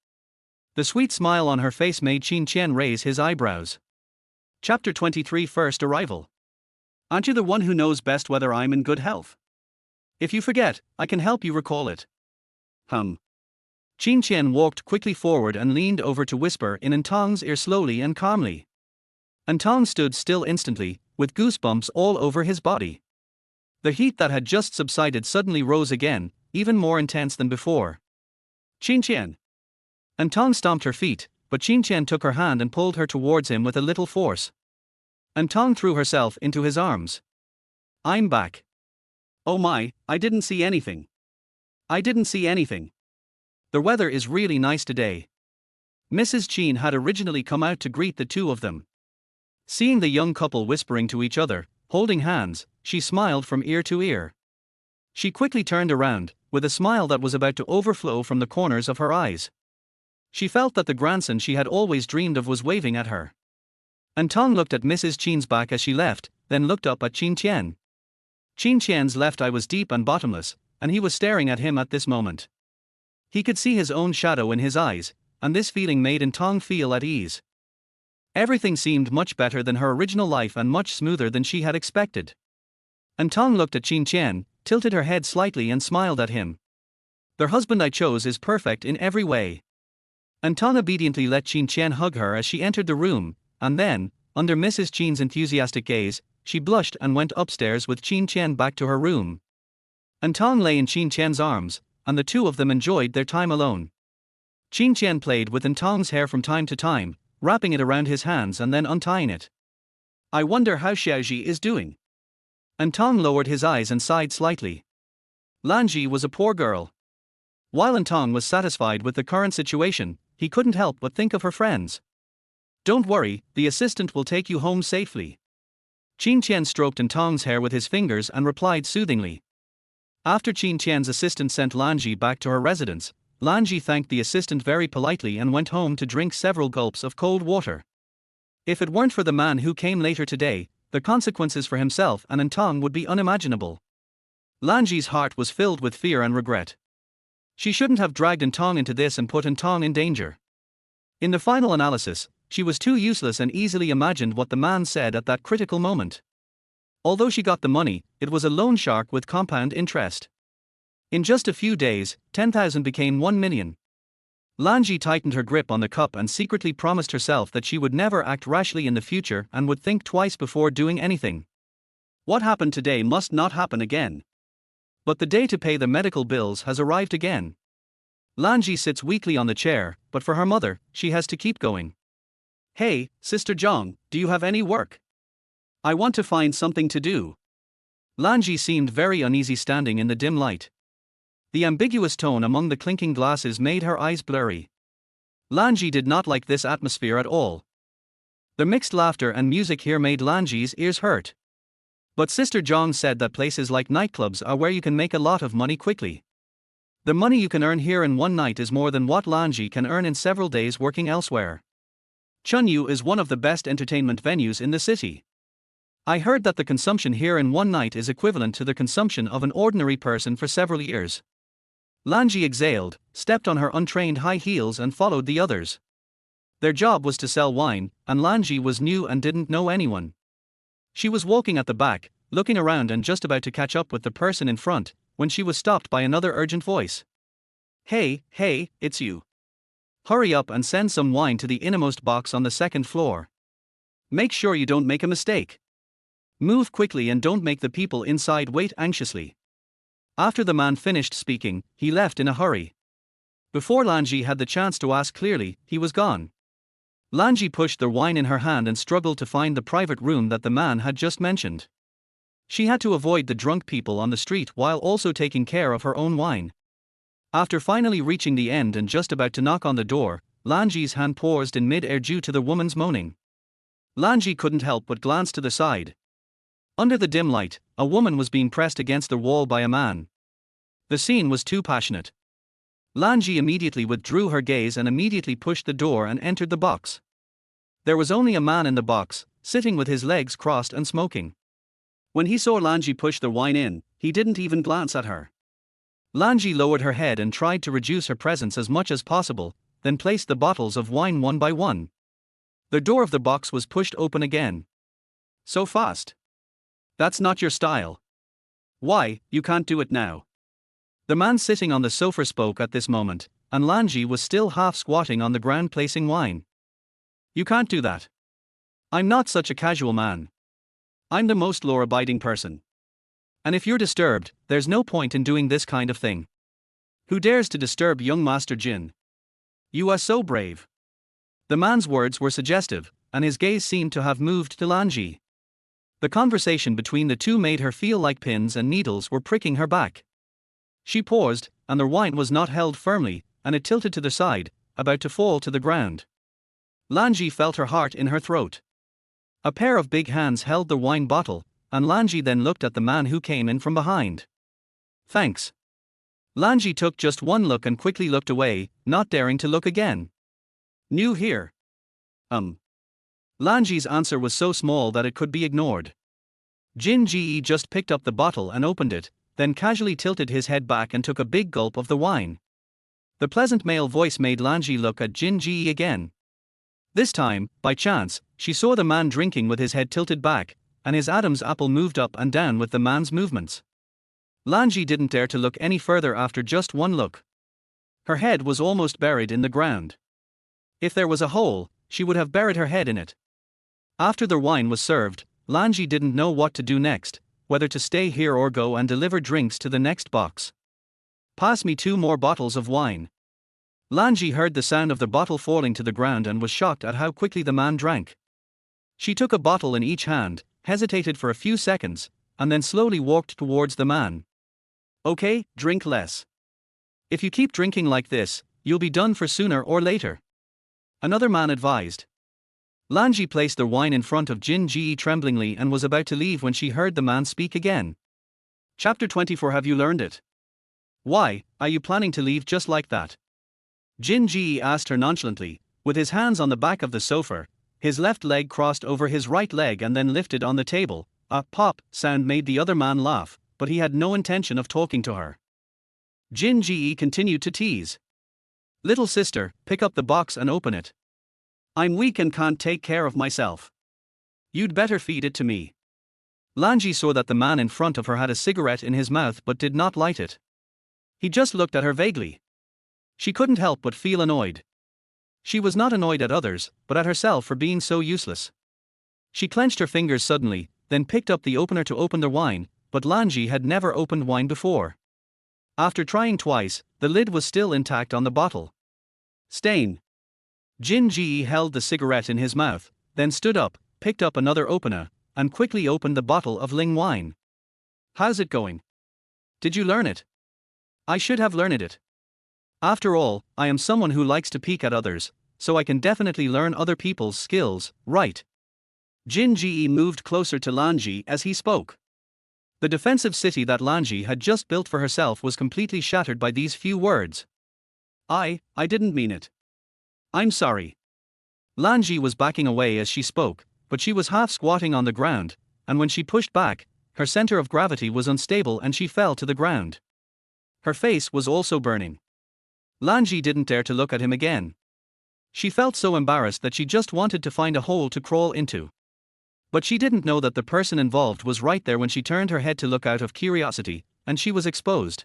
The sweet smile on her face made Lin Chen raise his eyebrows. Chapter 23 First Arrival. "Aren't you the one who knows best whether I'm in good health? If you forget, I can help you recall it." Lin Chen walked quickly forward and leaned over to whisper in An Tong's ear slowly and calmly. An Tong stood still instantly, with goosebumps all over his body. The heat that had just subsided suddenly rose again, even more intense than before. "Lin Chen." An Tong stomped her feet, but Lin Chen took her hand and pulled her towards him with a little force. An Tong threw herself into his arms. "I'm back. Oh my, I didn't see anything. I didn't see anything. The weather is really nice today." Mrs. Chen had originally come out to greet the two of them. Seeing the young couple whispering to each other, holding hands, she smiled from ear to ear. She quickly turned around, with a smile that was about to overflow from the corners of her eyes. She felt that the grandson she had always dreamed of was waving at her. An Tong looked at Mrs. Chen's back as she left, then looked up at Lin Chen. Lin Chen's left eye was deep and bottomless, and he was staring at him at this moment. He could see his own shadow in his eyes, and this feeling made An Tong feel at ease. Everything seemed much better than her original life and much smoother than she had expected. An Tong looked at Lin Chen, tilted her head slightly and smiled at him. "The husband I chose is perfect in every way." An Tong obediently let Lin Chen hug her as she entered the room, and then, under Mrs. Chen's enthusiastic gaze, she blushed and went upstairs with Lin Chen back to her room. An Tong lay in Lin Chen's arms, and the two of them enjoyed their time alone. Lin Chen played with An Tong's hair from time to time, wrapping it around his hands and then untying it. "I wonder how Xiaoji is doing." An Tong lowered his eyes and sighed slightly. Lanji was a poor girl. While An Tong was satisfied with the current situation, he couldn't help but think of her friends. "Don't worry, the assistant will take you home safely." Lin Chen stroked An Tong's hair with his fingers and replied soothingly. After Qin Tian's assistant sent Lanji back to her residence, Lanji thanked the assistant very politely and went home to drink several gulps of cold water. If it weren't for the man who came later today, the consequences for himself and An Tong would be unimaginable. Lanji's heart was filled with fear and regret. She shouldn't have dragged An Tong into this and put An Tong in danger. In the final analysis, she was too useless and easily imagined what the man said at that critical moment. Although she got the money, it was a loan shark with compound interest. In just a few days, 10,000 became 1 million. Lanji tightened her grip on the cup and secretly promised herself that she would never act rashly in the future and would think twice before doing anything. What happened today must not happen again. But the day to pay the medical bills has arrived again. Lanji sits weakly on the chair, but for her mother, she has to keep going. "Hey, Sister Zhang, do you have any work? I want to find something to do." Lanji seemed very uneasy standing in the dim light. The ambiguous tone among the clinking glasses made her eyes blurry. Lanji did not like this atmosphere at all. The mixed laughter and music here made Lanji's ears hurt. But Sister Zhang said that places like nightclubs are where you can make a lot of money quickly. The money you can earn here in one night is more than what Lanji can earn in several days working elsewhere. Chunyu is one of the best entertainment venues in the city. I heard that the consumption here in one night is equivalent to the consumption of an ordinary person for several years. Lanji exhaled, stepped on her untrained high heels and followed the others. Their job was to sell wine, and Lanji was new and didn't know anyone. She was walking at the back, looking around and just about to catch up with the person in front, when she was stopped by another urgent voice. Hey, it's you. Hurry up and send some wine to the innermost box on the second floor. Make sure you don't make a mistake. Move quickly and don't make the people inside wait anxiously. After the man finished speaking, he left in a hurry. Before Lanji had the chance to ask clearly, he was gone. Lanji pushed the wine in her hand and struggled to find the private room that the man had just mentioned. She had to avoid the drunk people on the street while also taking care of her own wine. After finally reaching the end and just about to knock on the door, Lanji's hand paused in mid-air due to the woman's moaning. Lanji couldn't help but glance to the side. Under the dim light, a woman was being pressed against the wall by a man. The scene was too passionate. Lanji immediately withdrew her gaze and immediately pushed the door and entered the box. There was only a man in the box, sitting with his legs crossed and smoking. When he saw Lanji push the wine in, he didn't even glance at her. Lanji lowered her head and tried to reduce her presence as much as possible, then placed the bottles of wine one by one. The door of the box was pushed open again. "So fast. That's not your style. Why, you can't do it now." The man sitting on the sofa spoke at this moment, and Lanji was still half squatting on the ground placing wine. "You can't do that. I'm not such a casual man. I'm the most law-abiding person. And if you're disturbed, there's no point in doing this kind of thing. Who dares to disturb young Master Jin? You are so brave." The man's words were suggestive, and his gaze seemed to have moved to Lanji. The conversation between the two made her feel like pins and needles were pricking her back. She paused, and the wine was not held firmly, and it tilted to the side, about to fall to the ground. Lanji felt her heart in her throat. A pair of big hands held the wine bottle, and Lanji then looked at the man who came in from behind. "Thanks." Lanji took just one look and quickly looked away, not daring to look again. "New here?" Lanji's answer was so small that it could be ignored. Jin Ji just picked up the bottle and opened it, then casually tilted his head back and took a big gulp of the wine. The pleasant male voice made Lanji look at Jin Ji again. This time, by chance, she saw the man drinking with his head tilted back, and his Adam's apple moved up and down with the man's movements. Lanji didn't dare to look any further after just one look. Her head was almost buried in the ground. If there was a hole, she would have buried her head in it. After the wine was served, Lanji didn't know what to do next, whether to stay here or go and deliver drinks to the next box. "Pass me 2 more bottles of wine." Lanji heard the sound of the bottle falling to the ground and was shocked at how quickly the man drank. She took a bottle in each hand, hesitated for a few seconds, and then slowly walked towards the man. "Okay, drink less. If you keep drinking like this, you'll be done for sooner or later," another man advised. Lanji placed the wine in front of Jin Ji tremblingly and was about to leave when she heard the man speak again. Chapter 24. Have you learned it? Why, are you planning to leave just like that? Jin Ji asked her nonchalantly, with his hands on the back of the sofa, his left leg crossed over his right leg and then lifted on the table. A pop sound made the other man laugh, but he had no intention of talking to her. Jin Ji continued to tease. Little sister, pick up the box and open it. I'm weak and can't take care of myself. You'd better feed it to me. Lanji saw that the man in front of her had a cigarette in his mouth but did not light it. He just looked at her vaguely. She couldn't help but feel annoyed. She was not annoyed at others, but at herself for being so useless. She clenched her fingers suddenly, then picked up the opener to open the wine, but Lanji had never opened wine before. After trying twice, the lid was still intact on the bottle. Stain. Jin Ji held the cigarette in his mouth, then stood up, picked up another opener, and quickly opened the bottle of Ling wine. How's it going? Did you learn it? I should have learned it. After all, I am someone who likes to peek at others, so I can definitely learn other people's skills, right? Jin Ji moved closer to Lanji as he spoke. The defensive city that Lanji had just built for herself was completely shattered by these few words. I didn't mean it. I'm sorry. Lanji was backing away as she spoke, but she was half squatting on the ground, and when she pushed back, her center of gravity was unstable and she fell to the ground. Her face was also burning. Lanji didn't dare to look at him again. She felt so embarrassed that she just wanted to find a hole to crawl into. But she didn't know that the person involved was right there when she turned her head to look out of curiosity, and she was exposed.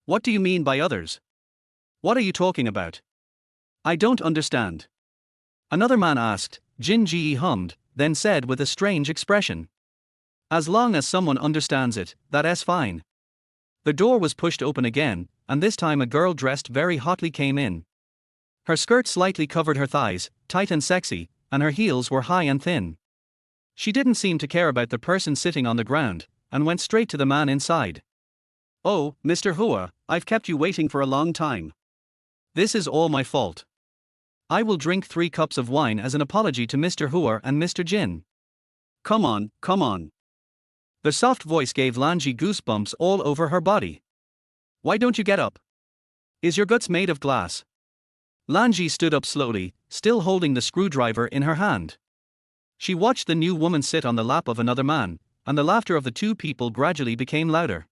What do you mean by others? What are you talking about? I don't understand. Another man asked. Jin Ji hummed, then said with a strange expression. As long as someone understands it, that's fine. The door was pushed open again, and this time a girl dressed very hotly came in. Her skirt slightly covered her thighs, tight and sexy, and her heels were high and thin. She didn't seem to care about the person sitting on the ground, and went straight to the man inside. Oh, Mr. Hua, I've kept you waiting for a long time. This is all my fault. I will drink 3 cups of wine as an apology to Mr. Hua and Mr. Jin. Come on, come on. The soft voice gave Lanji goosebumps all over her body. Why don't you get up? Is your guts made of glass? Lanji stood up slowly, still holding the screwdriver in her hand. She watched the new woman sit on the lap of another man, and the laughter of the two people gradually became louder.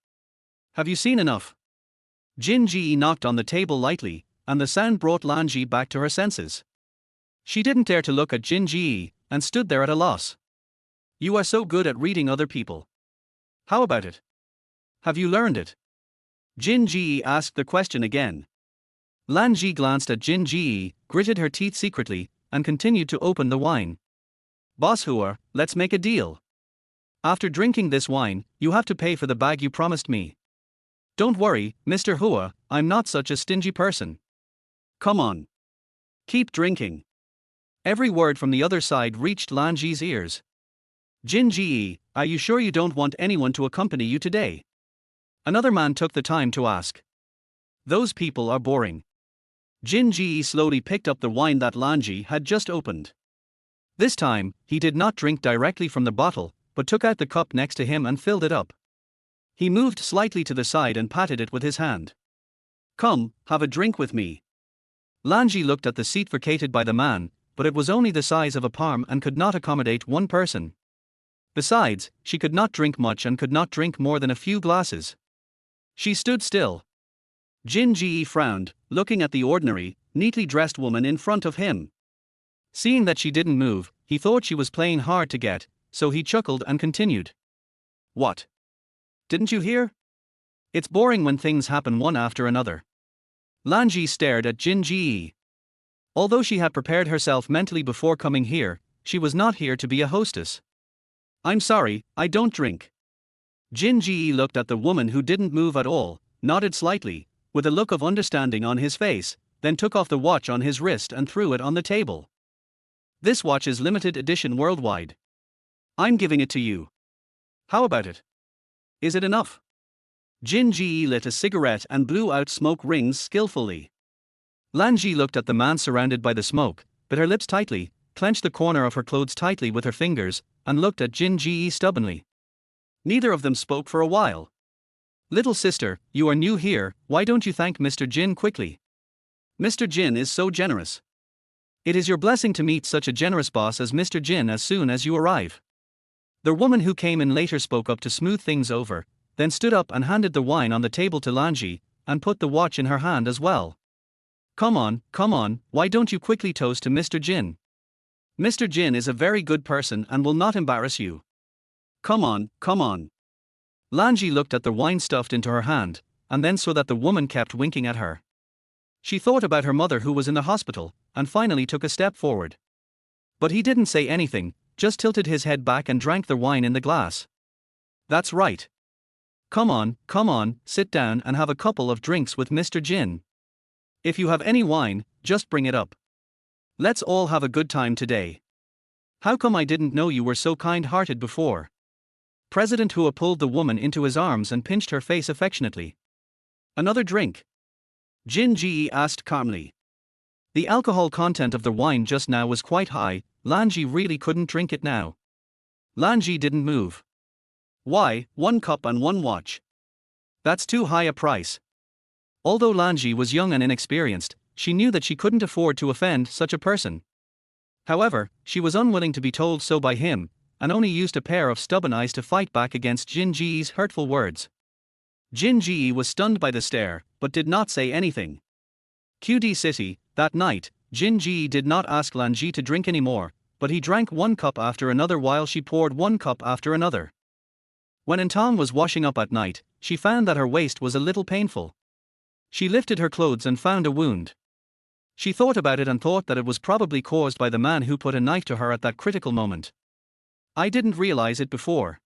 Have you seen enough? Jin Ji knocked on the table lightly, and the sound brought Lanji back to her senses. She didn't dare to look at Jin Ji, and stood there at a loss. You are so good at reading other people. How about it? Have you learned it? Jin Ji asked the question again. Lanji glanced at Jin Ji, gritted her teeth secretly, and continued to open the wine. Boss Hua, let's make a deal. After drinking this wine, you have to pay for the bag you promised me. Don't worry, Mr. Hua, I'm not such a stingy person. Come on. Keep drinking. Every word from the other side reached Lanji's ears. Jin Ji, are you sure you don't want anyone to accompany you today? Another man took the time to ask. Those people are boring. Jin Ji slowly picked up the wine that Lanji had just opened. This time, he did not drink directly from the bottle, but took out the cup next to him and filled it up. He moved slightly to the side and patted it with his hand. Come, have a drink with me. Lanji looked at the seat vacated by the man, but it was only the size of a palm and could not accommodate one person. Besides, she could not drink much and could not drink more than a few glasses. She stood still. Jin Ji frowned, looking at the ordinary, neatly dressed woman in front of him. Seeing that she didn't move, he thought she was playing hard to get, so he chuckled and continued. What? Didn't you hear? It's boring when things happen one after another. Lanji stared at Jin Ji. Although she had prepared herself mentally before coming here, she was not here to be a hostess. I'm sorry, I don't drink. Jin Ji looked at the woman who didn't move at all, nodded slightly, with a look of understanding on his face, then took off the watch on his wrist and threw it on the table. This watch is limited edition worldwide. I'm giving it to you. How about it? Is it enough? Jin Ji lit a cigarette and blew out smoke rings skillfully. Lanji looked at the man surrounded by the smoke, bit her lips tightly, clenched the corner of her clothes tightly with her fingers, and looked at Jin Ji stubbornly. Neither of them spoke for a while. Little sister, you are new here, why don't you thank Mr. Jin quickly? Mr. Jin is so generous. It is your blessing to meet such a generous boss as Mr. Jin as soon as you arrive. The woman who came in later spoke up to smooth things over, then stood up and handed the wine on the table to Lanji, and put the watch in her hand as well. Come on, why don't you quickly toast to Mr. Jin? Mr. Jin is a very good person and will not embarrass you. Come on. Lanji looked at the wine stuffed into her hand, and then saw that the woman kept winking at her. She thought about her mother who was in the hospital, and finally took a step forward. But he didn't say anything, just tilted his head back and drank the wine in the glass. That's right. Come on, sit down and have a couple of drinks with Mr. Jin. If you have any wine, just bring it up. Let's all have a good time today. How come I didn't know you were so kind-hearted before? President Hua pulled the woman into his arms and pinched her face affectionately. Another drink? Jin Ji asked calmly. The alcohol content of the wine just now was quite high, Lanji really couldn't drink it now. Lanji didn't move. Why, 1 cup and 1 watch? That's too high a price. Although Lanji was young and inexperienced, she knew that she couldn't afford to offend such a person. However, she was unwilling to be told so by him, and only used a pair of stubborn eyes to fight back against Jin Ji's hurtful words. Jin Ji was stunned by the stare, but did not say anything. QD City, that night, Jin Ji did not ask Lanji to drink anymore, but he drank 1 cup after another while she poured 1 cup after another. When An Tong was washing up at night, she found that her waist was a little painful. She lifted her clothes and found a wound. She thought about it and thought that it was probably caused by the man who put a knife to her at that critical moment. I didn't realize it before.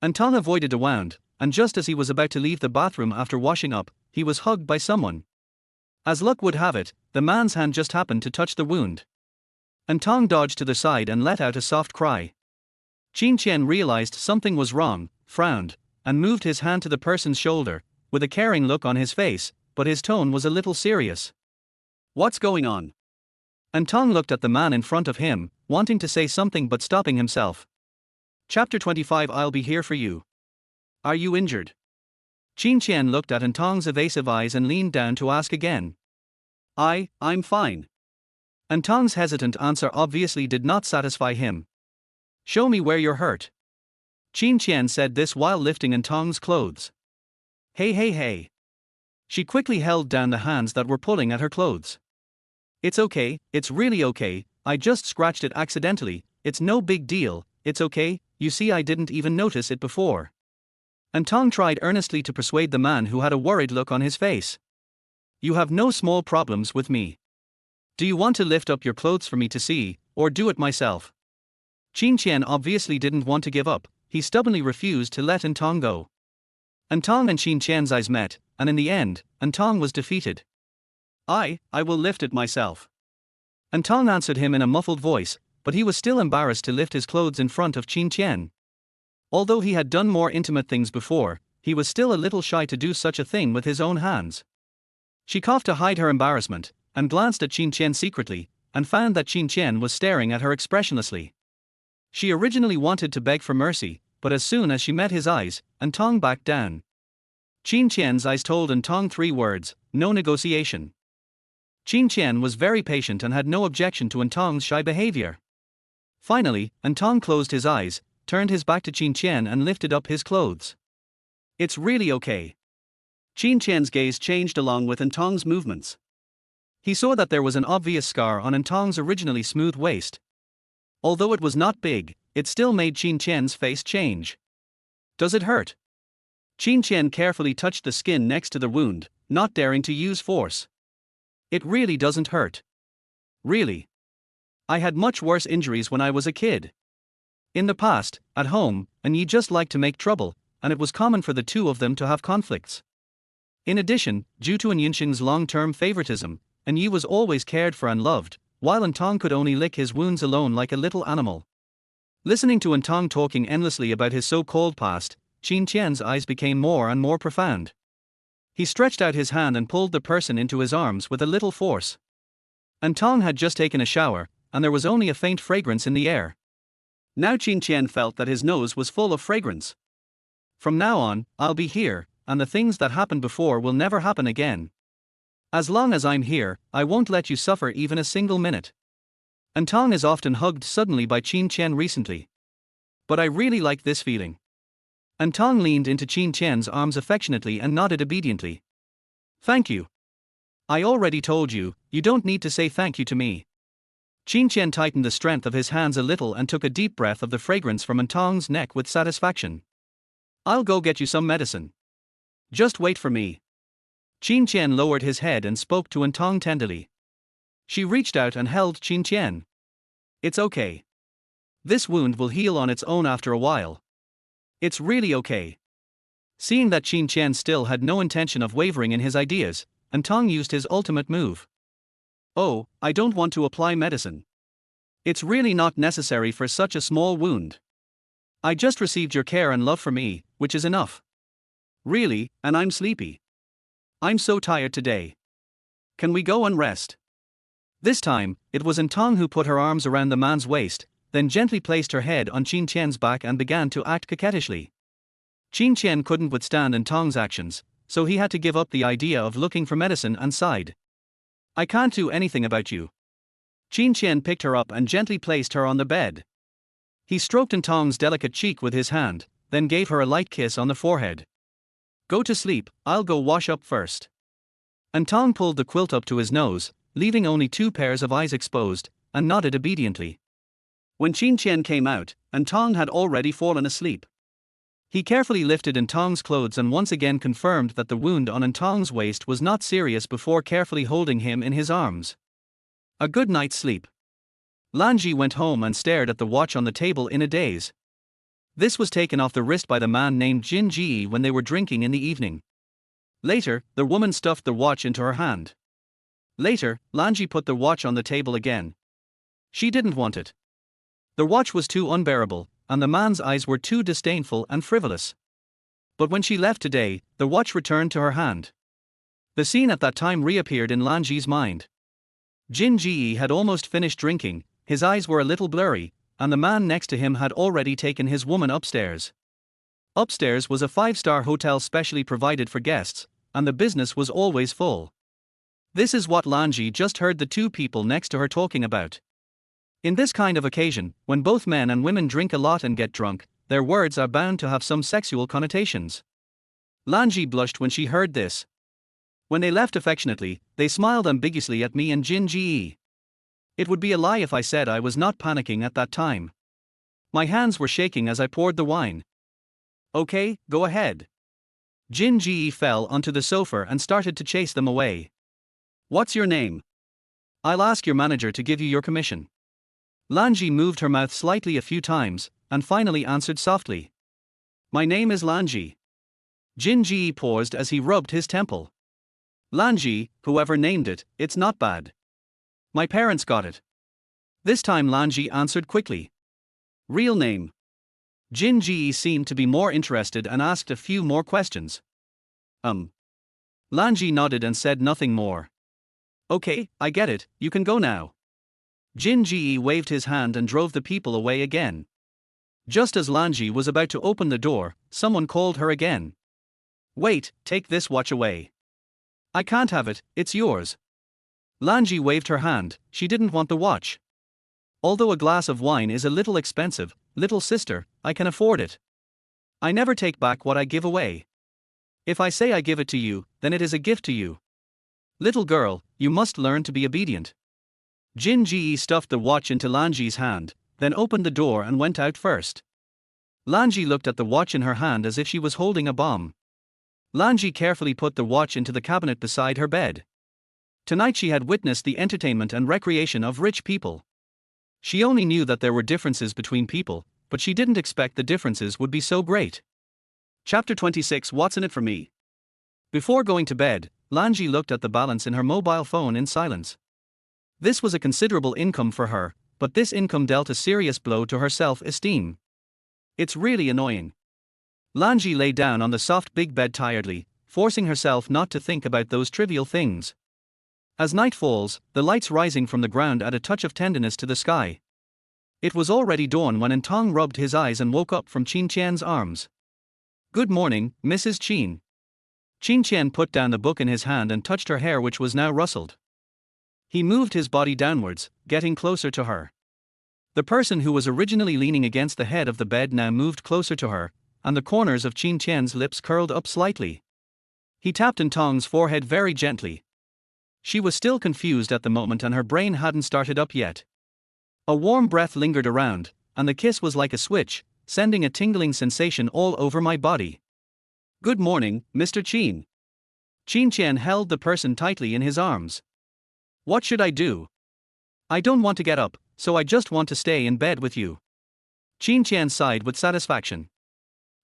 An Tong avoided a wound, and just as he was about to leave the bathroom after washing up, he was hugged by someone. As luck would have it, the man's hand just happened to touch the wound. An Tong dodged to the side and let out a soft cry. Qin Qian realized something was wrong, frowned, and moved his hand to the person's shoulder, with a caring look on his face, but his tone was a little serious. What's going on? An Tong looked at the man in front of him, wanting to say something but stopping himself. Chapter 25. I'll be here for you. Are you injured? Qin Qian looked at An Tong's evasive eyes and leaned down to ask again. I'm fine. An Tong's hesitant answer obviously did not satisfy him. Show me where you're hurt. Qin Qian said this while lifting An Tong's clothes. Hey. She quickly held down the hands that were pulling at her clothes. It's okay, it's really okay, I just scratched it accidentally, it's no big deal, it's okay, you see I didn't even notice it before. An Tong tried earnestly to persuade the man who had a worried look on his face. You have no small problems with me. Do you want to lift up your clothes for me to see, or do it myself? Qin Qian obviously didn't want to give up, he stubbornly refused to let An Tong go. An Tong and Qin Qian's eyes met, and in the end, An Tong was defeated. I will lift it myself. An Tong answered him in a muffled voice, but he was still embarrassed to lift his clothes in front of Qin Qian. Although he had done more intimate things before, he was still a little shy to do such a thing with his own hands. She coughed to hide her embarrassment, and glanced at Qin Qian secretly, and found that Qin Qian was staring at her expressionlessly. She originally wanted to beg for mercy, but as soon as she met his eyes, An Tong backed down. Qin Qian's eyes told An Tong 3 words, no negotiation. Qin Qian was very patient and had no objection to An Tong's shy behavior. Finally, An Tong closed his eyes, turned his back to Qin Qian and lifted up his clothes. It's really okay. Qin Qian's gaze changed along with An Tong's movements. He saw that there was an obvious scar on An Tong's originally smooth waist. Although it was not big, it still made Qin Qian's face change. Does it hurt? Qin Qian carefully touched the skin next to the wound, not daring to use force. It really doesn't hurt. Really. I had much worse injuries when I was a kid. In the past, at home, and Yi just liked to make trouble, and it was common for the two of them to have conflicts. In addition, due to An Yinxing's long-term favoritism, An Yi was always cared for and loved, while An Tong could only lick his wounds alone like a little animal. Listening to An Tong talking endlessly about his so-called past, Qin Qian's eyes became more and more profound. He stretched out his hand and pulled the person into his arms with a little force. An Tong had just taken a shower, and there was only a faint fragrance in the air. Now Qin Qian felt that his nose was full of fragrance. From now on, I'll be here, and the things that happened before will never happen again. As long as I'm here, I won't let you suffer even a single minute. An Tong is often hugged suddenly by Lin Chen recently. But I really like this feeling. An Tong leaned into Lin Chen's arms affectionately and nodded obediently. Thank you. I already told you, you don't need to say thank you to me. Lin Chen tightened the strength of his hands a little and took a deep breath of the fragrance from An Tong's neck with satisfaction. I'll go get you some medicine. Just wait for me. Lin Chen lowered his head and spoke to An Tong tenderly. She reached out and held Lin Chen. It's okay. This wound will heal on its own after a while. It's really okay. Seeing that Lin Chen still had no intention of wavering in his ideas, An Tong used his ultimate move. Oh, I don't want to apply medicine. It's really not necessary for such a small wound. I just received your care and love for me, which is enough. Really, and I'm sleepy. I'm so tired today. Can we go and rest? This time, it was An Tong who put her arms around the man's waist, then gently placed her head on Lin Chen's back and began to act coquettishly. Lin Chen couldn't withstand An Tong's actions, so he had to give up the idea of looking for medicine and sighed. I can't do anything about you. Lin Chen picked her up and gently placed her on the bed. He stroked An Tong's delicate cheek with his hand, then gave her a light kiss on the forehead. Go to sleep, I'll go wash up first. An Tong pulled the quilt up to his nose, leaving only 2 pairs of eyes exposed, and nodded obediently. When Lin Chen came out, An Tong had already fallen asleep. He carefully lifted An Tong's clothes and once again confirmed that the wound on An Tong's waist was not serious before carefully holding him in his arms. A good night's sleep. Lanji went home and stared at the watch on the table in a daze. This was taken off the wrist by the man named Yiyi when they were drinking in the evening. Later, the woman stuffed the watch into her hand. Later, Lanji put the watch on the table again. She didn't want it. The watch was too unbearable, and the man's eyes were too disdainful and frivolous. But when she left today, the watch returned to her hand. The scene at that time reappeared in Lanji's mind. Yiyi had almost finished drinking, his eyes were a little blurry, and the man next to him had already taken his woman upstairs. Upstairs was a 5-star hotel specially provided for guests, and the business was always full. This is what Lanji just heard the 2 people next to her talking about. In this kind of occasion, when both men and women drink a lot and get drunk, their words are bound to have some sexual connotations. Lanji blushed when she heard this. When they left affectionately, they smiled ambiguously at me and Yiyi. It would be a lie if I said I was not panicking at that time. My hands were shaking as I poured the wine. Okay, go ahead. Yiyi fell onto the sofa and started to chase them away. What's your name? I'll ask your manager to give you your commission. Lanji moved her mouth slightly a few times, and finally answered softly. My name is Lanji. Yiyi paused as he rubbed his temple. Lanji, whoever named it, it's not bad. My parents got it. This time Lanji answered quickly. Real name. Yiyi seemed to be more interested and asked a few more questions. Lanji nodded and said nothing more. Okay, I get it, you can go now. Yiyi waved his hand and drove the people away again. Just as Lanji was about to open the door, someone called her again. Wait, take this watch away. I can't have it, it's yours. Lanji waved her hand, she didn't want the watch. Although a glass of wine is a little expensive, little sister, I can afford it. I never take back what I give away. If I say I give it to you, then it is a gift to you. Little girl, you must learn to be obedient. Yiyi stuffed the watch into Lanji's hand, then opened the door and went out first. Lanji looked at the watch in her hand as if she was holding a bomb. Lanji carefully put the watch into the cabinet beside her bed. Tonight she had witnessed the entertainment and recreation of rich people. She only knew that there were differences between people, but she didn't expect the differences would be so great. Chapter 26. What's in it for me? Before going to bed, Lanji looked at the balance in her mobile phone in silence. This was a considerable income for her, but this income dealt a serious blow to her self-esteem. It's really annoying. Lanji lay down on the soft big bed tiredly, forcing herself not to think about those trivial things. As night falls, the lights rising from the ground add a touch of tenderness to the sky. It was already dawn when An Tong rubbed his eyes and woke up from Lin Chen's arms. Good morning, Mrs. Chen. Qin Chen put down the book in his hand and touched her hair, which was now rustled. He moved his body downwards, getting closer to her. The person who was originally leaning against the head of the bed now moved closer to her, and the corners of Qin Chen's lips curled up slightly. He tapped An Tong's forehead very gently. She was still confused at the moment and her brain hadn't started up yet. A warm breath lingered around, and the kiss was like a switch, sending a tingling sensation all over my body. Good morning, Mr. Qin. Qin Chen held the person tightly in his arms. What should I do? I don't want to get up, so I just want to stay in bed with you. Qin Chen sighed with satisfaction.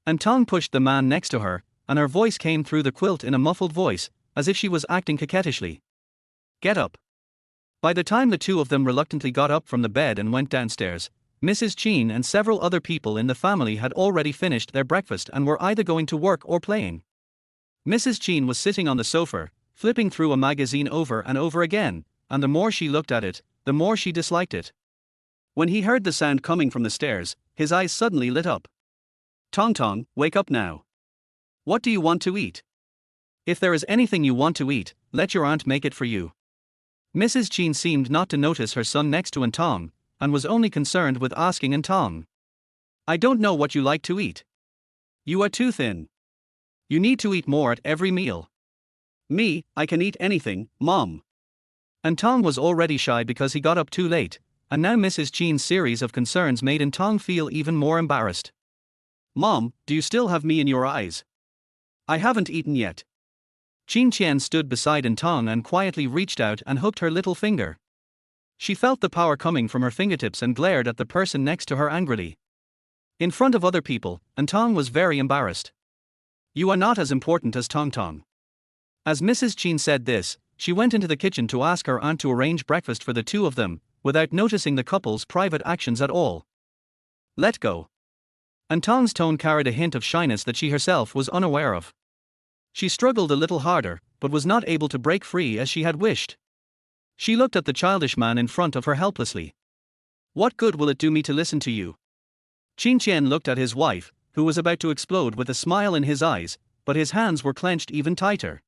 An Tong pushed the man next to her, and her voice came through the quilt in a muffled voice, as if she was acting coquettishly. Get up. By the time the two of them reluctantly got up from the bed and went downstairs, Mrs. Qin and several other people in the family had already finished their breakfast and were either going to work or playing. Mrs. Qin was sitting on the sofa, flipping through a magazine over and over again, and the more she looked at it, the more she disliked it. When he heard the sound coming from the stairs, his eyes suddenly lit up. Tong, wake up now. What do you want to eat? If there is anything you want to eat, let your aunt make it for you. Mrs. Qin seemed not to notice her son next to An Tong, and was only concerned with asking An Tong. I don't know what you like to eat. You are too thin. You need to eat more at every meal. Me, I can eat anything, Mom. An Tong was already shy because he got up too late, and now Mrs. Qin's series of concerns made An Tong feel even more embarrassed. Mom, do you still have me in your eyes? I haven't eaten yet. Qin Chen stood beside An Tong and quietly reached out and hooked her little finger. She felt the power coming from her fingertips and glared at the person next to her angrily. In front of other people, An Tong was very embarrassed. You are not as important as Tong. As Mrs. Qin said this, she went into the kitchen to ask her aunt to arrange breakfast for the two of them, without noticing the couple's private actions at all. Let go. An Tong's tone carried a hint of shyness that she herself was unaware of. She struggled a little harder, but was not able to break free as she had wished. She looked at the childish man in front of her helplessly. What good will it do me to listen to you? Qin Chen looked at his wife, who was about to explode with a smile in his eyes, but his hands were clenched even tighter.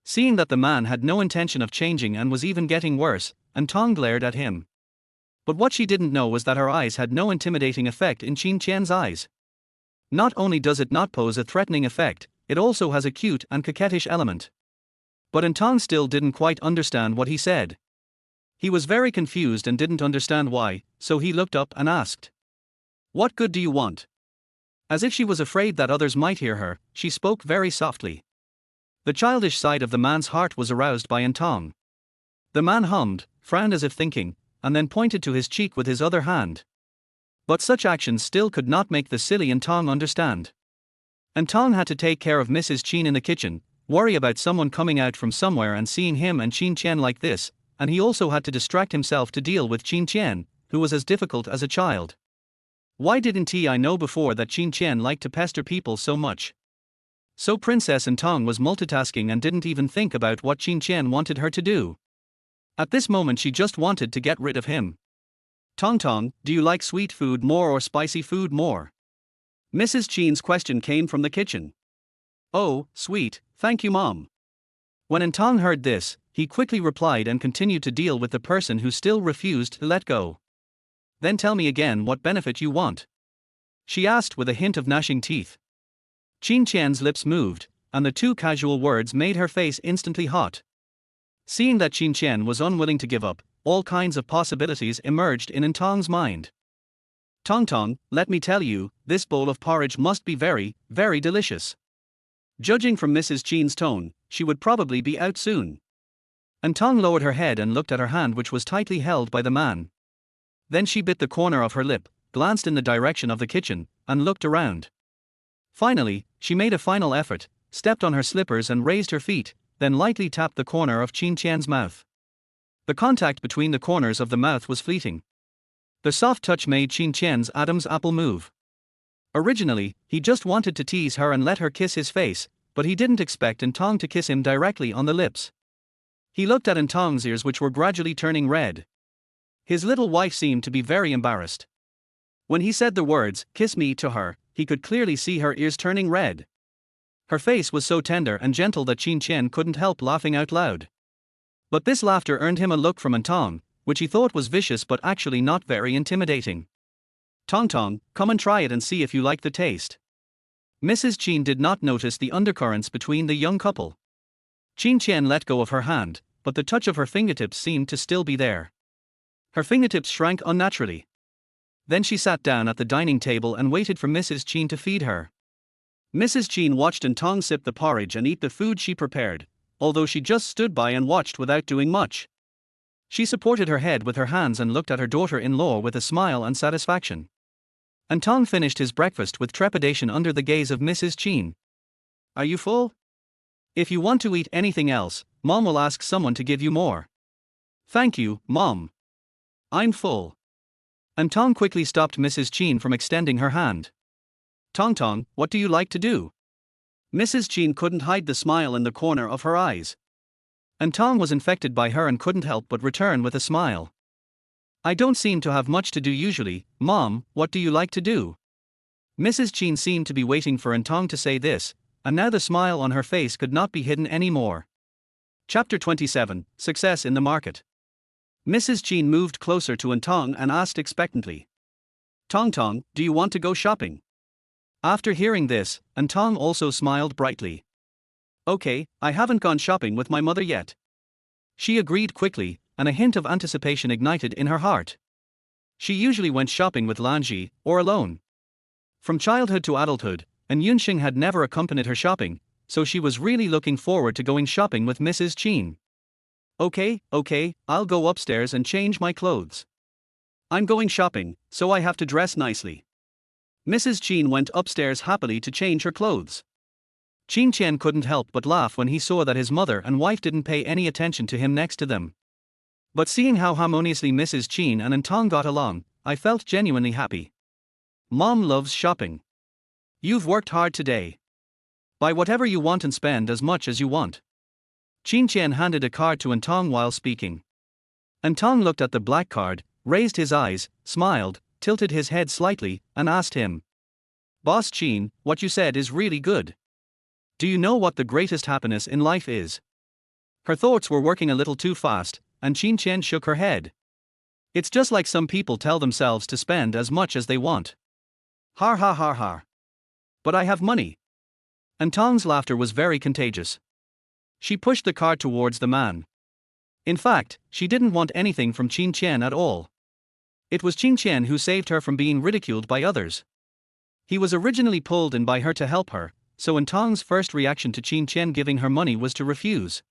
Seeing that the man had no intention of changing and was even getting worse, An Tong glared at him. But what she didn't know was that her eyes had no intimidating effect in Qin Chen's eyes. Not only does it not pose a threatening effect, it also has a cute and coquettish element. But An Tong still didn't quite understand what he said. He was very confused and didn't understand why, so he looked up and asked. What good do you want? As if she was afraid that others might hear her, she spoke very softly. The childish side of the man's heart was aroused by An Tong. The man hummed, frowned as if thinking, and then pointed to his cheek with his other hand. But such actions still could not make the silly An Tong understand. An Tong had to take care of Mrs. Qin in the kitchen, worry about someone coming out from somewhere and seeing him and Qin Chen like this, and he also had to distract himself to deal with Qin Chen, who was as difficult as a child. Why didn't I know before that Qin Chen liked to pester people so much? So Princess An Tong was multitasking and didn't even think about what Qin Chen wanted her to do. At this moment she just wanted to get rid of him. Tong, do you like sweet food more or spicy food more? Mrs. Qin's question came from the kitchen. Oh, sweet, thank you, Mom. When An Tong heard this, he quickly replied and continued to deal with the person who still refused to let go. Then tell me again what benefit you want. She asked with a hint of gnashing teeth. Qin Chen's lips moved, and the two casual words made her face instantly hot. Seeing that Qin Chen was unwilling to give up, all kinds of possibilities emerged in An Tong's mind. Tong, let me tell you, this bowl of porridge must be very, very delicious. Judging from Mrs. Qin's tone, she would probably be out soon. An Tong lowered her head and looked at her hand, which was tightly held by the man. Then she bit the corner of her lip, glanced in the direction of the kitchen, and looked around. Finally, she made a final effort, stepped on her slippers and raised her feet, then lightly tapped the corner of Qin Chen's mouth. The contact between the corners of the mouth was fleeting. The soft touch made Qin Chen's Adam's apple move. Originally, he just wanted to tease her and let her kiss his face, but he didn't expect An Tong to kiss him directly on the lips. He looked at An Tong's ears, which were gradually turning red. His little wife seemed to be very embarrassed. When he said the words, "kiss me," to her, he could clearly see her ears turning red. Her face was so tender and gentle that Lin Chen couldn't help laughing out loud. But this laughter earned him a look from An Tong, which he thought was vicious but actually not very intimidating. Tong, come and try it and see if you like the taste. Mrs. Chen did not notice the undercurrents between the young couple. Lin Chen let go of her hand, but the touch of her fingertips seemed to still be there. Her fingertips shrank unnaturally. Then she sat down at the dining table and waited for Mrs. Chen to feed her. Mrs. Chen watched An Tong sip the porridge and eat the food she prepared, although she just stood by and watched without doing much. She supported her head with her hands and looked at her daughter-in-law with a smile and satisfaction. An Tong finished his breakfast with trepidation under the gaze of Mrs. Chen. Are you full? If you want to eat anything else, Mom will ask someone to give you more. Thank you, Mom. I'm full. An Tong quickly stopped Mrs. Chen from extending her hand. Tong, what do you like to do? Mrs. Chen couldn't hide the smile in the corner of her eyes. An Tong was infected by her and couldn't help but return with a smile. I don't seem to have much to do usually, Mom, what do you like to do? Mrs. Chen seemed to be waiting for An Tong to say this, and now the smile on her face could not be hidden anymore. Chapter 27, Success in the Market. Mrs. Chen moved closer to An Tong and asked expectantly. Tong, do you want to go shopping? After hearing this, An Tong also smiled brightly. Okay, I haven't gone shopping with my mother yet. She agreed quickly, and a hint of anticipation ignited in her heart. She usually went shopping with Lan Ji, or alone. From childhood to adulthood, An Yunxing had never accompanied her shopping, so she was really looking forward to going shopping with Mrs. Chen. Okay, I'll go upstairs and change my clothes. I'm going shopping, so I have to dress nicely. Mrs. Chen went upstairs happily to change her clothes. Lin Chen couldn't help but laugh when he saw that his mother and wife didn't pay any attention to him next to them. But seeing how harmoniously Mrs. Chen and An Tong got along, I felt genuinely happy. Mom loves shopping. You've worked hard today. Buy whatever you want and spend as much as you want. Lin Chen handed a card to An Tong while speaking. An Tong looked at the black card, raised his eyes, smiled, tilted his head slightly, and asked him. Boss Chen, what you said is really good. Do you know what the greatest happiness in life is? Her thoughts were working a little too fast, and Lin Chen shook her head. It's just like some people tell themselves to spend as much as they want. Har. But I have money. An Tong's laughter was very contagious. She pushed the card towards the man. In fact, she didn't want anything from Lin Chen at all. It was Lin Chen who saved her from being ridiculed by others. He was originally pulled in by her to help her, so An Tong's first reaction to Lin Chen giving her money was to refuse.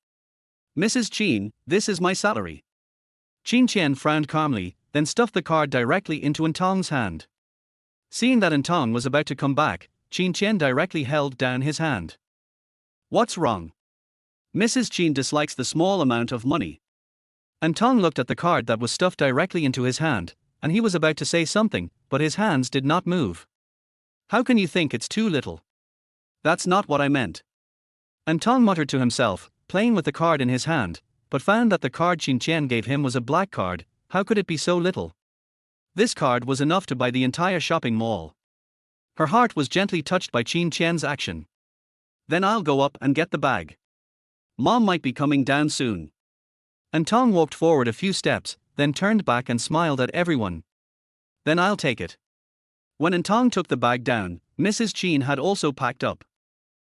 Mrs. Chen, this is my salary. Lin Chen frowned calmly, then stuffed the card directly into An Tong's hand. Seeing that An Tong was about to come back, Lin Chen directly held down his hand. What's wrong? Mrs. Chen dislikes the small amount of money. An Tong looked at the card that was stuffed directly into his hand, and he was about to say something, but his hands did not move. How can you think it's too little? That's not what I meant. An Tong muttered to himself, playing with the card in his hand, but found that the card Lin Chen gave him was a black card. How could it be so little? This card was enough to buy the entire shopping mall. Her heart was gently touched by Lin Chen's action. Then I'll go up and get the bag. Mom might be coming down soon. An Tong walked forward a few steps, then turned back and smiled at everyone. Then I'll take it. When An Tong took the bag down, Mrs. Chen had also packed up.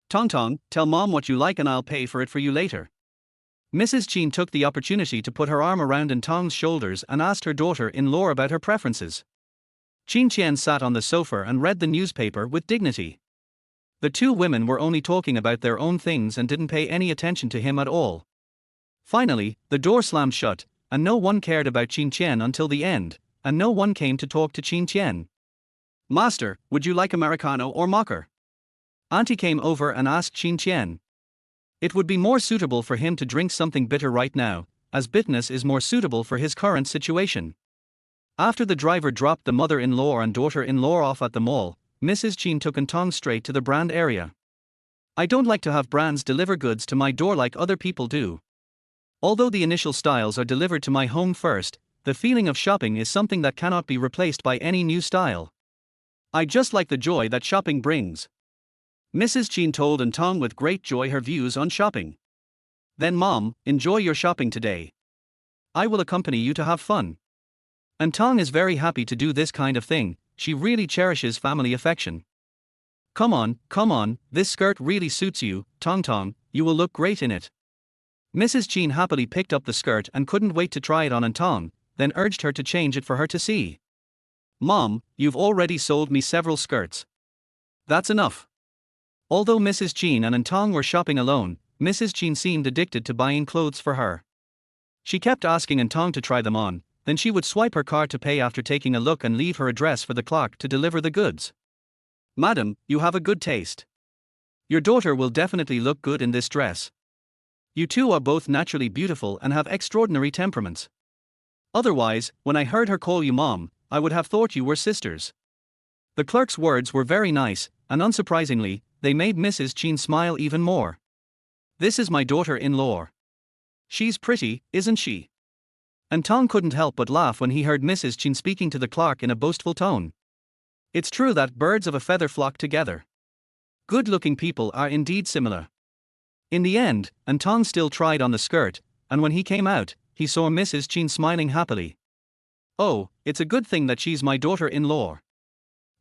Tong, tell Mom what you like and I'll pay for it for you later. Mrs. Chen took the opportunity to put her arm around An Tong's shoulders and asked her daughter-in-law about her preferences. Lin Chen sat on the sofa and read the newspaper with dignity. The two women were only talking about their own things and didn't pay any attention to him at all. Finally, the door slammed shut, and no one cared about Lin Chen until the end, and no one came to talk to Lin Chen. Master, would you like Americano or mocha? Auntie came over and asked Lin Chen. It would be more suitable for him to drink something bitter right now, as bitterness is more suitable for his current situation. After the driver dropped the mother-in-law and daughter-in-law off at the mall, Mrs. Chen took An Tong straight to the brand area. I don't like to have brands deliver goods to my door like other people do. Although the initial styles are delivered to my home first, the feeling of shopping is something that cannot be replaced by any new style. I just like the joy that shopping brings. Mrs. Chen told An Tong with great joy her views on shopping. Then Mom, enjoy your shopping today. I will accompany you to have fun. An Tong is very happy to do this kind of thing, she really cherishes family affection. Come on, this skirt really suits you, Tong, you will look great in it. Mrs. Chen happily picked up the skirt and couldn't wait to try it on An Tong, then urged her to change it for her to see. Mom, you've already sold me several skirts. That's enough. Although Mrs. Chen and An Tong were shopping alone, Mrs. Chen seemed addicted to buying clothes for her. She kept asking An Tong to try them on, then she would swipe her card to pay after taking a look and leave her address for the clerk to deliver the goods. Madam, you have a good taste. Your daughter will definitely look good in this dress. You two are both naturally beautiful and have extraordinary temperaments. Otherwise, when I heard her call you Mom, I would have thought you were sisters. The clerk's words were very nice, and unsurprisingly, they made Mrs. Chen smile even more. This is my daughter-in-law. She's pretty, isn't she? An Tong couldn't help but laugh when he heard Mrs. Chen speaking to the clerk in a boastful tone. It's true that birds of a feather flock together. Good-looking people are indeed similar. In the end, An Tong still tried on the skirt, and when he came out, he saw Mrs. Chen smiling happily. Oh, it's a good thing that she's my daughter-in-law.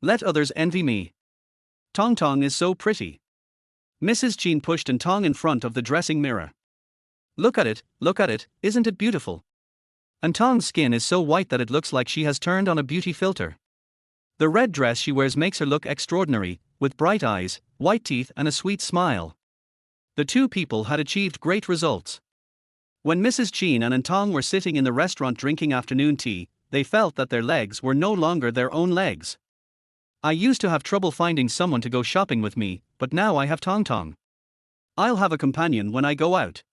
Let others envy me. Tong is so pretty. Mrs. Chen pushed An Tong in front of the dressing mirror. Look at it, isn't it beautiful? An Tong's skin is so white that it looks like she has turned on a beauty filter. The red dress she wears makes her look extraordinary, with bright eyes, white teeth and a sweet smile. The two people had achieved great results. When Mrs. Chen and An Tong were sitting in the restaurant drinking afternoon tea, they felt that their legs were no longer their own legs. I used to have trouble finding someone to go shopping with me, but now I have Tong. I'll have a companion when I go out.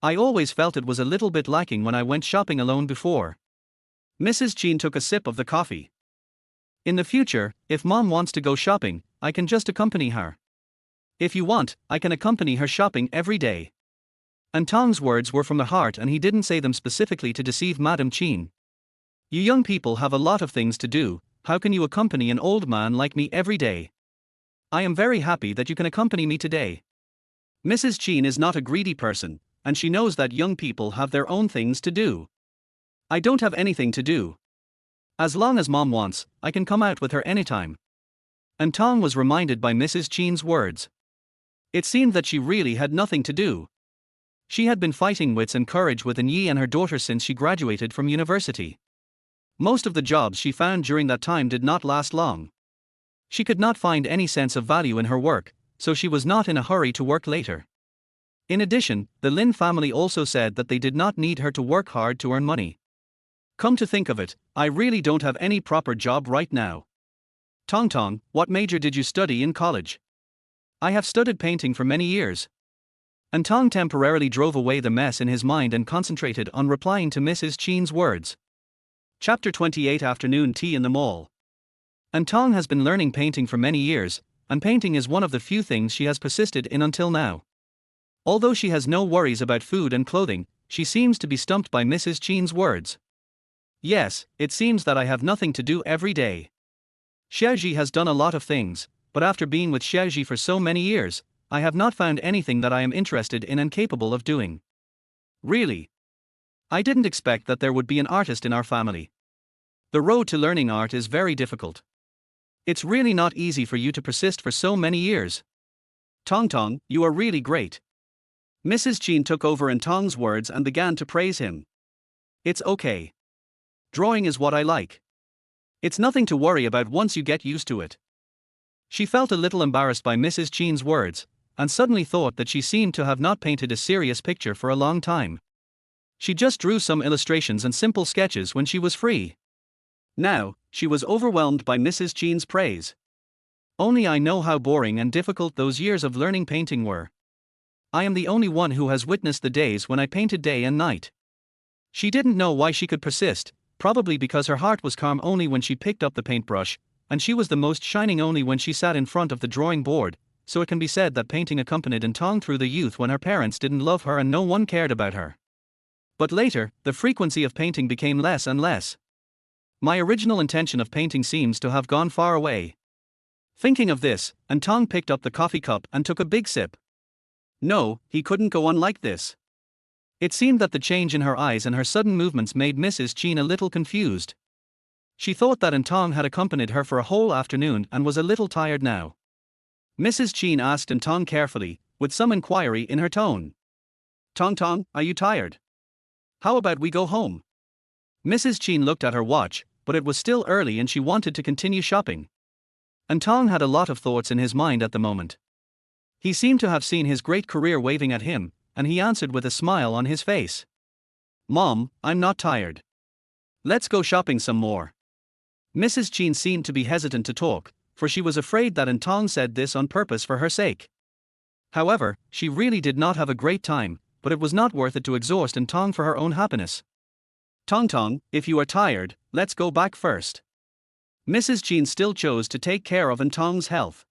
I always felt it was a little bit lacking when I went shopping alone before. Mrs. Chen took a sip of the coffee. In the future, if Mom wants to go shopping, I can just accompany her. If you want, I can accompany her shopping every day. An Tong's words were from the heart and he didn't say them specifically to deceive Madam Chen. You young people have a lot of things to do, how can you accompany an old man like me every day? I am very happy that you can accompany me today. Mrs. Chen is not a greedy person, and she knows that young people have their own things to do. I don't have anything to do. As long as Mom wants, I can come out with her anytime. An Tong was reminded by Mrs. Chen's words. It seemed that she really had nothing to do. She had been fighting wits and courage with Yiyi and her daughter since she graduated from university. Most of the jobs she found during that time did not last long. She could not find any sense of value in her work, so she was not in a hurry to work later. In addition, the Lin family also said that they did not need her to work hard to earn money. Come to think of it, I really don't have any proper job right now. Tong, what major did you study in college? I have studied painting for many years. An Tong temporarily drove away the mess in his mind and concentrated on replying to Mrs. Chen's words. Chapter 28 Afternoon Tea in the Mall. An Tong has been learning painting for many years, and painting is one of the few things she has persisted in until now. Although she has no worries about food and clothing, she seems to be stumped by Mrs. Chen's words. Yes, it seems that I have nothing to do every day. Xiaoji has done a lot of things, but after being with Xiaoji for so many years, I have not found anything that I am interested in and capable of doing. Really? I didn't expect that there would be an artist in our family. The road to learning art is very difficult. It's really not easy for you to persist for so many years. Tong, you are really great. Mrs. Chen took over An Tong's words and began to praise him. It's okay. Drawing is what I like. It's nothing to worry about once you get used to it. She felt a little embarrassed by Mrs. Chen's words, and suddenly thought that she seemed to have not painted a serious picture for a long time. She just drew some illustrations and simple sketches when she was free. Now, she was overwhelmed by Mrs. Chen's praise. Only I know how boring and difficult those years of learning painting were. I am the only one who has witnessed the days when I painted day and night. She didn't know why she could persist, probably because her heart was calm only when she picked up the paintbrush, and she was the most shining only when she sat in front of the drawing board, so it can be said that painting accompanied An Tong through the youth when her parents didn't love her and no one cared about her. But later, the frequency of painting became less and less. My original intention of painting seems to have gone far away. Thinking of this, An Tong picked up the coffee cup and took a big sip. No, he couldn't go on like this. It seemed that the change in her eyes and her sudden movements made Mrs. Chen a little confused. She thought that An Tong had accompanied her for a whole afternoon and was a little tired now. Mrs. Chen asked An Tong carefully, with some inquiry in her tone. Tong, are you tired? How about we go home? Mrs. Chen looked at her watch, but it was still early and she wanted to continue shopping. An Tong had a lot of thoughts in his mind at the moment. He seemed to have seen his great career waving at him, and he answered with a smile on his face. Mom, I'm not tired. Let's go shopping some more. Mrs. Chen seemed to be hesitant to talk, for she was afraid that An Tong said this on purpose for her sake. However, she really did not have a great time, but it was not worth it to exhaust An Tong for her own happiness. Tong, if you are tired, let's go back first. Mrs. Chen still chose to take care of An Tong's health.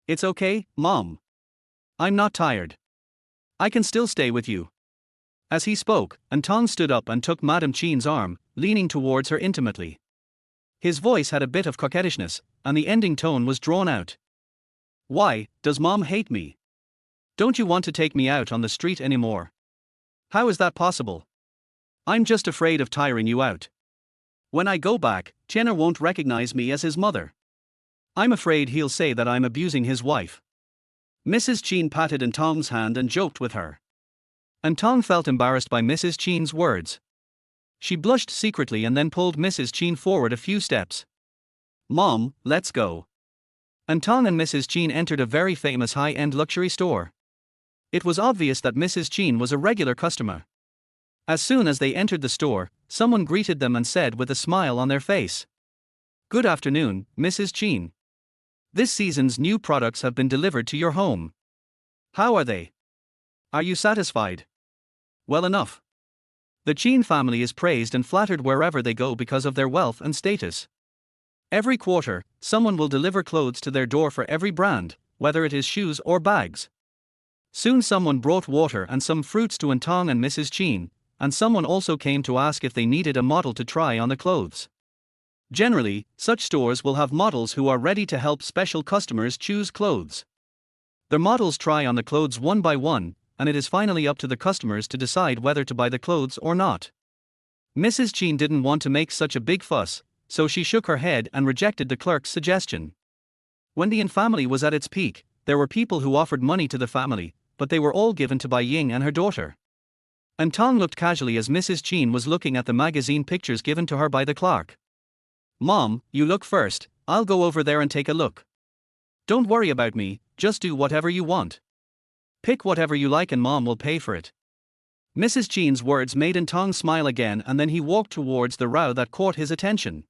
It's okay, Mom. I'm not tired. I can still stay with you. As he spoke, An Tong stood up and took Madam Chen's arm, leaning towards her intimately. His voice had a bit of coquettishness, and the ending tone was drawn out. Why, does Mom hate me? Don't you want to take me out on the street anymore? How is that possible? I'm just afraid of tiring you out. When I go back, Chenna won't recognize me as his mother. I'm afraid he'll say that I'm abusing his wife. Mrs. Chen patted An Tong's hand and joked with her. An Tong felt embarrassed by Mrs. Chen's words. She blushed secretly and then pulled Mrs. Chen forward a few steps. Mom, let's go. An Tong and Mrs. Chen entered a very famous high-end luxury store. It was obvious that Mrs. Chen was a regular customer. As soon as they entered the store, someone greeted them and said with a smile on their face. Good afternoon, Mrs. Chen. This season's new products have been delivered to your home. How are they? Are you satisfied? Well enough. The Chen family is praised and flattered wherever they go because of their wealth and status. Every quarter, someone will deliver clothes to their door for every brand, whether it is shoes or bags. Soon someone brought water and some fruits to An Tong and Mrs. Chen, and someone also came to ask if they needed a model to try on the clothes. Generally, such stores will have models who are ready to help special customers choose clothes. The models try on the clothes one by one, and it is finally up to the customers to decide whether to buy the clothes or not. Mrs. Chen didn't want to make such a big fuss, so she shook her head and rejected the clerk's suggestion. When the An family was at its peak, there were people who offered money to the family, but they were all given to Bai Ying and her daughter. An Tong looked casually as Mrs. Chen was looking at the magazine pictures given to her by the clerk. Mom, you look first, I'll go over there and take a look. Don't worry about me, just do whatever you want. Pick whatever you like and Mom will pay for it. Mrs. Chen's words made An Tong smile again and then he walked towards the row that caught his attention.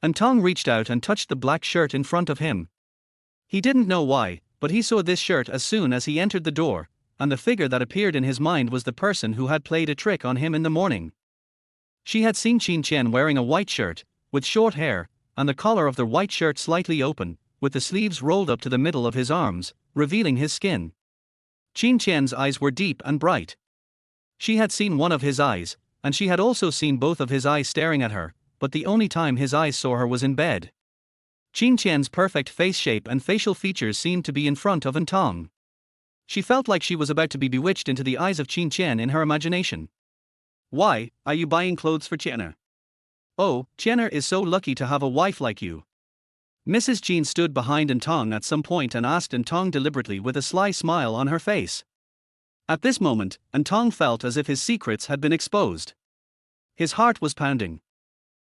An Tong reached out and touched the black shirt in front of him. He didn't know why, but he saw this shirt as soon as he entered the door, and the figure that appeared in his mind was the person who had played a trick on him in the morning. She had seen Qin Chen wearing a white shirt, with short hair, and the collar of the white shirt slightly open, with the sleeves rolled up to the middle of his arms, revealing his skin. Qin Chen's eyes were deep and bright. She had seen one of his eyes, and she had also seen both of his eyes staring at her, but the only time his eyes saw her was in bed. Qin Chen's perfect face shape and facial features seemed to be in front of An Tong. She felt like she was about to be bewitched into the eyes of Qin Chen in her imagination. Why, are you buying clothes for Chenna? Oh, Chenna is so lucky to have a wife like you. Mrs. Chen stood behind An Tong at some point and asked An Tong deliberately with a sly smile on her face. At this moment, An Tong felt as if his secrets had been exposed. His heart was pounding.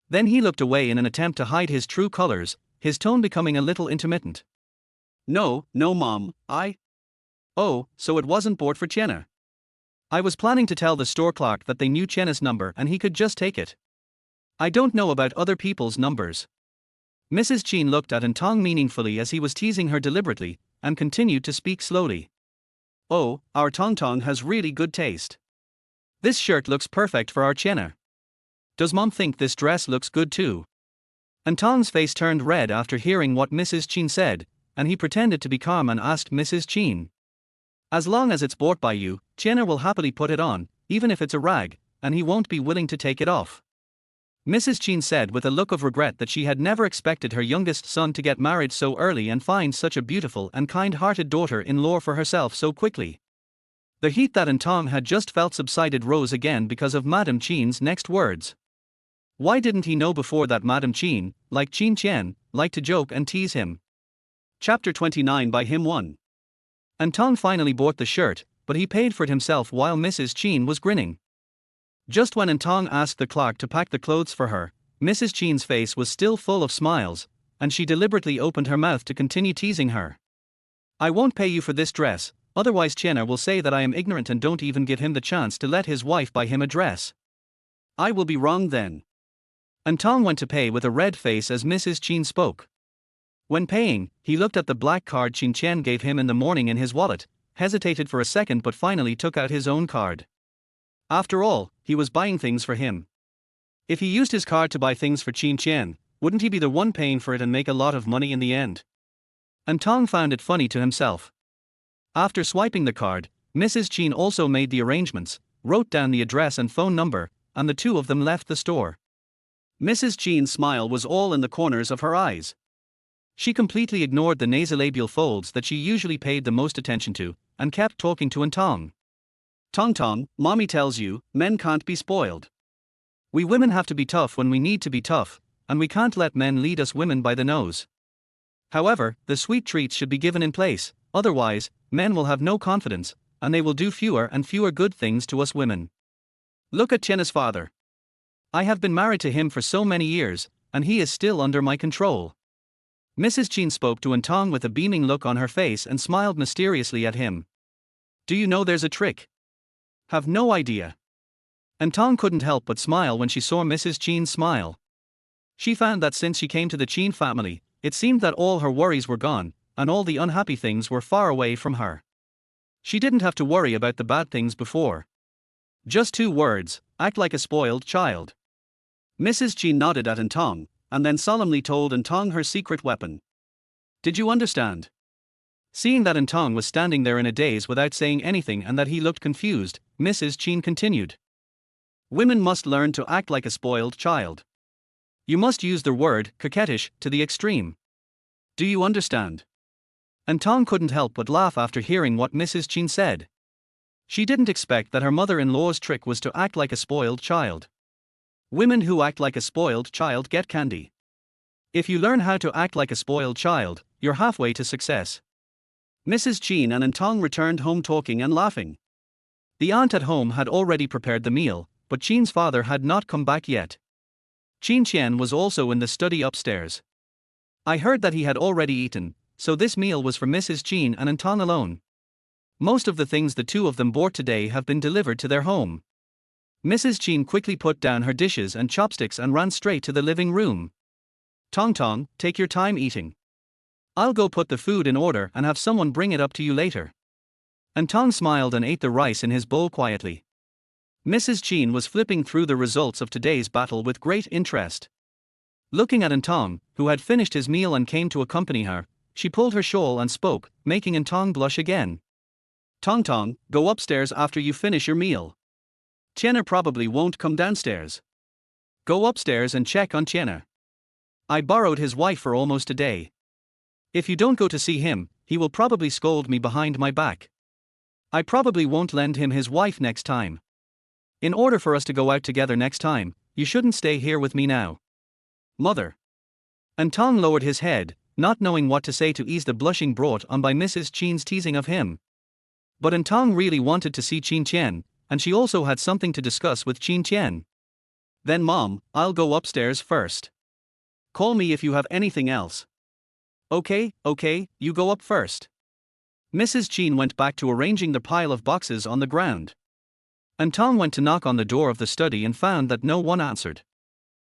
Then he looked away in an attempt to hide his true colors, his tone becoming a little intermittent. No, Mom, Oh, so it wasn't bought for Chenna. I was planning to tell the store clerk that they knew Chenna's number and he could just take it. I don't know about other people's numbers. Mrs. Chen looked at An Tong meaningfully as he was teasing her deliberately, and continued to speak slowly. Oh, our Tong has really good taste. This shirt looks perfect for our Chenna. Does Mom think this dress looks good too? An Tong's face turned red after hearing what Mrs. Chen said, and he pretended to be calm and asked Mrs. Chen. As long as it's bought by you, Chenna will happily put it on, even if it's a rag, and he won't be willing to take it off. Mrs. Chin said with a look of regret that she had never expected her youngest son to get married so early and find such a beautiful and kind-hearted daughter-in-law for herself so quickly. The heat that An Tong had just felt subsided rose again because of Madame Chin's next words. Why didn't he know before that Madame Chin, like Chin Chen, liked to joke and tease him? Chapter 29 by him 1. An Tong finally bought the shirt, but he paid for it himself while Mrs. Chin was grinning. Just when An Tong asked the clerk to pack the clothes for her, Mrs. Chin's face was still full of smiles, and she deliberately opened her mouth to continue teasing her. I won't pay you for this dress, otherwise Chenna will say that I am ignorant and don't even give him the chance to let his wife buy him a dress. I will be wrong then. An Tong went to pay with a red face as Mrs. Chin spoke. When paying, he looked at the black card Chin Chen gave him in the morning in his wallet, hesitated for a second but finally took out his own card. After all, he was buying things for him. If he used his card to buy things for Chin Chen, wouldn't he be the one paying for it and make a lot of money in the end? An Tong found it funny to himself. After swiping the card, Mrs. Chin also made the arrangements, wrote down the address and phone number, and the two of them left the store. Mrs. Chin's smile was all in the corners of her eyes. She completely ignored the nasolabial folds that she usually paid the most attention to, and kept talking to An Tong. Tong, mommy tells you, men can't be spoiled. We women have to be tough when we need to be tough, and we can't let men lead us women by the nose. However, the sweet treats should be given in place, otherwise, men will have no confidence, and they will do fewer and fewer good things to us women. Look at Chenna's father. I have been married to him for so many years, and he is still under my control. Mrs. Chin spoke to An Tong with a beaming look on her face and smiled mysteriously at him. Do you know there's a trick? Have no idea. An Tong couldn't help but smile when she saw Mrs. Chin's smile. She found that since she came to the Chin family, it seemed that all her worries were gone, and all the unhappy things were far away from her. She didn't have to worry about the bad things before. Just 2 words, act like a spoiled child. Mrs. Chin nodded at An Tong, and then solemnly told An Tong her secret weapon. Did you understand? Seeing that An Tong was standing there in a daze without saying anything and that he looked confused, Mrs. Chin continued. Women must learn to act like a spoiled child. You must use the word coquettish to the extreme. Do you understand? An Tong couldn't help but laugh after hearing what Mrs. Chin said. She didn't expect that her mother-in-law's trick was to act like a spoiled child. Women who act like a spoiled child get candy. If you learn how to act like a spoiled child, you're halfway to success. Mrs. Chin and An Tong returned home talking and laughing. The aunt at home had already prepared the meal, but Chin's father had not come back yet. Chin Chen was also in the study upstairs. I heard that he had already eaten, so this meal was for Mrs. Chin and An Tong alone. Most of the things the two of them bought today have been delivered to their home. Mrs. Chin quickly put down her dishes and chopsticks and ran straight to the living room. Tong, take your time eating. I'll go put the food in order and have someone bring it up to you later. An Tong smiled and ate the rice in his bowl quietly. Mrs. Chin was flipping through the results of today's battle with great interest. Looking at An Tong, who had finished his meal and came to accompany her, she pulled her shawl and spoke, making An Tong blush again. Tong, go upstairs after you finish your meal. Chenna probably won't come downstairs. Go upstairs and check on Chenna. I borrowed his wife for almost a day. If you don't go to see him, he will probably scold me behind my back. I probably won't lend him his wife next time. In order for us to go out together next time, you shouldn't stay here with me now. Mother. An Tong lowered his head, not knowing what to say to ease the blushing brought on by Mrs. Chin's teasing of him. But An Tong really wanted to see Chin Chen, and she also had something to discuss with Chin Chen. Then Mom, I'll go upstairs first. Call me if you have anything else. Okay, you go up first. Mrs. Chin went back to arranging the pile of boxes on the ground. An Tong went to knock on the door of the study and found that no one answered.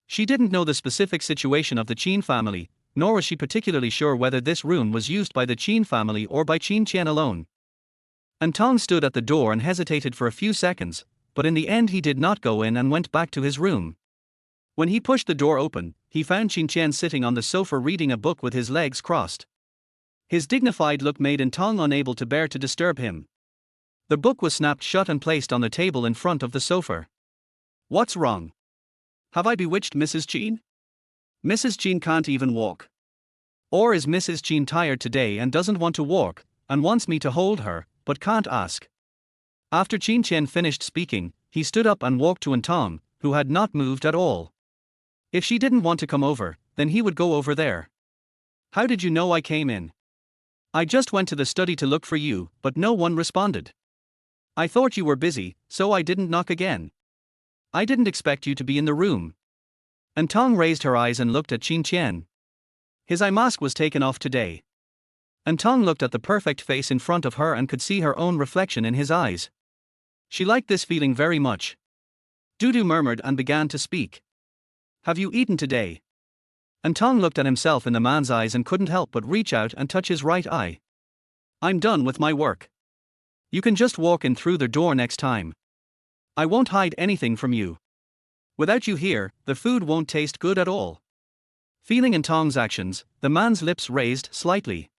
She didn't know the specific situation of the Chin family, nor was she particularly sure whether this room was used by the Chin family or by Chin Chen alone. An Tong stood at the door and hesitated for a few seconds, but in the end he did not go in and went back to his room. When he pushed the door open, he found Chin Chen sitting on the sofa reading a book with his legs crossed. His dignified look made An Tong unable to bear to disturb him. The book was snapped shut and placed on the table in front of the sofa. What's wrong? Have I bewitched Mrs. Jean? Mrs. Jean can't even walk. Or is Mrs. Jean tired today and doesn't want to walk, and wants me to hold her, but can't ask? After Lin Chen finished speaking, he stood up and walked to An Tong, who had not moved at all. If she didn't want to come over, then he would go over there. How did you know I came in? I just went to the study to look for you, but no one responded. I thought you were busy, so I didn't knock again. I didn't expect you to be in the room. An Tong raised her eyes and looked at Lin Chen. His eye mask was taken off today. An Tong looked at the perfect face in front of her and could see her own reflection in his eyes. She liked this feeling very much. Dudu murmured and began to speak. Have you eaten today? An Tong looked at himself in the man's eyes and couldn't help but reach out and touch his right eye. I'm done with my work. You can just walk in through the door next time. I won't hide anything from you. Without you here, the food won't taste good at all. Feeling An Tong's actions, the man's lips raised slightly.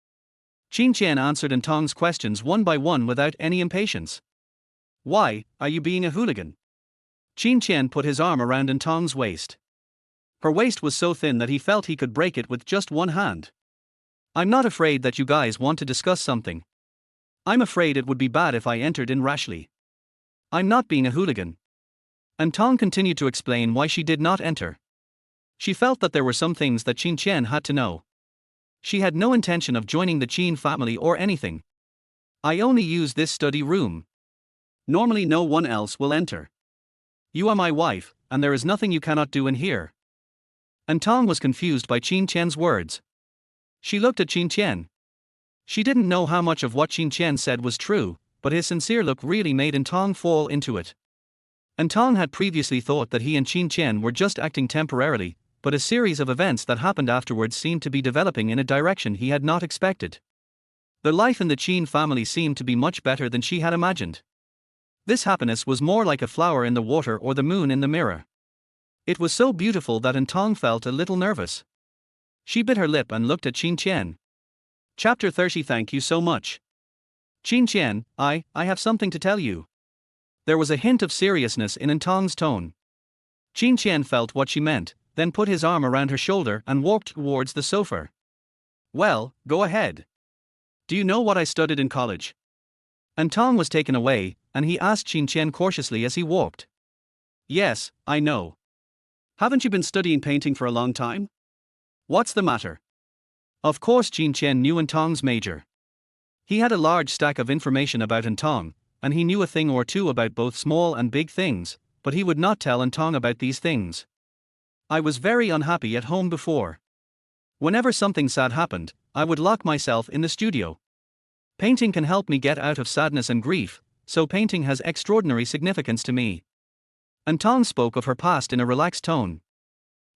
Lin Chen answered An Tong's questions one by one without any impatience. Why, are you being a hooligan? Lin Chen put his arm around An Tong's waist. Her waist was so thin that he felt he could break it with just one hand. I'm not afraid that you guys want to discuss something. I'm afraid it would be bad if I entered in rashly. I'm not being a hooligan. An Tong continued to explain why she did not enter. She felt that there were some things that Lin Chen had to know. She had no intention of joining the Chen family or anything. I only use this study room. Normally no one else will enter. You are my wife, and there is nothing you cannot do in here. An Tong was confused by Lin Chen's words. She looked at Lin Chen. She didn't know how much of what Lin Chen said was true, but his sincere look really made An Tong fall into it. An Tong had previously thought that he and Lin Chen were just acting temporarily, but a series of events that happened afterwards seemed to be developing in a direction he had not expected. The life in the Chen family seemed to be much better than she had imagined. This happiness was more like a flower in the water or the moon in the mirror. It was so beautiful that An Tong felt a little nervous. She bit her lip and looked at Lin Chen. Chapter 30. Thank you so much. Lin Chen, I have something to tell you. There was a hint of seriousness in An Tong's tone. Lin Chen felt what she meant, then put his arm around her shoulder and walked towards the sofa. Well, go ahead. Do you know what I studied in college? An Tong was taken away, and he asked Lin Chen cautiously as he walked. Yes, I know. Haven't you been studying painting for a long time? What's the matter? Of course Lin Chen knew An Tong's major. He had a large stack of information about An Tong, and he knew a thing or two about both small and big things, but he would not tell An Tong about these things. I was very unhappy at home before. Whenever something sad happened, I would lock myself in the studio. Painting can help me get out of sadness and grief, so painting has extraordinary significance to me. An Tong spoke of her past in a relaxed tone.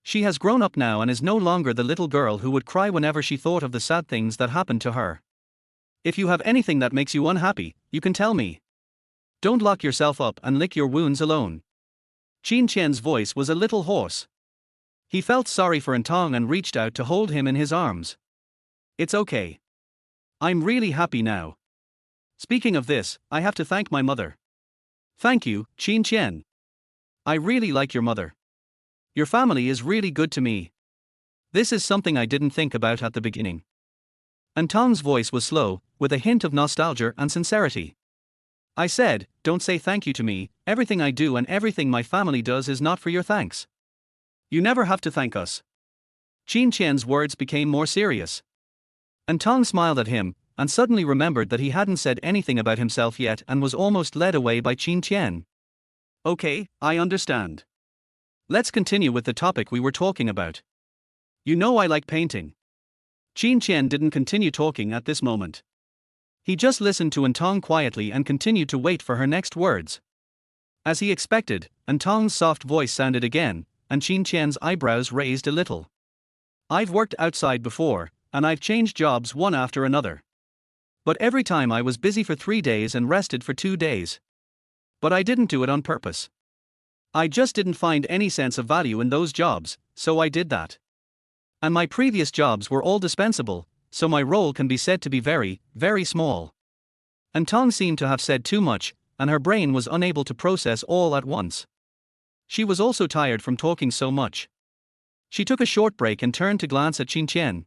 She has grown up now and is no longer the little girl who would cry whenever she thought of the sad things that happened to her. If you have anything that makes you unhappy, you can tell me. Don't lock yourself up and lick your wounds alone. Lin Chen's voice was a little hoarse. He felt sorry for An Tong and reached out to hold him in his arms. It's okay. I'm really happy now. Speaking of this, I have to thank my mother. Thank you, Lin Chen. I really like your mother. Your family is really good to me. This is something I didn't think about at the beginning. An Tong's voice was slow, with a hint of nostalgia and sincerity. I said, don't say thank you to me, everything I do and everything my family does is not for your thanks. You never have to thank us. Lin Chen's words became more serious. An Tong smiled at him, and suddenly remembered that he hadn't said anything about himself yet and was almost led away by Lin Chen. Okay, I understand. Let's continue with the topic we were talking about. You know I like painting. Lin Chen didn't continue talking at this moment. He just listened to An Tong quietly and continued to wait for her next words. As he expected, An Tong's soft voice sounded again, and Lin Chen's eyebrows raised a little. I've worked outside before, and I've changed jobs one after another. But every time I was busy for 3 days and rested for 2 days. But I didn't do it on purpose. I just didn't find any sense of value in those jobs, so I did that. And my previous jobs were all dispensable, so my role can be said to be very, very small. An Tong seemed to have said too much, and her brain was unable to process all at once. She was also tired from talking so much. She took a short break and turned to glance at Lin Chen.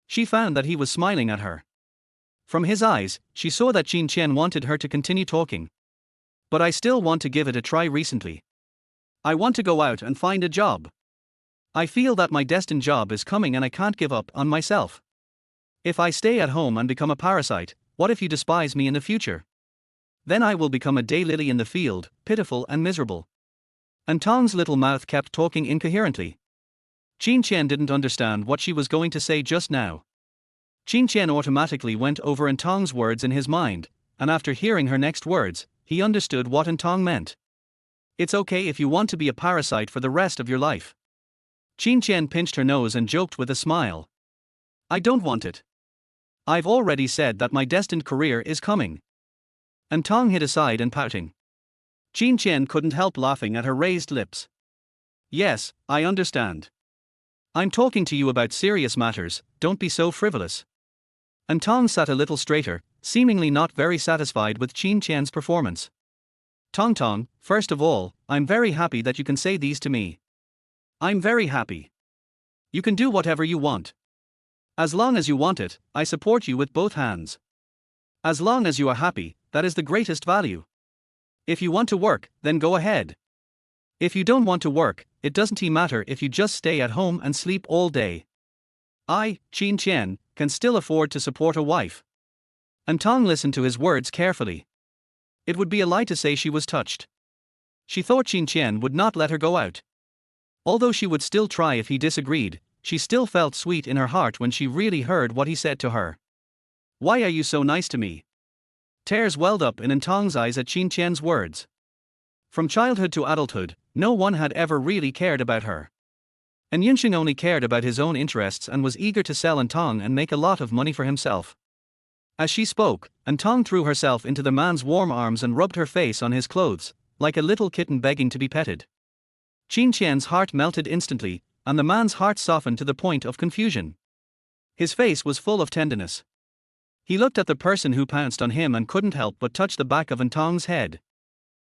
She found that he was smiling at her. From his eyes, she saw that Lin Chen wanted her to continue talking. But I still want to give it a try recently. I want to go out and find a job. I feel that my destined job is coming and I can't give up on myself. If I stay at home and become a parasite, what if you despise me in the future? Then I will become a daylily in the field, pitiful and miserable. An Tong's little mouth kept talking incoherently. Lin Chen didn't understand what she was going to say just now. Lin Chen automatically went over An Tong's words in his mind, and after hearing her next words, he understood what An Tong meant. It's okay if you want to be a parasite for the rest of your life. Lin Chen pinched her nose and joked with a smile. I don't want it. I've already said that my destined career is coming. An Tong hid aside and pouting. Lin Chen couldn't help laughing at her raised lips. Yes, I understand. I'm talking to you about serious matters, don't be so frivolous. An Tong sat a little straighter, seemingly not very satisfied with Lin Chen's performance. Tong, first of all, I'm very happy that you can say these to me. I'm very happy. You can do whatever you want. As long as you want it, I support you with both hands. As long as you are happy, that is the greatest value. If you want to work, then go ahead. If you don't want to work, it doesn't matter if you just stay at home and sleep all day. I, Lin Chen, can still afford to support a wife. An Tong listened to his words carefully. It would be a lie to say she was touched. She thought Lin Chen would not let her go out. Although she would still try if he disagreed, she still felt sweet in her heart when she really heard what he said to her. Why are you so nice to me? Tears welled up in An Tong's eyes at Lin Chen's words. From childhood to adulthood, no one had ever really cared about her. And Yinsheng only cared about his own interests and was eager to sell An Tong and make a lot of money for himself. As she spoke, An Tong threw herself into the man's warm arms and rubbed her face on his clothes, like a little kitten begging to be petted. Lin Chen's heart melted instantly, and the man's heart softened to the point of confusion. His face was full of tenderness. He looked at the person who pounced on him and couldn't help but touch the back of An Tong's head.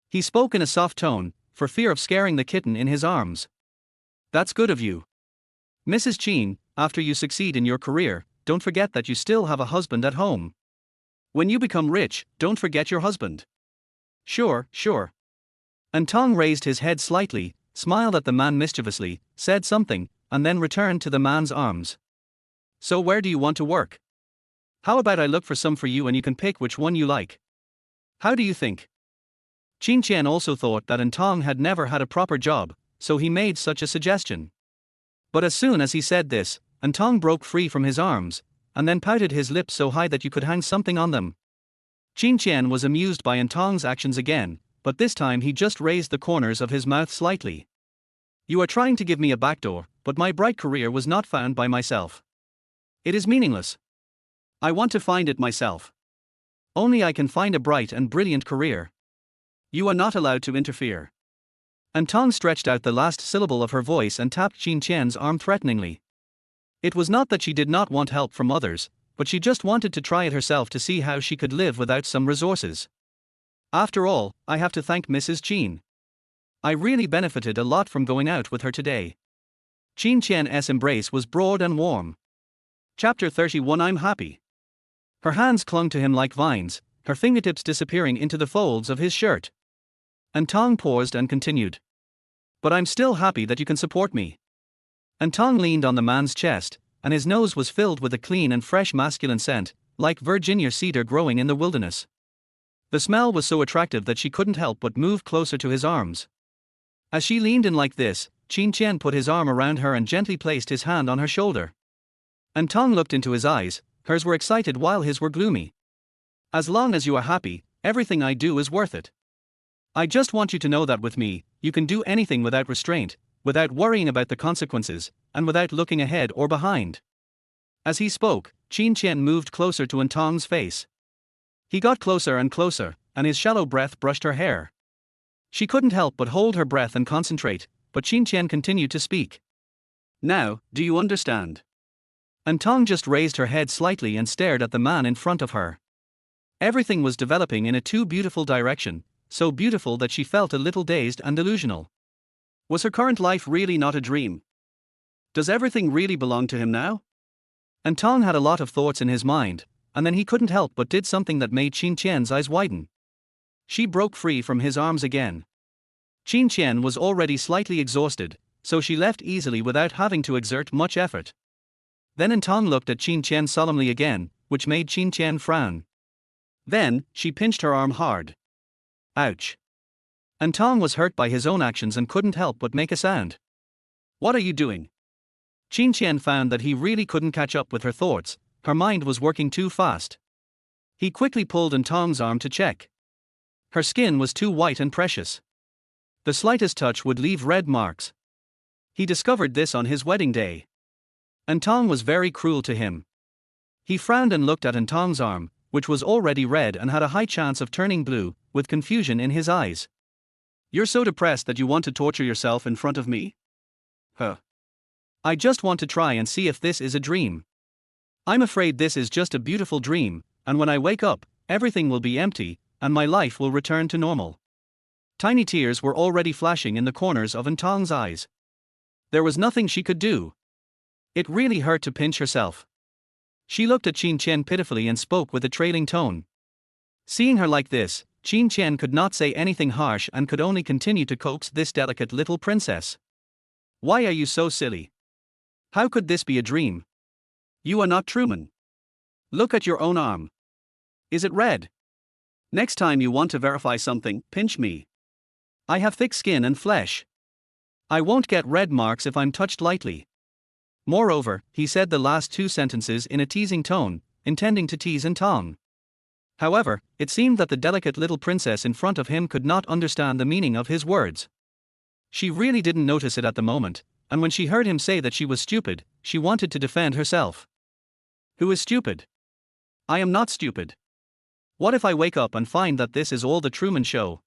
He spoke in a soft tone, for fear of scaring the kitten in his arms. That's good of you. Mrs. Chen, after you succeed in your career, don't forget that you still have a husband at home. When you become rich, don't forget your husband. Sure. An Tong raised his head slightly, smiled at the man mischievously, said something, and then returned to the man's arms. So where do you want to work? How about I look for some for you and you can pick which one you like? How do you think? Lin Chen also thought that An Tong had never had a proper job, so he made such a suggestion. But as soon as he said this, An Tong broke free from his arms, and then pouted his lips so high that you could hang something on them. Lin Chen was amused by An Tong's actions again, but this time he just raised the corners of his mouth slightly. You are trying to give me a backdoor, but my bright career was not found by myself. It is meaningless. I want to find it myself. Only I can find a bright and brilliant career. You are not allowed to interfere. An Tong stretched out the last syllable of her voice and tapped Lin Chen's arm threateningly. It was not that she did not want help from others, but she just wanted to try it herself to see how she could live without some resources. After all, I have to thank Mrs. Chen. I really benefited a lot from going out with her today. Lin Chen's embrace was broad and warm. Chapter 31. I'm happy. Her hands clung to him like vines, her fingertips disappearing into the folds of his shirt. An Tong paused and continued. But I'm still happy that you can support me. An Tong leaned on the man's chest, and his nose was filled with a clean and fresh masculine scent, like Virginia cedar growing in the wilderness. The smell was so attractive that she couldn't help but move closer to his arms. As she leaned in like this, Lin Chen put his arm around her and gently placed his hand on her shoulder. An Tong looked into his eyes, hers were excited while his were gloomy. As long as you are happy, everything I do is worth it. I just want you to know that with me, you can do anything without restraint, without worrying about the consequences, and without looking ahead or behind. As he spoke, Lin Chen moved closer to An Tong's face. He got closer and closer, and his shallow breath brushed her hair. She couldn't help but hold her breath and concentrate, but Lin Chen continued to speak. Now, do you understand? An Tong just raised her head slightly and stared at the man in front of her. Everything was developing in a too beautiful direction, so beautiful that she felt a little dazed and delusional. Was her current life really not a dream? Does everything really belong to him now? An Tong had a lot of thoughts in his mind, and then he couldn't help but did something that made Qin Qian's eyes widen. She broke free from his arms again. Qin Qian was already slightly exhausted, so she left easily without having to exert much effort. Then An Tong looked at Qin Qian solemnly again, which made Qin Qian frown. Then, she pinched her arm hard. Ouch. An Tong was hurt by his own actions and couldn't help but make a sound. What are you doing? Qin Qian found that he really couldn't catch up with her thoughts, her mind was working too fast. He quickly pulled An Tong's arm to check. Her skin was too white and precious. The slightest touch would leave red marks. He discovered this on his wedding day. An Tong was very cruel to him. He frowned and looked at An Tong's arm, which was already red and had a high chance of turning blue, with confusion in his eyes. You're so depressed that you want to torture yourself in front of me? Huh. I just want to try and see if this is a dream. I'm afraid this is just a beautiful dream, and when I wake up, everything will be empty, and my life will return to normal. Tiny tears were already flashing in the corners of An Tong's eyes. There was nothing she could do. It really hurt to pinch herself. She looked at Qin Qian pitifully and spoke with a trailing tone. Seeing her like this, Qin Qian could not say anything harsh and could only continue to coax this delicate little princess. Why are you so silly? How could this be a dream? You are not Truman. Look at your own arm. Is it red? Next time you want to verify something, pinch me. I have thick skin and flesh. I won't get red marks if I'm touched lightly. Moreover, he said the last two sentences in a teasing tone, intending to tease An Tong. However, it seemed that the delicate little princess in front of him could not understand the meaning of his words. She really didn't notice it at the moment, and when she heard him say that she was stupid, she wanted to defend herself. Who is stupid? I am not stupid. What if I wake up and find that this is all the Truman Show?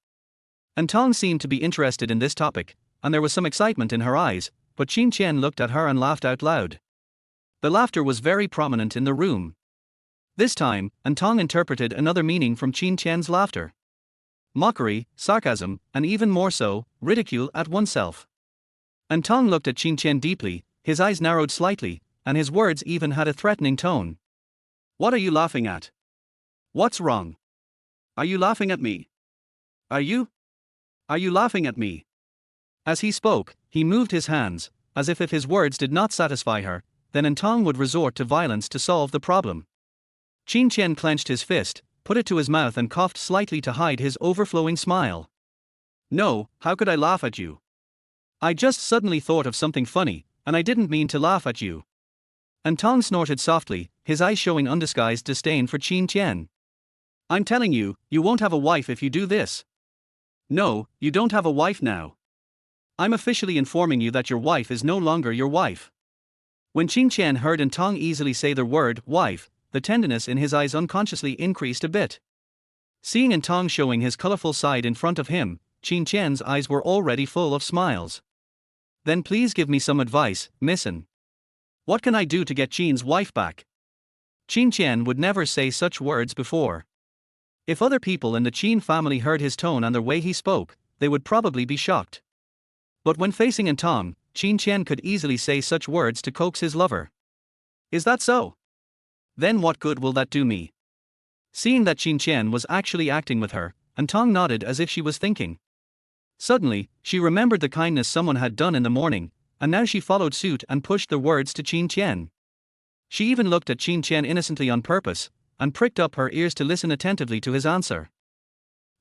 An Tong seemed to be interested in this topic, and there was some excitement in her eyes, but Qin Qian looked at her and laughed out loud. The laughter was very prominent in the room. This time, An Tong interpreted another meaning from Qin Qian's laughter. Mockery, sarcasm, and even more so, ridicule at oneself. An Tong looked at Qin Qian deeply, his eyes narrowed slightly, and his words even had a threatening tone. What are you laughing at? What's wrong? Are you laughing at me? Are you laughing at me? As he spoke, he moved his hands, as if his words did not satisfy her, then An Tong would resort to violence to solve the problem. Qin Qian clenched his fist, put it to his mouth and coughed slightly to hide his overflowing smile. No, how could I laugh at you? I just suddenly thought of something funny, and I didn't mean to laugh at you. An Tong snorted softly, his eyes showing undisguised disdain for Qin Qian. I'm telling you, you won't have a wife if you do this. No, you don't have a wife now. I'm officially informing you that your wife is no longer your wife. When Qin Qian heard An Tong easily say the word wife, the tenderness in his eyes unconsciously increased a bit. Seeing An Tong showing his colorful side in front of him, Qin Qian's eyes were already full of smiles. Then please give me some advice, Miss An. What can I do to get Qin's wife back? Qin Qian would never say such words before. If other people in the Qin family heard his tone and the way he spoke, they would probably be shocked. But when facing An Tong, Qin Qian could easily say such words to coax his lover. Is that so? Then what good will that do me? Seeing that Qin Qian was actually acting with her, An Tong nodded as if she was thinking. Suddenly, she remembered the kindness someone had done in the morning, and now she followed suit and pushed the words to Qin Qian. She even looked at Qin Qian innocently on purpose, and pricked up her ears to listen attentively to his answer.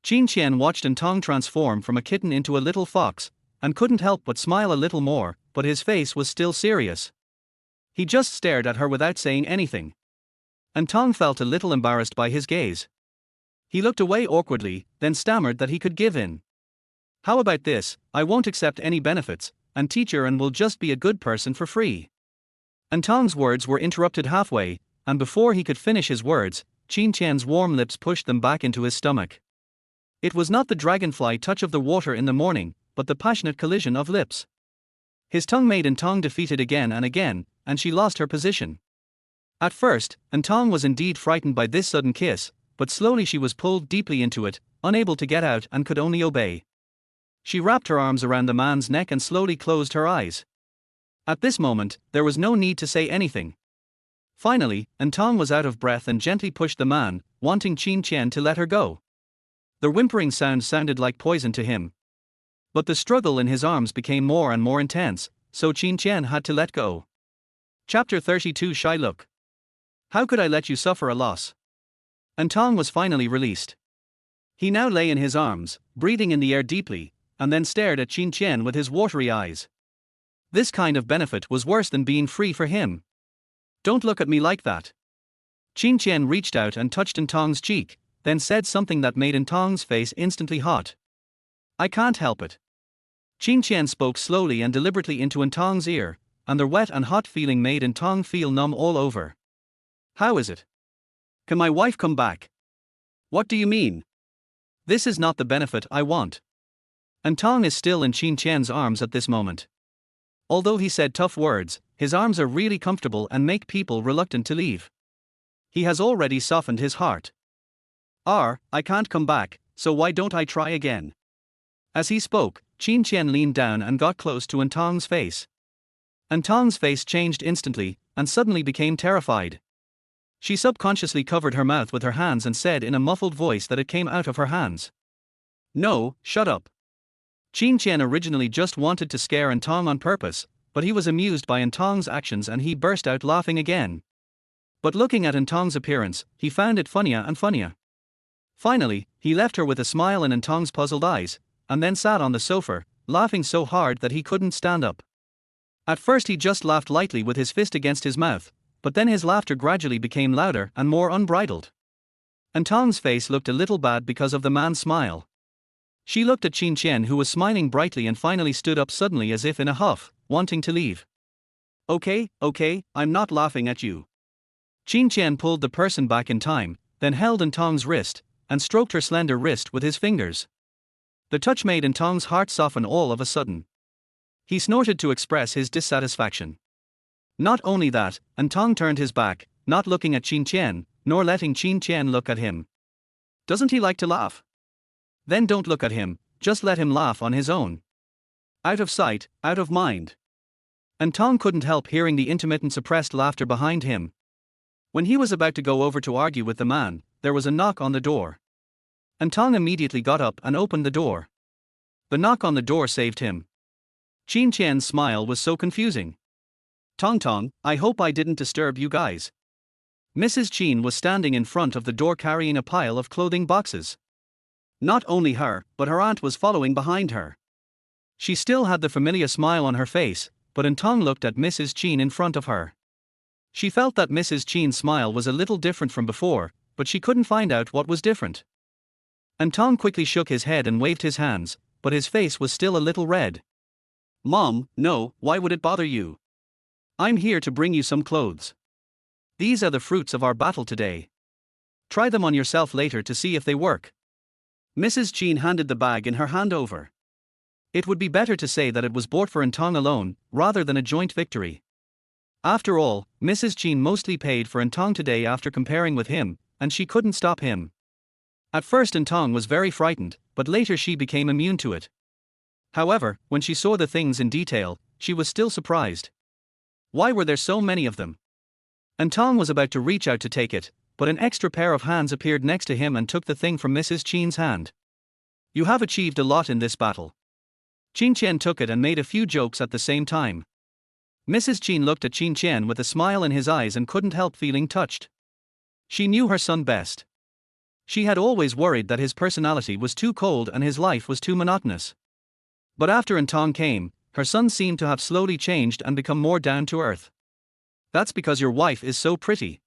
Qin Qian watched An Tong transform from a kitten into a little fox, and couldn't help but smile a little more, but his face was still serious. He just stared at her without saying anything. An Tong felt a little embarrassed by his gaze. He looked away awkwardly, then stammered that he could give in. How about this, I won't accept any benefits, and teacher and will just be a good person for free. An Tong's words were interrupted halfway, and before he could finish his words, Qin Qian's warm lips pushed them back into his stomach. It was not the dragonfly touch of the water in the morning, but the passionate collision of lips. His tongue made An Tong defeated again, and she lost her position. At first, An Tong was indeed frightened by this sudden kiss, but slowly she was pulled deeply into it, unable to get out and could only obey. She wrapped her arms around the man's neck and slowly closed her eyes. At this moment, there was no need to say anything. Finally, An Tong was out of breath and gently pushed the man, wanting Lin Chen to let her go. The whimpering sound sounded like poison to him. But the struggle in his arms became more and more intense, so Lin Chen had to let go. Chapter 32 Shy Look. How could I let you suffer a loss? An Tong was finally released. He now lay in his arms, breathing in the air deeply, and then stared at Lin Chen with his watery eyes. This kind of benefit was worse than being free for him. Don't look at me like that. Lin Chen reached out and touched An Tong's cheek, then said something that made An Tong's face instantly hot. I can't help it. Lin Chen spoke slowly and deliberately into An Tong's ear, and the wet and hot feeling made An Tong feel numb all over. How is it? Can my wife come back? What do you mean? This is not the benefit I want. An Tong is still in Lin Chen's arms at this moment. Although he said tough words, his arms are really comfortable and make people reluctant to leave. He has already softened his heart. I can't come back, so why don't I try again? As he spoke, Lin Chen leaned down and got close to An Tong's face. An Tong's face changed instantly, and suddenly became terrified. She subconsciously covered her mouth with her hands and said in a muffled voice that it came out of her hands. No, shut up. Lin Chen originally just wanted to scare An Tong on purpose, but he was amused by An Tong's actions and he burst out laughing again. But looking at An Tong's appearance, he found it funnier and funnier. Finally, he left her with a smile in An Tong's puzzled eyes, and then sat on the sofa, laughing so hard that he couldn't stand up. At first he just laughed lightly with his fist against his mouth, but then his laughter gradually became louder and more unbridled. An Tong's face looked a little bad because of the man's smile. She looked at Lin Chen, who was smiling brightly, and finally stood up suddenly as if in a huff, wanting to leave. Okay, I'm not laughing at you. Lin Chen pulled the person back in time, then held An Tong's wrist, and stroked her slender wrist with his fingers. The touch made An Tong's heart soften all of a sudden. He snorted to express his dissatisfaction. Not only that, An Tong turned his back, not looking at Lin Chen, nor letting Lin Chen look at him. Doesn't he like to laugh? Then don't look at him, just let him laugh on his own. Out of sight, out of mind. An Tong couldn't help hearing the intermittent suppressed laughter behind him. When he was about to go over to argue with the man, there was a knock on the door. An Tong immediately got up and opened the door. The knock on the door saved him. Lin Chen's smile was so confusing. Tong, I hope I didn't disturb you guys. Mrs. Chen was standing in front of the door carrying a pile of clothing boxes. Not only her, but her aunt was following behind her. She still had the familiar smile on her face, but An Tong looked at Mrs. Chen in front of her. She felt that Mrs. Chen's smile was a little different from before, but she couldn't find out what was different. An Tong quickly shook his head and waved his hands, but his face was still a little red. Mom, no, why would it bother you? I'm here to bring you some clothes. These are the fruits of our battle today. Try them on yourself later to see if they work. Mrs. Chen handed the bag in her hand over. It would be better to say that it was bought for An Tong alone, rather than a joint victory. After all, Mrs. Chen mostly paid for An Tong today after comparing with him, and she couldn't stop him. At first An Tong was very frightened, but later she became immune to it. However, when she saw the things in detail, she was still surprised. Why were there so many of them? An Tong was about to reach out to take it, but an extra pair of hands appeared next to him and took the thing from Mrs. Chen's hand. You have achieved a lot in this battle. Lin Chen took it and made a few jokes at the same time. Mrs. Chen looked at Lin Chen with a smile in his eyes and couldn't help feeling touched. She knew her son best. She had always worried that his personality was too cold and his life was too monotonous. But after An Tong came, her son seemed to have slowly changed and become more down to earth. That's because your wife is so pretty.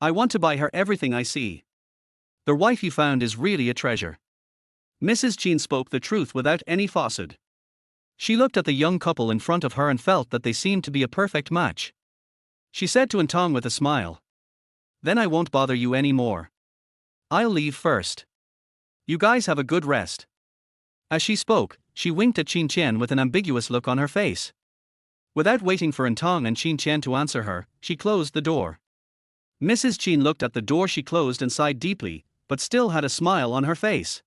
I want to buy her everything I see. The wife you found is really a treasure. Mrs. Chen spoke the truth without any falsehood. She looked at the young couple in front of her and felt that they seemed to be a perfect match. She said to An Tong with a smile. Then I won't bother you anymore. I'll leave first. You guys have a good rest. As she spoke, she winked at Lin Chen with an ambiguous look on her face. Without waiting for An Tong and Lin Chen to answer her, she closed the door. Mrs. Chen looked at the door she closed and sighed deeply, but still had a smile on her face.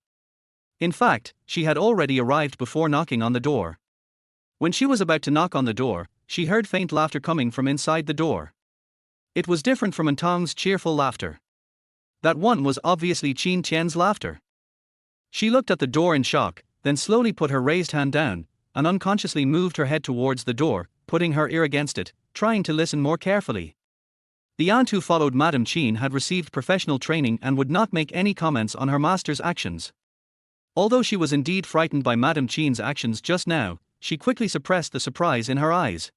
In fact, she had already arrived before knocking on the door. When she was about to knock on the door, she heard faint laughter coming from inside the door. It was different from An Tong's cheerful laughter. That one was obviously Qin Qian's laughter. She looked at the door in shock, then slowly put her raised hand down, and unconsciously moved her head towards the door, putting her ear against it, trying to listen more carefully. The aunt who followed Madame Qin had received professional training and would not make any comments on her master's actions. Although she was indeed frightened by Madame Qin's actions just now, she quickly suppressed the surprise in her eyes.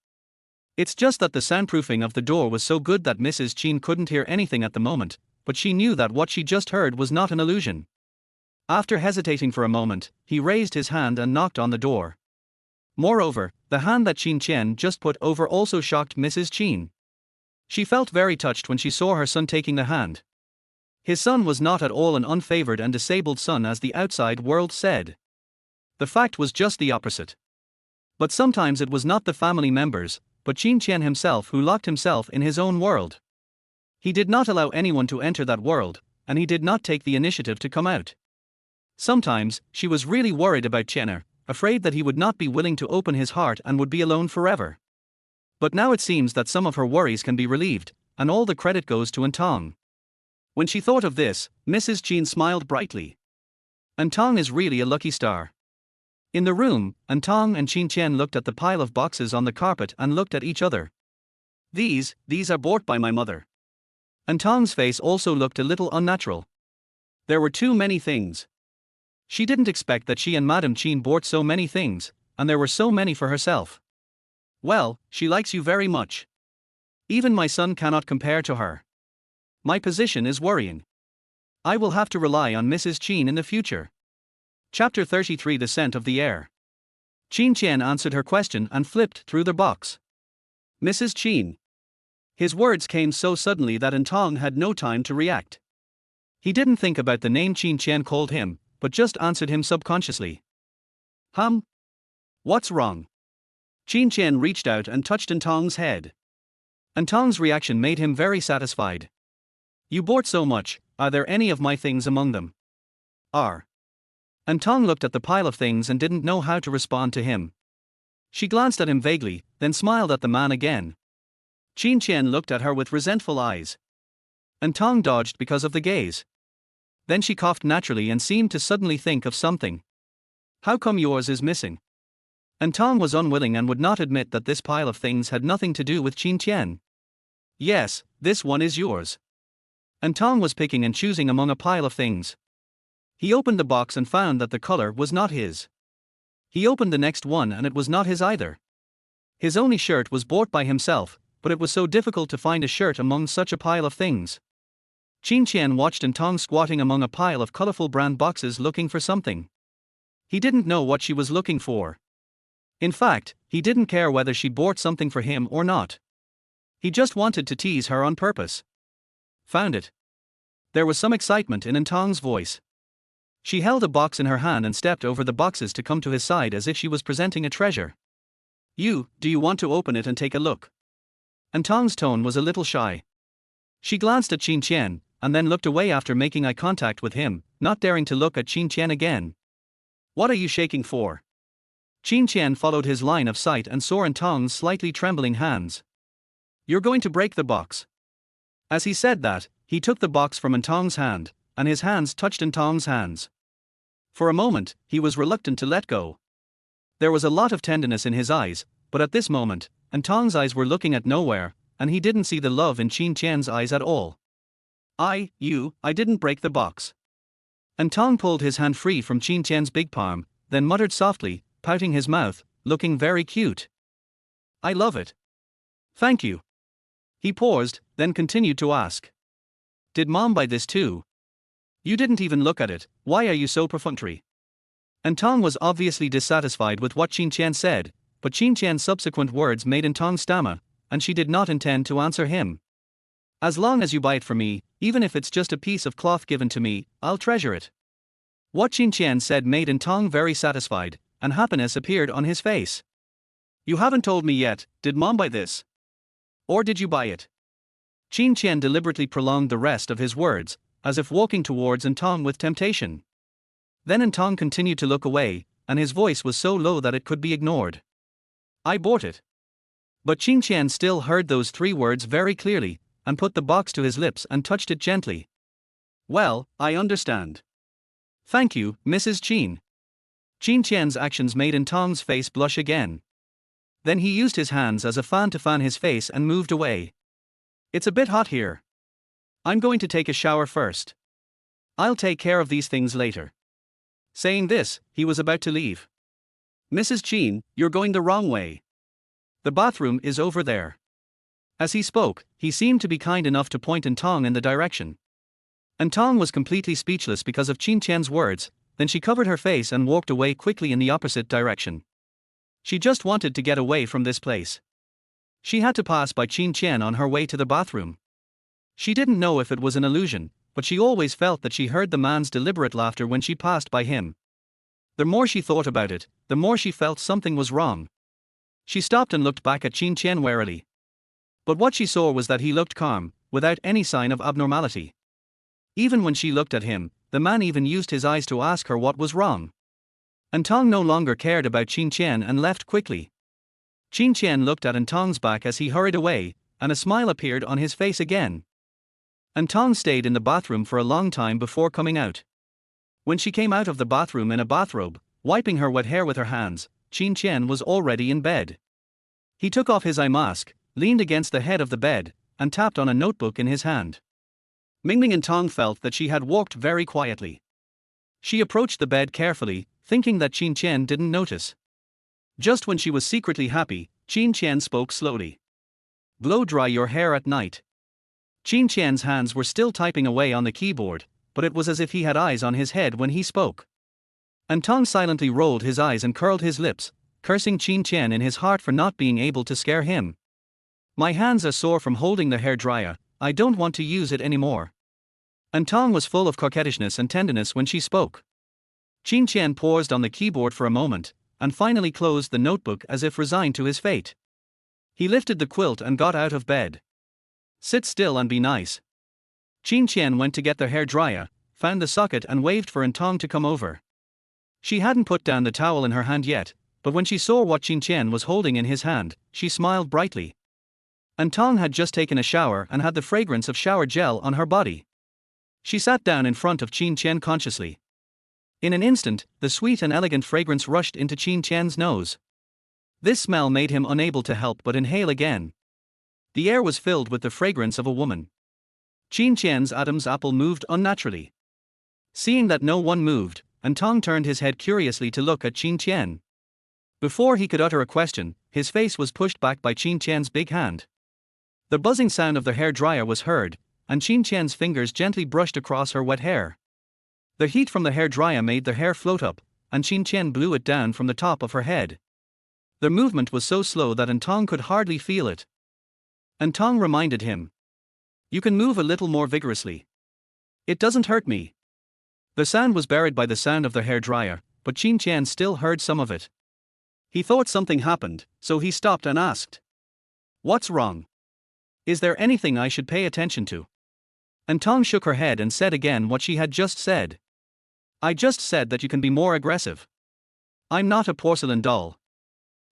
It's just that the soundproofing of the door was so good that Mrs. Qin couldn't hear anything at the moment, but she knew that what she just heard was not an illusion. After hesitating for a moment, he raised his hand and knocked on the door. Moreover, the hand that Qin Qian just put over also shocked Mrs. Qin. She felt very touched when she saw her son taking the hand. His son was not at all an unfavored and disabled son as the outside world said. The fact was just the opposite. But sometimes it was not the family members, but Qin Qian himself who locked himself in his own world. He did not allow anyone to enter that world, and he did not take the initiative to come out. Sometimes, she was really worried about Qianer, afraid that he would not be willing to open his heart and would be alone forever. But now it seems that some of her worries can be relieved, and all the credit goes to An Tong. When she thought of this, Mrs. Qin smiled brightly. An Tong is really a lucky star. In the room, An Tong and Qin Qian looked at the pile of boxes on the carpet and looked at each other. These are bought by my mother. An Tong's face also looked a little unnatural. There were too many things. She didn't expect that she and Madame Qin bought so many things, and there were so many for herself. Well, she likes you very much. Even my son cannot compare to her. My position is worrying. I will have to rely on Mrs. Qin in the future. Chapter 33 The Scent of the Air. Qin Qian answered her question and flipped through the box. Mrs. Qin. His words came so suddenly that An Tong had no time to react. He didn't think about the name Qin Qian called him, but just answered him subconsciously. What's wrong? Qin Qian reached out and touched An Tong's head. An Tong's reaction made him very satisfied. You bought so much, are there any of my things among them? An Tong looked at the pile of things and didn't know how to respond to him. She glanced at him vaguely, then smiled at the man again. Qin Qian looked at her with resentful eyes. An Tong dodged because of the gaze. Then she coughed naturally and seemed to suddenly think of something. How come yours is missing? An Tong was unwilling and would not admit that this pile of things had nothing to do with Qin Qian. Yes, this one is yours. An Tong was picking and choosing among a pile of things. He opened the box and found that the color was not his. He opened the next one and it was not his either. His only shirt was bought by himself, but it was so difficult to find a shirt among such a pile of things. Qin Qian watched An Tong squatting among a pile of colorful brand boxes looking for something. He didn't know what she was looking for. In fact, he didn't care whether she bought something for him or not. He just wanted to tease her on purpose. Found it. There was some excitement in An Tong's voice. She held a box in her hand and stepped over the boxes to come to his side as if she was presenting a treasure. Do you want to open it and take a look? An Tong's tone was a little shy. She glanced at Qin Qian, and then looked away after making eye contact with him, not daring to look at Qin Qian again. What are you shaking for? Qin Qian followed his line of sight and saw An Tong's slightly trembling hands. You're going to break the box. As he said that, he took the box from An Tong's hand, and his hands touched An Tong's hands. For a moment, he was reluctant to let go. There was a lot of tenderness in his eyes, but at this moment, An Tong's eyes were looking at nowhere, and he didn't see the love in Qin Qian's eyes at all. I didn't break the box. An Tong pulled his hand free from Qin Qian's big palm, then muttered softly, pouting his mouth, looking very cute. I love it. Thank you. He paused, then continued to ask. Did Mom buy this too? You didn't even look at it, why are you so perfunctory? An Tong was obviously dissatisfied with what Qin Qian said, but Qin Qian's subsequent words made An Tong stammer, and she did not intend to answer him. As long as you buy it for me, even if it's just a piece of cloth given to me, I'll treasure it. What Qin Qian said made An Tong very satisfied, and happiness appeared on his face. You haven't told me yet, did Mom buy this? Or did you buy it? Qin Qian deliberately prolonged the rest of his words, as if walking towards An Tong with temptation. Then An Tong continued to look away, and his voice was so low that it could be ignored. I bought it. But Qin Chen still heard those 3 words very clearly, and put the box to his lips and touched it gently. Well, I understand. Thank you, Mrs. Qin. Qin Chen's actions made An Tong's face blush again. Then he used his hands as a fan to fan his face and moved away. It's a bit hot here. I'm going to take a shower first. I'll take care of these things later. Saying this, he was about to leave. Mrs. Qin, you're going the wrong way. The bathroom is over there. As he spoke, he seemed to be kind enough to point An Tong in the direction. An Tong was completely speechless because of Qin Chen's words, then she covered her face and walked away quickly in the opposite direction. She just wanted to get away from this place. She had to pass by Qin Chen on her way to the bathroom. She didn't know if it was an illusion, but she always felt that she heard the man's deliberate laughter when she passed by him. The more she thought about it, the more she felt something was wrong. She stopped and looked back at Qin Chen warily. But what she saw was that he looked calm, without any sign of abnormality. Even when she looked at him, the man even used his eyes to ask her what was wrong. An Tong no longer cared about Qin Chen and left quickly. Qin Chen looked at An Tong's back as he hurried away, and a smile appeared on his face again. An Tong stayed in the bathroom for a long time before coming out. When she came out of the bathroom in a bathrobe, wiping her wet hair with her hands, Qin Chen was already in bed. He took off his eye mask, leaned against the head of the bed, and tapped on a notebook in his hand. Mingming and Tong felt that she had walked very quietly. She approached the bed carefully, thinking that Qin Chen didn't notice. Just when she was secretly happy, Qin Chen spoke slowly. Blow dry your hair at night. Qin Chen's hands were still typing away on the keyboard, but it was as if he had eyes on his head when he spoke. An Tong silently rolled his eyes and curled his lips, cursing Qin Chen in his heart for not being able to scare him. My hands are sore from holding the hair dryer, I don't want to use it anymore. An Tong was full of coquettishness and tenderness when she spoke. Qin Chen paused on the keyboard for a moment, and finally closed the notebook as if resigned to his fate. He lifted the quilt and got out of bed. Sit still and be nice. Qin Chen went to get the hair dryer, found the socket and waved for An Tong to come over. She hadn't put down the towel in her hand yet, but when she saw what Qin Chen was holding in his hand, she smiled brightly. An Tong had just taken a shower and had the fragrance of shower gel on her body. She sat down in front of Qin Chen consciously. In an instant, the sweet and elegant fragrance rushed into Qin Chen's nose. This smell made him unable to help but inhale again. The air was filled with the fragrance of a woman. Qin Chen's Adam's apple moved unnaturally. Seeing that no one moved, An Tong turned his head curiously to look at Qin Chen. Before he could utter a question, his face was pushed back by Qin Chen's big hand. The buzzing sound of the hair dryer was heard, and Qin Chen's fingers gently brushed across her wet hair. The heat from the hair dryer made the hair float up, and Qin Chen blew it down from the top of her head. The movement was so slow that An Tong could hardly feel it. An Tong reminded him. You can move a little more vigorously. It doesn't hurt me. The sound was buried by the sound of the hair dryer, but Qin Chen still heard some of it. He thought something happened, so he stopped and asked. What's wrong? Is there anything I should pay attention to? An Tong shook her head and said again what she had just said. I just said that you can be more aggressive. I'm not a porcelain doll.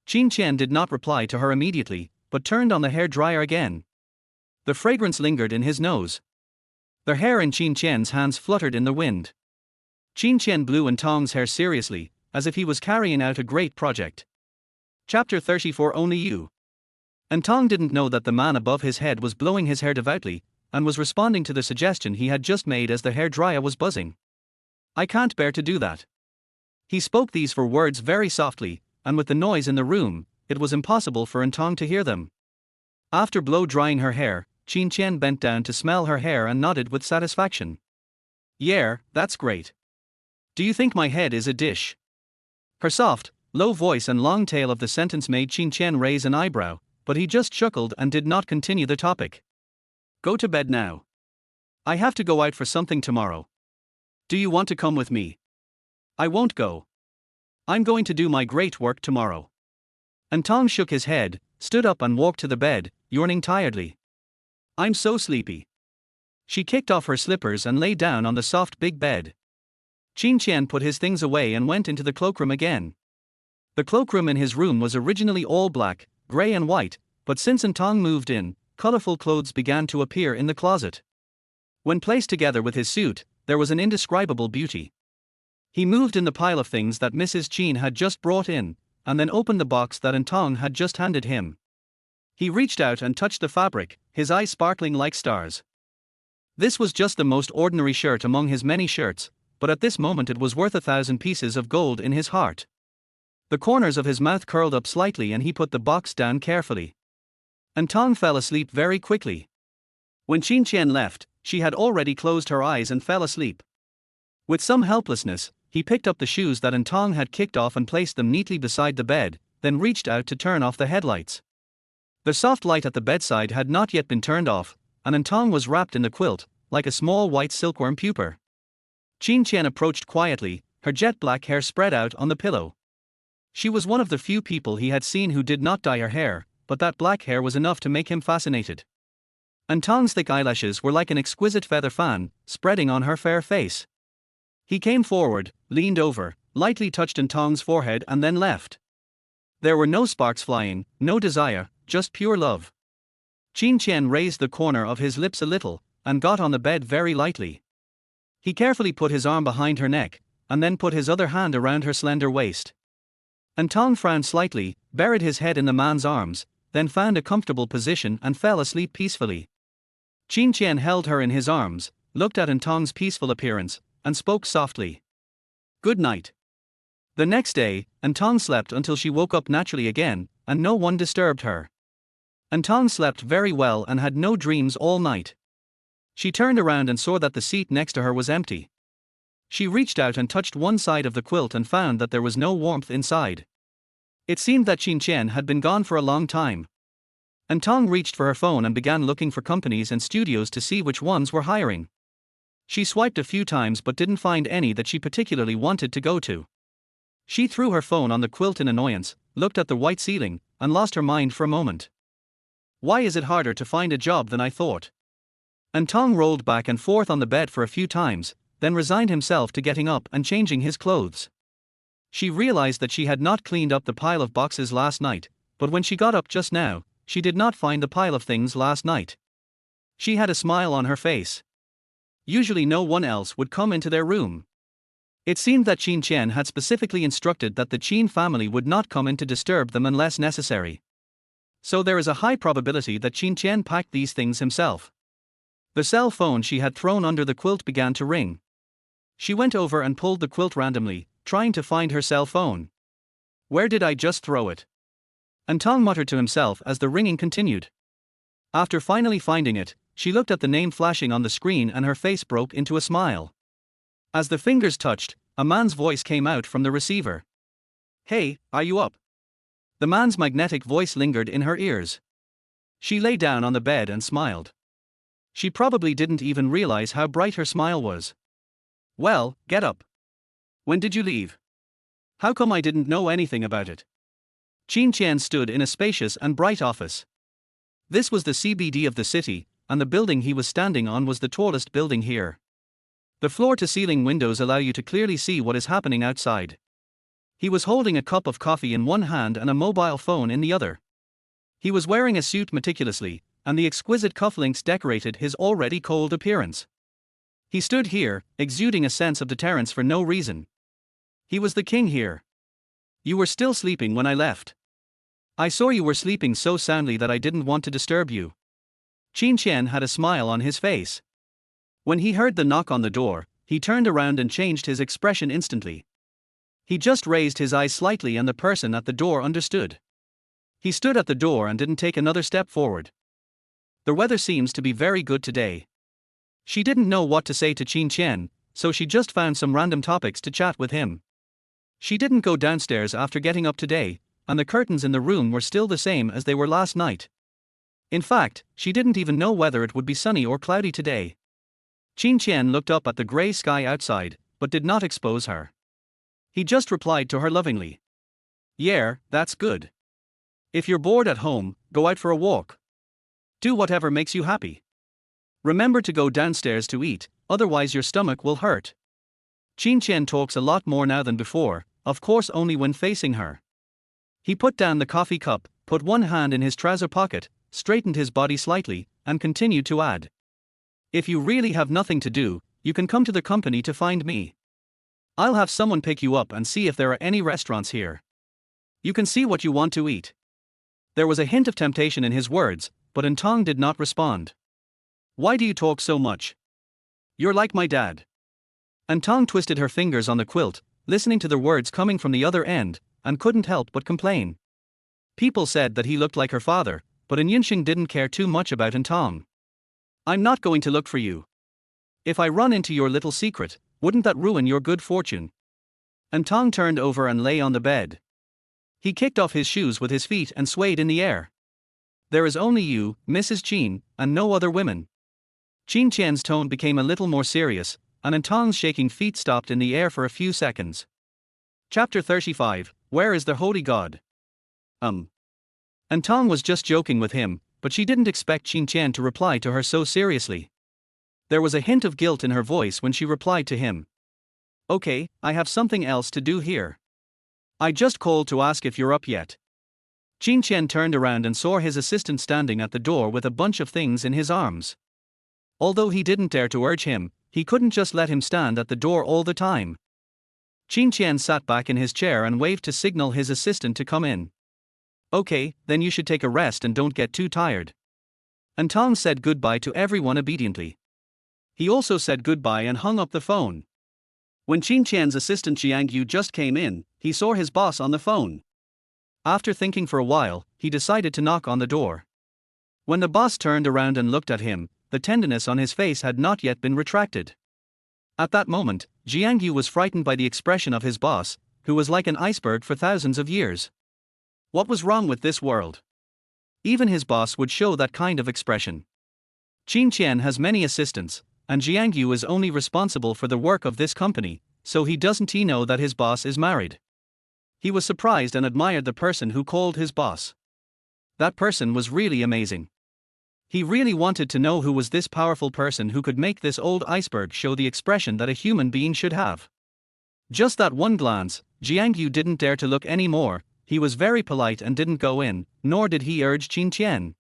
Qin Chen did not reply to her immediately, but turned on the hair dryer again. The fragrance lingered in his nose. The hair in Qin Chen's hands fluttered in the wind. Qin Chen blew An Tong's hair seriously, as if he was carrying out a great project. Chapter 34 Only You. An Tong didn't know that the man above his head was blowing his hair devoutly, and was responding to the suggestion he had just made as the hair dryer was buzzing. I can't bear to do that. He spoke these 4 words very softly, and with the noise in the room, it was impossible for An Tong to hear them. After blow drying her hair, Qin Chen bent down to smell her hair and nodded with satisfaction. Yeah, that's great. Do you think my head is a dish? Her soft, low voice and long tail of the sentence made Qin Chen raise an eyebrow, but he just chuckled and did not continue the topic. Go to bed now. I have to go out for something tomorrow. Do you want to come with me? I won't go. I'm going to do my great work tomorrow. An Tong shook his head, stood up and walked to the bed, yawning tiredly. I'm so sleepy. She kicked off her slippers and lay down on the soft big bed. Qin Chen put his things away and went into the cloakroom again. The cloakroom in his room was originally all black, grey and white, but since An Tong moved in, colorful clothes began to appear in the closet. When placed together with his suit, there was an indescribable beauty. He moved in the pile of things that Mrs. Qin had just brought in, and then opened the box that An Tong had just handed him. He reached out and touched the fabric, his eyes sparkling like stars. This was just the most ordinary shirt among his many shirts, but at this moment it was worth 1,000 pieces of gold in his heart. The corners of his mouth curled up slightly and he put the box down carefully. An Tong fell asleep very quickly. When Qin Chen left, she had already closed her eyes and fell asleep. With some helplessness, he picked up the shoes that An Tong had kicked off and placed them neatly beside the bed, then reached out to turn off the headlights. The soft light at the bedside had not yet been turned off, and An Tong was wrapped in the quilt, like a small white silkworm pupa. Qin Chen approached quietly, her jet black hair spread out on the pillow. She was one of the few people he had seen who did not dye her hair, but that black hair was enough to make him fascinated. An Tong's thick eyelashes were like an exquisite feather fan, spreading on her fair face. He came forward, leaned over, lightly touched An Tong's forehead and then left. There were no sparks flying, no desire, just pure love. Qin Chen raised the corner of his lips a little, and got on the bed very lightly. He carefully put his arm behind her neck, and then put his other hand around her slender waist. An Tong frowned slightly, buried his head in the man's arms, then found a comfortable position and fell asleep peacefully. Qin Chen held her in his arms, looked at An Tong's peaceful appearance, and spoke softly. "Good night." The next day, An Tong slept until she woke up naturally again, and no one disturbed her. An Tong slept very well and had no dreams all night. She turned around and saw that the seat next to her was empty. She reached out and touched one side of the quilt and found that there was no warmth inside. It seemed that Qin Chen had been gone for a long time. An Tong reached for her phone and began looking for companies and studios to see which ones were hiring. She swiped a few times but didn't find any that she particularly wanted to go to. She threw her phone on the quilt in annoyance, looked at the white ceiling, and lost her mind for a moment. Why is it harder to find a job than I thought? An Tong rolled back and forth on the bed for a few times, then resigned himself to getting up and changing his clothes. She realized that she had not cleaned up the pile of boxes last night, but when she got up just now, she did not find the pile of things last night. She had a smile on her face. Usually no one else would come into their room. It seemed that Qin Chen had specifically instructed that the Qin family would not come in to disturb them unless necessary. So there is a high probability that Qin Chen packed these things himself. The cell phone she had thrown under the quilt began to ring. She went over and pulled the quilt randomly, trying to find her cell phone. Where did I just throw it? An Tong muttered to himself as the ringing continued. After finally finding it, she looked at the name flashing on the screen and her face broke into a smile. As the fingers touched, a man's voice came out from the receiver. "Hey, are you up?" The man's magnetic voice lingered in her ears. She lay down on the bed and smiled. She probably didn't even realize how bright her smile was. "Well, get up. When did you leave? How come I didn't know anything about it?" Qin Chen stood in a spacious and bright office. This was the CBD of the city, and the building he was standing on was the tallest building here. The floor-to-ceiling windows allow you to clearly see what is happening outside. He was holding a cup of coffee in one hand and a mobile phone in the other. He was wearing a suit meticulously, and the exquisite cufflinks decorated his already cold appearance. He stood here, exuding a sense of deterrence for no reason. He was the king here. "You were still sleeping when I left. I saw you were sleeping so soundly that I didn't want to disturb you." Qin Chen had a smile on his face. When he heard the knock on the door, he turned around and changed his expression instantly. He just raised his eyes slightly and the person at the door understood. He stood at the door and didn't take another step forward. "The weather seems to be very good today." She didn't know what to say to Qin Chen, so she just found some random topics to chat with him. She didn't go downstairs after getting up today, and the curtains in the room were still the same as they were last night. In fact, she didn't even know whether it would be sunny or cloudy today. Qin Chen looked up at the grey sky outside, but did not expose her. He just replied to her lovingly. "Yeah, that's good. If you're bored at home, go out for a walk. Do whatever makes you happy. Remember to go downstairs to eat, otherwise your stomach will hurt." Qin Chen talks a lot more now than before, of course only when facing her. He put down the coffee cup, put one hand in his trouser pocket, straightened his body slightly, and continued to add. If you really have nothing to do, you can come to the company to find me. I'll have someone pick you up and see if there are any restaurants here. You can see what you want to eat. There was a hint of temptation in his words, but An Tong did not respond. Why do you talk so much? You're like my dad. An Tong twisted her fingers on the quilt, listening to the words coming from the other end, and couldn't help but complain. People said that he looked like her father, but Yiyi didn't care too much about An Tong. I'm not going to look for you. If I run into your little secret, wouldn't that ruin your good fortune? An Tong turned over and lay on the bed. He kicked off his shoes with his feet and swayed in the air. There is only you, Mrs. Qin, and no other women. Qin Chen's tone became a little more serious, and An Tong's shaking feet stopped in the air for a few seconds. Chapter 35, Where is the Holy God? An Tong was just joking with him, but she didn't expect Qin Chen to reply to her so seriously. There was a hint of guilt in her voice when she replied to him. Okay, I have something else to do here. I just called to ask if you're up yet. Qin Chen turned around and saw his assistant standing at the door with a bunch of things in his arms. Although he didn't dare to urge him, he couldn't just let him stand at the door all the time. Qin Chen sat back in his chair and waved to signal his assistant to come in. Okay, then you should take a rest and don't get too tired. An Tong said goodbye to everyone obediently. He also said goodbye and hung up the phone. When Qin Chen's assistant Jiang just came in, he saw his boss on the phone. After thinking for a while, he decided to knock on the door. When the boss turned around and looked at him, the tenderness on his face had not yet been retracted. At that moment, Jiang was frightened by the expression of his boss, who was like an iceberg for thousands of years. What was wrong with this world? Even his boss would show that kind of expression. Qin Chen has many assistants, and Jiang is only responsible for the work of this company, so he doesn't know that his boss is married. He was surprised and admired the person who called his boss. That person was really amazing. He really wanted to know who was this powerful person who could make this old iceberg show the expression that a human being should have. Just that one glance, Jiang didn't dare to look any more. He was very polite and didn't go in, nor did he urge Qin Chen.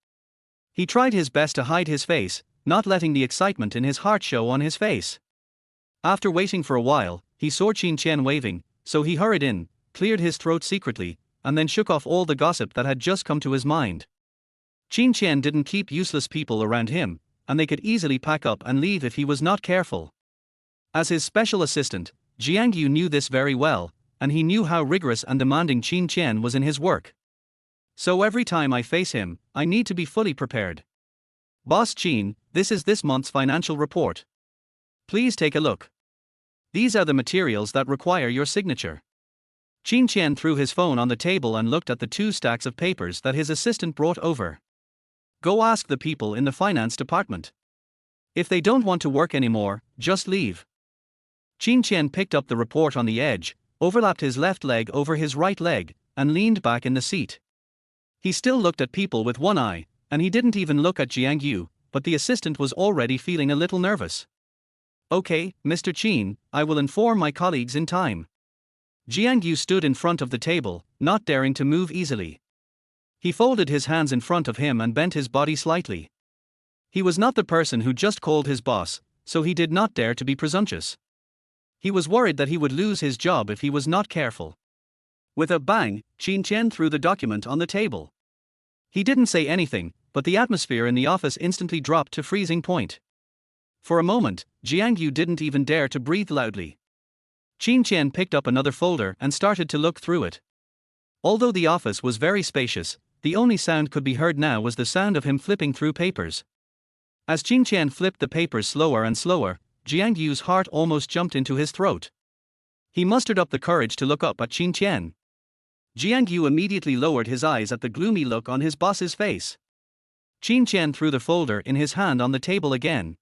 He tried his best to hide his face, not letting the excitement in his heart show on his face. After waiting for a while, he saw Qin Chen waving, so he hurried in, cleared his throat secretly, and then shook off all the gossip that had just come to his mind. Qin Chen didn't keep useless people around him, and they could easily pack up and leave if he was not careful. As his special assistant, Jiang knew this very well, and he knew how rigorous and demanding Qin Chen was in his work. So every time I face him, I need to be fully prepared. Boss Qin, this is this month's financial report. Please take a look. These are the materials that require your signature. Qin Chen threw his phone on the table and looked at the 2 stacks of papers that his assistant brought over. Go ask the people in the finance department. If they don't want to work anymore, just leave. Qin Chen picked up the report on the edge, overlapped his left leg over his right leg, and leaned back in the seat. He still looked at people with one eye, and he didn't even look at Jiang, but the assistant was already feeling a little nervous. Okay, Mr. Qin, I will inform my colleagues in time. Jiang stood in front of the table, not daring to move easily. He folded his hands in front of him and bent his body slightly. He was not the person who just called his boss, so he did not dare to be presumptuous. He was worried that he would lose his job if he was not careful. With a bang, Qin Chen threw the document on the table. He didn't say anything, but the atmosphere in the office instantly dropped to freezing point. For a moment, Jiang didn't even dare to breathe loudly. Qin Chen picked up another folder and started to look through it. Although the office was very spacious, the only sound could be heard now was the sound of him flipping through papers. As Qin Chen flipped the papers slower and slower, Jiang heart almost jumped into his throat. He mustered up the courage to look up at Qin Chen. Jiang immediately lowered his eyes at the gloomy look on his boss's face. Qin Chen threw the folder in his hand on the table again.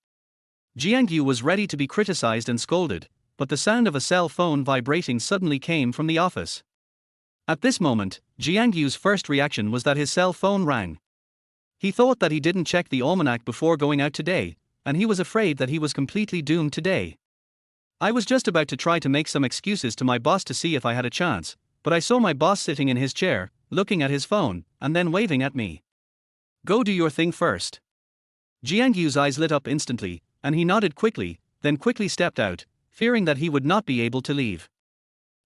Jiang was ready to be criticized and scolded, but the sound of a cell phone vibrating suddenly came from the office. At this moment, Jiang first reaction was that his cell phone rang. He thought that he didn't check the almanac before going out today, and he was afraid that he was completely doomed today. I was just about to try to make some excuses to my boss to see if I had a chance, but I saw my boss sitting in his chair, looking at his phone, and then waving at me. Go do your thing first. Jiangyu's eyes lit up instantly, and he nodded quickly, then quickly stepped out, fearing that he would not be able to leave.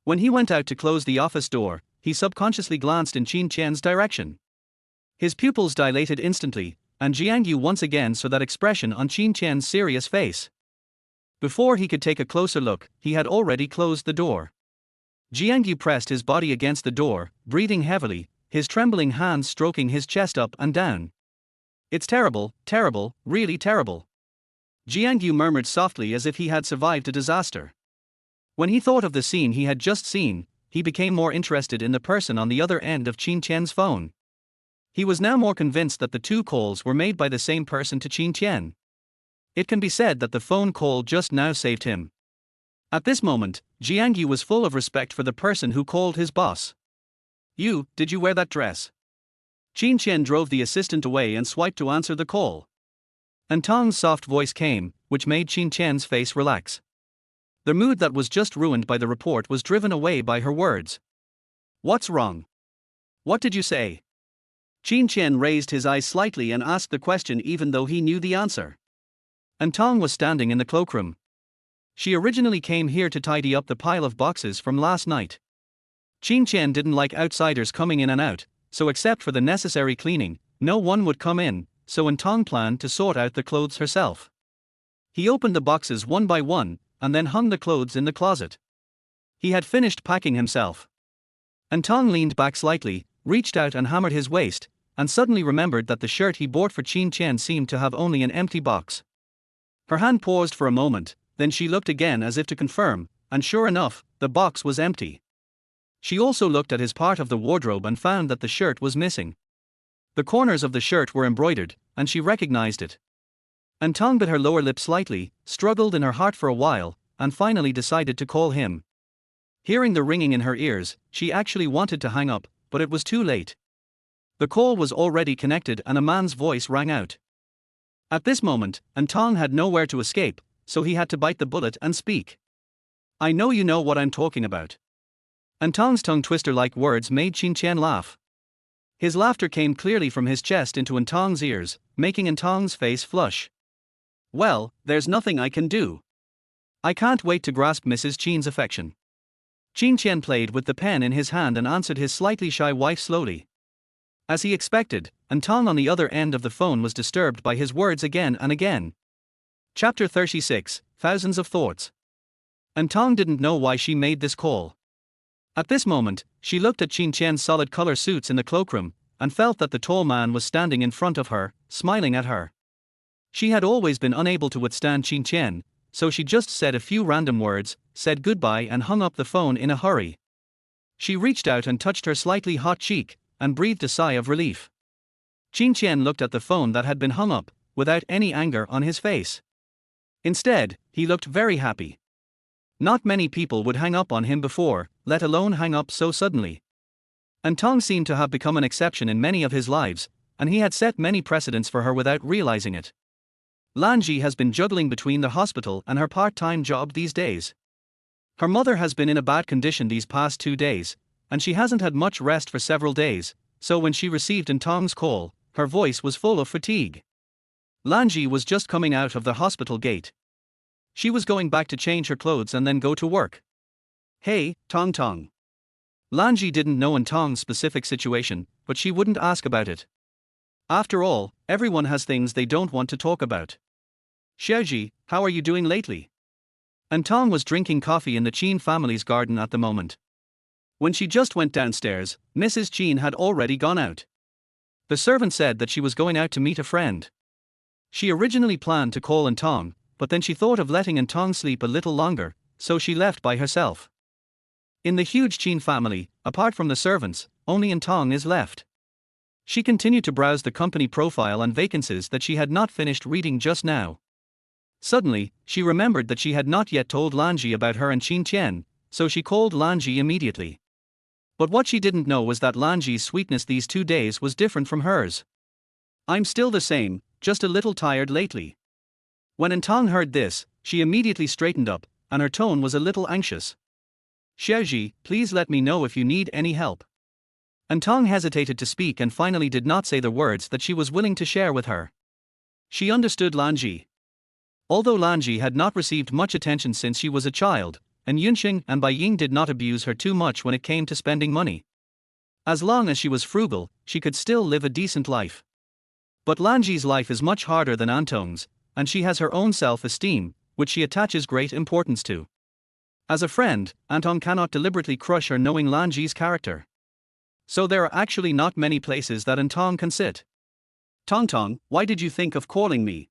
When he went out to close the office door, he subconsciously glanced in Qin Qian's direction. His pupils dilated instantly, and Jiangyu once again saw that expression on Qin Qian's serious face. Before he could take a closer look, he had already closed the door. Jiangyu pressed his body against the door, breathing heavily, his trembling hands stroking his chest up and down. It's terrible, terrible, really terrible. Jiangyu murmured softly as if he had survived a disaster. When he thought of the scene he had just seen, he became more interested in the person on the other end of Qin Qian's phone. He was now more convinced that the two calls were made by the same person to Qin Qian. It can be said that the phone call just now saved him. At this moment, Jiangyu was full of respect for the person who called his boss. Did you wear that dress? Qin Qian drove the assistant away and swiped to answer the call. An Tong's soft voice came, which made Qin Qian's face relax. The mood that was just ruined by the report was driven away by her words. What's wrong? What did you say? Qin Qian raised his eyes slightly and asked the question even though he knew the answer. An Tong was standing in the cloakroom. She originally came here to tidy up the pile of boxes from last night. Qin Qian didn't like outsiders coming in and out, so except for the necessary cleaning, no one would come in, so An Tong planned to sort out the clothes herself. He opened the boxes one by one, and then hung the clothes in the closet. He had finished packing himself. An Tong leaned back slightly, reached out and hammered his waist, and suddenly remembered that the shirt he bought for Qin Qian seemed to have only an empty box. Her hand paused for a moment, then she looked again as if to confirm, and sure enough, the box was empty. She also looked at his part of the wardrobe and found that the shirt was missing. The corners of the shirt were embroidered, and she recognized it. An Tong bit her lower lip slightly, struggled in her heart for a while, and finally decided to call him. Hearing the ringing in her ears, she actually wanted to hang up, but it was too late. The call was already connected and a man's voice rang out. At this moment, An Tong had nowhere to escape, so he had to bite the bullet and speak. I know you know what I'm talking about. An Tong's tongue twister-like words made Qin Qian laugh. His laughter came clearly from his chest into An Tong's ears, making An Tong's face flush. Well, there's nothing I can do. I can't wait to grasp Mrs. Qin's affection. Qin Qian played with the pen in his hand and answered his slightly shy wife slowly. As he expected, An Tong on the other end of the phone was disturbed by his words again and again. Chapter 36, Thousands of Thoughts. An Tong didn't know why she made this call. At this moment, she looked at Qin Qian's solid color suits in the cloakroom, and felt that the tall man was standing in front of her, smiling at her. She had always been unable to withstand Qin Qian, so she just said a few random words, said goodbye and hung up the phone in a hurry. She reached out and touched her slightly hot cheek, and breathed a sigh of relief. Qin Qian looked at the phone that had been hung up, without any anger on his face. Instead, he looked very happy. Not many people would hang up on him before, let alone hang up so suddenly. An Tong seemed to have become an exception in many of his lives, and he had set many precedents for her without realizing it. Lanji has been juggling between the hospital and her part-time job these days. Her mother has been in a bad condition these past 2 days, and she hasn't had much rest for several days, so when she received An Tong's call, her voice was full of fatigue. Lanji was just coming out of the hospital gate. She was going back to change her clothes and then go to work. Hey, Tong Tong. Lanji didn't know An Tong's specific situation, but she wouldn't ask about it. After all, everyone has things they don't want to talk about. Xiaoji, how are you doing lately? An Tong was drinking coffee in the Qin family's garden at the moment. When she just went downstairs, Mrs. Qin had already gone out. The servant said that she was going out to meet a friend. She originally planned to call An Tong, but then she thought of letting An Tong sleep a little longer, so she left by herself. In the huge Qin family, apart from the servants, only An Tong is left. She continued to browse the company profile and vacancies that she had not finished reading just now. Suddenly, she remembered that she had not yet told Lanji about her and Qin Qian, so she called Lanji immediately. But what she didn't know was that Lanji's sweetness these 2 days was different from hers. I'm still the same, just a little tired lately. When An Tong heard this, she immediately straightened up, and her tone was a little anxious. Xiaoji, please let me know if you need any help. An Tong hesitated to speak and finally did not say the words that she was willing to share with her. She understood Lanji. Although Lanji had not received much attention since she was a child, and Yunxing and Bai Ying did not abuse her too much when it came to spending money. As long as she was frugal, she could still live a decent life. But Lanji's life is much harder than An Tong's, and she has her own self-esteem, which she attaches great importance to. As a friend, An Tong cannot deliberately crush her knowing Lanji's character. So there are actually not many places that An Tong can sit. Tong, why did you think of calling me?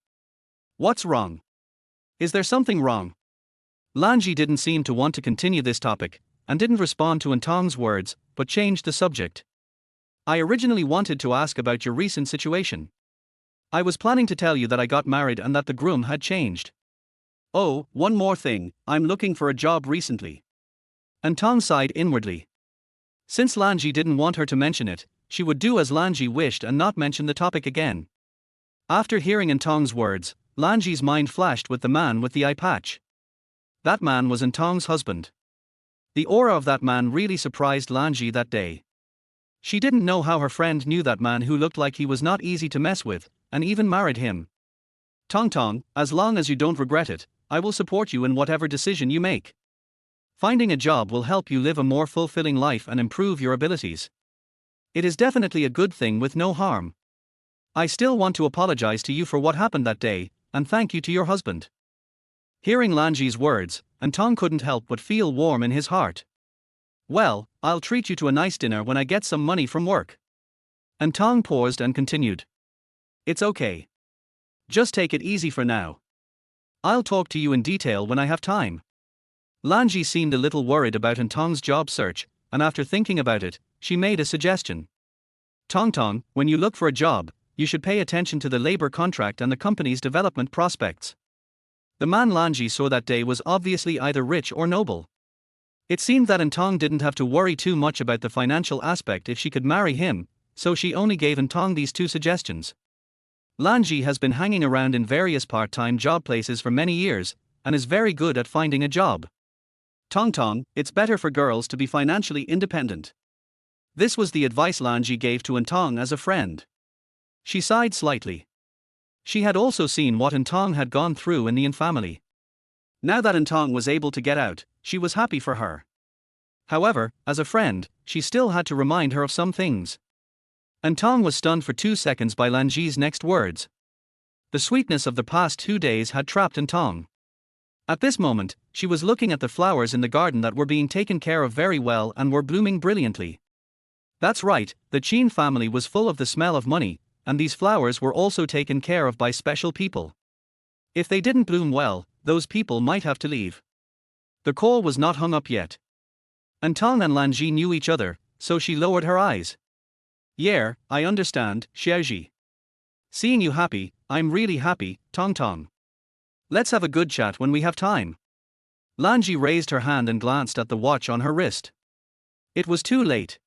What's wrong? Is there something wrong? Lanji didn't seem to want to continue this topic, and didn't respond to An Tong's words, but changed the subject. I originally wanted to ask about your recent situation. I was planning to tell you that I got married and that the groom had changed. Oh, one more thing, I'm looking for a job recently. An Tong sighed inwardly. Since Lanji didn't want her to mention it, she would do as Lanji wished and not mention the topic again. After hearing An Tong's words, Lanji's mind flashed with the man with the eye patch. That man was An Tong's husband. The aura of that man really surprised Lanji that day. She didn't know how her friend knew that man who looked like he was not easy to mess with, and even married him. Tong, as long as you don't regret it, I will support you in whatever decision you make. Finding a job will help you live a more fulfilling life and improve your abilities. It is definitely a good thing with no harm. I still want to apologize to you for what happened that day, and thank you to your husband. Hearing Lanji's words, An Tong couldn't help but feel warm in his heart. Well, I'll treat you to a nice dinner when I get some money from work. An Tong paused and continued. It's okay. Just take it easy for now. I'll talk to you in detail when I have time. Lanji seemed a little worried about An Tong's job search, and after thinking about it, she made a suggestion. Tong, when you look for a job, you should pay attention to the labor contract and the company's development prospects. The man Lanji saw that day was obviously either rich or noble. It seemed that An Tong didn't have to worry too much about the financial aspect if she could marry him, so she only gave An Tong these two suggestions. Lanji has been hanging around in various part-time job places for many years, and is very good at finding a job. Tong, it's better for girls to be financially independent. This was the advice Lanji gave to An Tong as a friend. She sighed slightly. She had also seen what An Tong had gone through in the An family. Now that An Tong was able to get out, she was happy for her. However, as a friend, she still had to remind her of some things. An Tong was stunned for 2 seconds by Lanji's next words. The sweetness of the past 2 days had trapped An Tong. At this moment, she was looking at the flowers in the garden that were being taken care of very well and were blooming brilliantly. That's right, the Qin family was full of the smell of money, and these flowers were also taken care of by special people. If they didn't bloom well, those people might have to leave. The call was not hung up yet. An Tong and Lanji knew each other, so she lowered her eyes. Yeah, I understand, Xiaoji. Seeing you happy, I'm really happy, Tong. Let's have a good chat when we have time. Lanji raised her hand and glanced at the watch on her wrist. It was too late.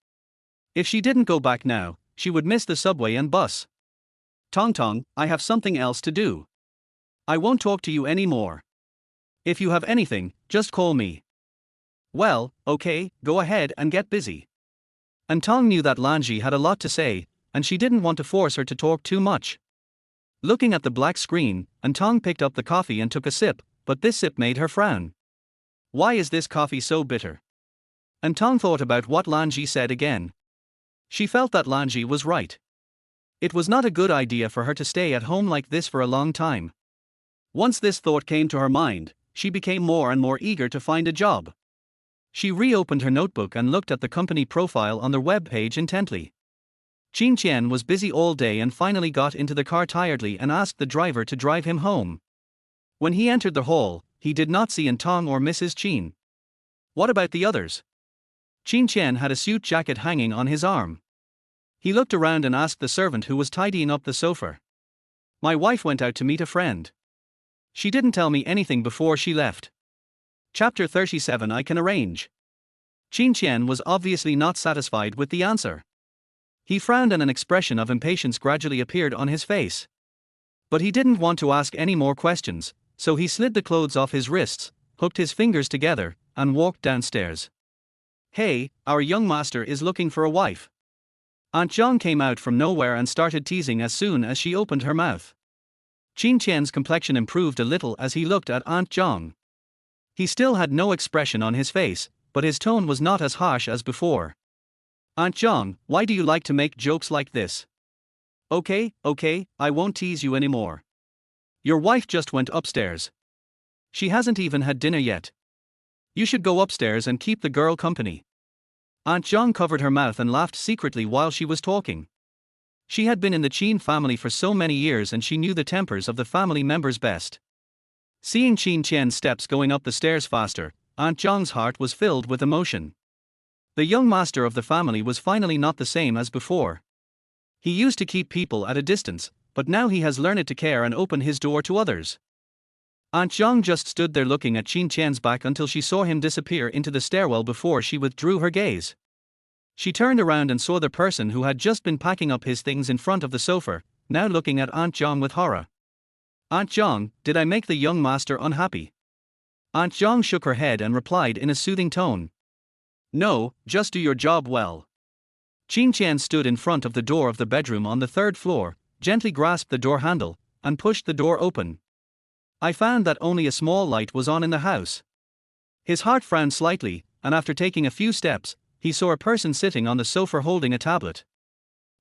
If she didn't go back now, she would miss the subway and bus. Tong, I have something else to do. I won't talk to you anymore. If you have anything, just call me. Well, okay, go ahead and get busy. An Tong knew that Lanji had a lot to say, and she didn't want to force her to talk too much. Looking at the black screen, An Tong picked up the coffee and took a sip, but this sip made her frown. Why is this coffee so bitter? An Tong thought about what Lanji said again. She felt that Lanji was right. It was not a good idea for her to stay at home like this for a long time. Once this thought came to her mind, she became more and more eager to find a job. She reopened her notebook and looked at the company profile on their web page intently. Qin Qian was busy all day and finally got into the car tiredly and asked the driver to drive him home. When he entered the hall, he did not see An Tong or Mrs. Qin. What about the others? Qin Qian had a suit jacket hanging on his arm. He looked around and asked the servant who was tidying up the sofa. My wife went out to meet a friend. She didn't tell me anything before she left. Chapter 37 I can arrange. Qin Qian was obviously not satisfied with the answer. He frowned and an expression of impatience gradually appeared on his face. But he didn't want to ask any more questions, so he slid the clothes off his wrists, hooked his fingers together, and walked downstairs. Hey, our young master is looking for a wife. Aunt Zhang came out from nowhere and started teasing as soon as she opened her mouth. Qin Qian's complexion improved a little as he looked at Aunt Zhang. He still had no expression on his face, but his tone was not as harsh as before. Aunt Zhang, why do you like to make jokes like this? Okay, I won't tease you anymore. Your wife just went upstairs. She hasn't even had dinner yet. You should go upstairs and keep the girl company. Aunt Zhang covered her mouth and laughed secretly while she was talking. She had been in the Qin family for so many years and she knew the tempers of the family members best. Seeing Qin Qian's steps going up the stairs faster, Aunt Zhang's heart was filled with emotion. The young master of the family was finally not the same as before. He used to keep people at a distance, but now he has learned to care and open his door to others. Aunt Zhang just stood there looking at Qin Qian's back until she saw him disappear into the stairwell before she withdrew her gaze. She turned around and saw the person who had just been packing up his things in front of the sofa, now looking at Aunt Zhang with horror. Aunt Zhang, did I make the young master unhappy? Aunt Zhang shook her head and replied in a soothing tone. No, just do your job well. Qin Qian stood in front of the door of the bedroom on the third floor, gently grasped the door handle, and pushed the door open. I found that only a small light was on in the house. His heart frowned slightly, and after taking a few steps, he saw a person sitting on the sofa holding a tablet.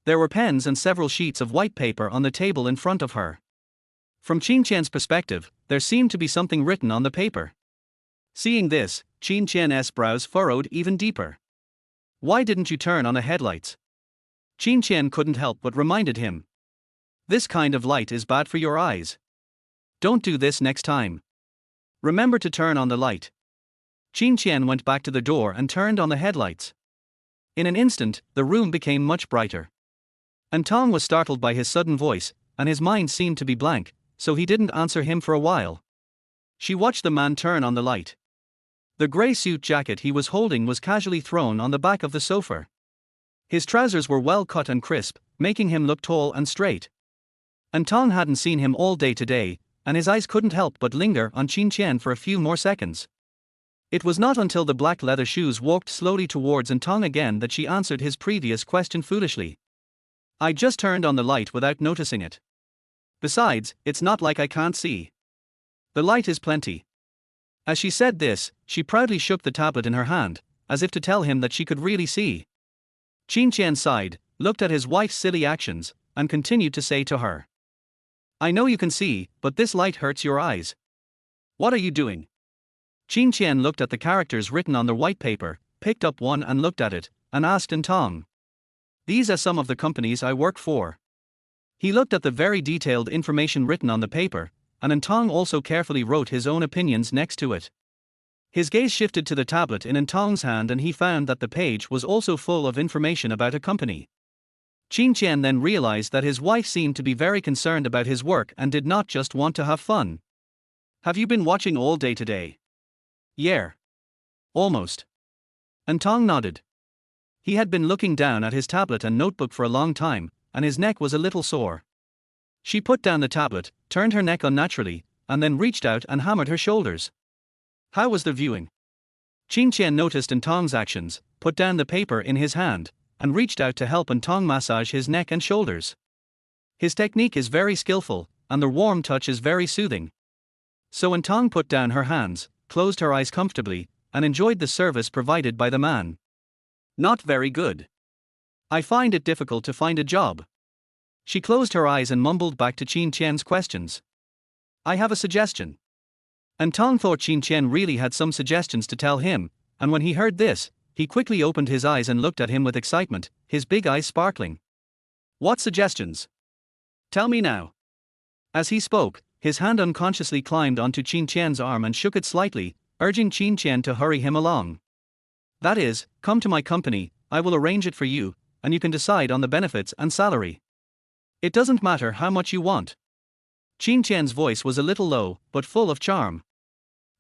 There were pens and several sheets of white paper on the table in front of her. From Qin Qian's perspective, there seemed to be something written on the paper. Seeing this, Qin Qian's brows furrowed even deeper. Why didn't you turn on the headlights? Qin Qian couldn't help but reminded him. This kind of light is bad for your eyes. Don't do this next time. Remember to turn on the light. Qin Qian went back to the door and turned on the headlights. In an instant, the room became much brighter. An Tong was startled by his sudden voice, and his mind seemed to be blank, so he didn't answer him for a while. She watched the man turn on the light. The grey suit jacket he was holding was casually thrown on the back of the sofa. His trousers were well cut and crisp, making him look tall and straight. An Tong hadn't seen him all day today, and his eyes couldn't help but linger on Qin Qian for a few more seconds. It was not until the black leather shoes walked slowly towards An Tong again that she answered his previous question foolishly. I just turned on the light without noticing it. Besides, it's not like I can't see. The light is plenty. As she said this, she proudly shook the tablet in her hand, as if to tell him that she could really see. Qin Qian sighed, looked at his wife's silly actions, and continued to say to her. I know you can see, but this light hurts your eyes. What are you doing? Qin Qian looked at the characters written on the white paper, picked up one and looked at it, and asked An Tong. These are some of the companies I work for. He looked at the very detailed information written on the paper, and An Tong also carefully wrote his own opinions next to it. His gaze shifted to the tablet in An Tong's hand and he found that the page was also full of information about a company. Qin Qian then realized that his wife seemed to be very concerned about his work and did not just want to have fun. Have you been watching all day today? Yeah. Almost. An Tong nodded. He had been looking down at his tablet and notebook for a long time, and his neck was a little sore. She put down the tablet, turned her neck unnaturally, and then reached out and hammered her shoulders. How was the viewing? Qin Qian noticed An Tong's actions, put down the paper in his hand, and reached out to help An Tong massage his neck and shoulders. His technique is very skillful, and the warm touch is very soothing. So An Tong put down her hands, closed her eyes comfortably, and enjoyed the service provided by the man. Not very good. I find it difficult to find a job. She closed her eyes and mumbled back to Qin Qian's questions. I have a suggestion. An Tong thought Qin Qian really had some suggestions to tell him, and when he heard this, he quickly opened his eyes and looked at him with excitement, his big eyes sparkling. What suggestions? Tell me now. As he spoke, his hand unconsciously climbed onto Qin Qian's arm and shook it slightly, urging Qin Qian to hurry him along. That is, come to my company, I will arrange it for you, and you can decide on the benefits and salary. It doesn't matter how much you want. Qin Qian's voice was a little low, but full of charm.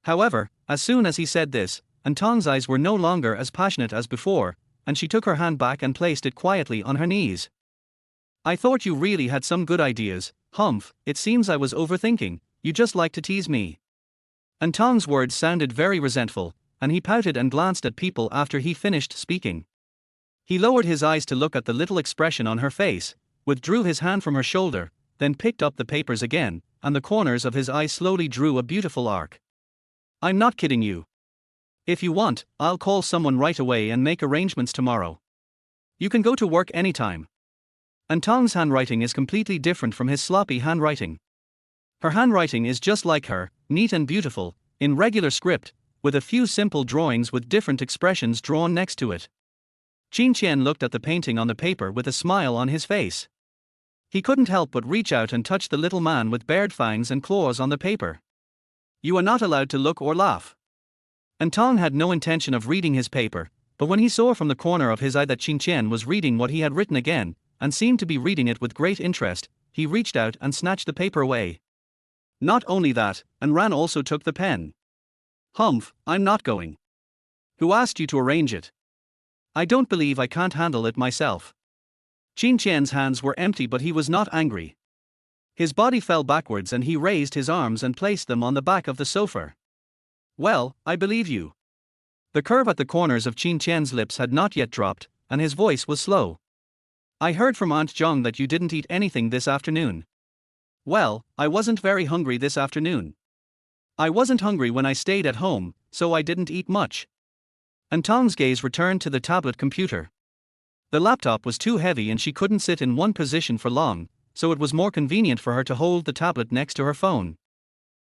However, as soon as he said this, An Tong's eyes were no longer as passionate as before, and she took her hand back and placed it quietly on her knees. I thought you really had some good ideas, Humph, it seems I was overthinking, you just like to tease me. An Tong's words sounded very resentful, and he pouted and glanced at people after he finished speaking. He lowered his eyes to look at the little expression on her face, withdrew his hand from her shoulder, then picked up the papers again, and the corners of his eyes slowly drew a beautiful arc. I'm not kidding you. If you want, I'll call someone right away and make arrangements tomorrow. You can go to work anytime. An Tong's handwriting is completely different from his sloppy handwriting. Her handwriting is just like her, neat and beautiful, in regular script, with a few simple drawings with different expressions drawn next to it. Lin Chen looked at the painting on the paper with a smile on his face. He couldn't help but reach out and touch the little man with bared fangs and claws on the paper. You are not allowed to look or laugh. An Tong had no intention of reading his paper, but when he saw from the corner of his eye that Lin Chen was reading what he had written again, and seemed to be reading it with great interest, he reached out and snatched the paper away. Not only that, An Ran also took the pen. Humph, I'm not going. Who asked you to arrange it? I don't believe I can't handle it myself. Lin Chen's hands were empty, but he was not angry. His body fell backwards and he raised his arms and placed them on the back of the sofa. Well, I believe you. The curve at the corners of Lin Chen's lips had not yet dropped, and his voice was slow. I heard from Aunt Zhang that you didn't eat anything this afternoon. Well, I wasn't very hungry this afternoon. I wasn't hungry when I stayed at home, so I didn't eat much. An Tong's gaze returned to the tablet computer. The laptop was too heavy and she couldn't sit in one position for long, so it was more convenient for her to hold the tablet next to her phone.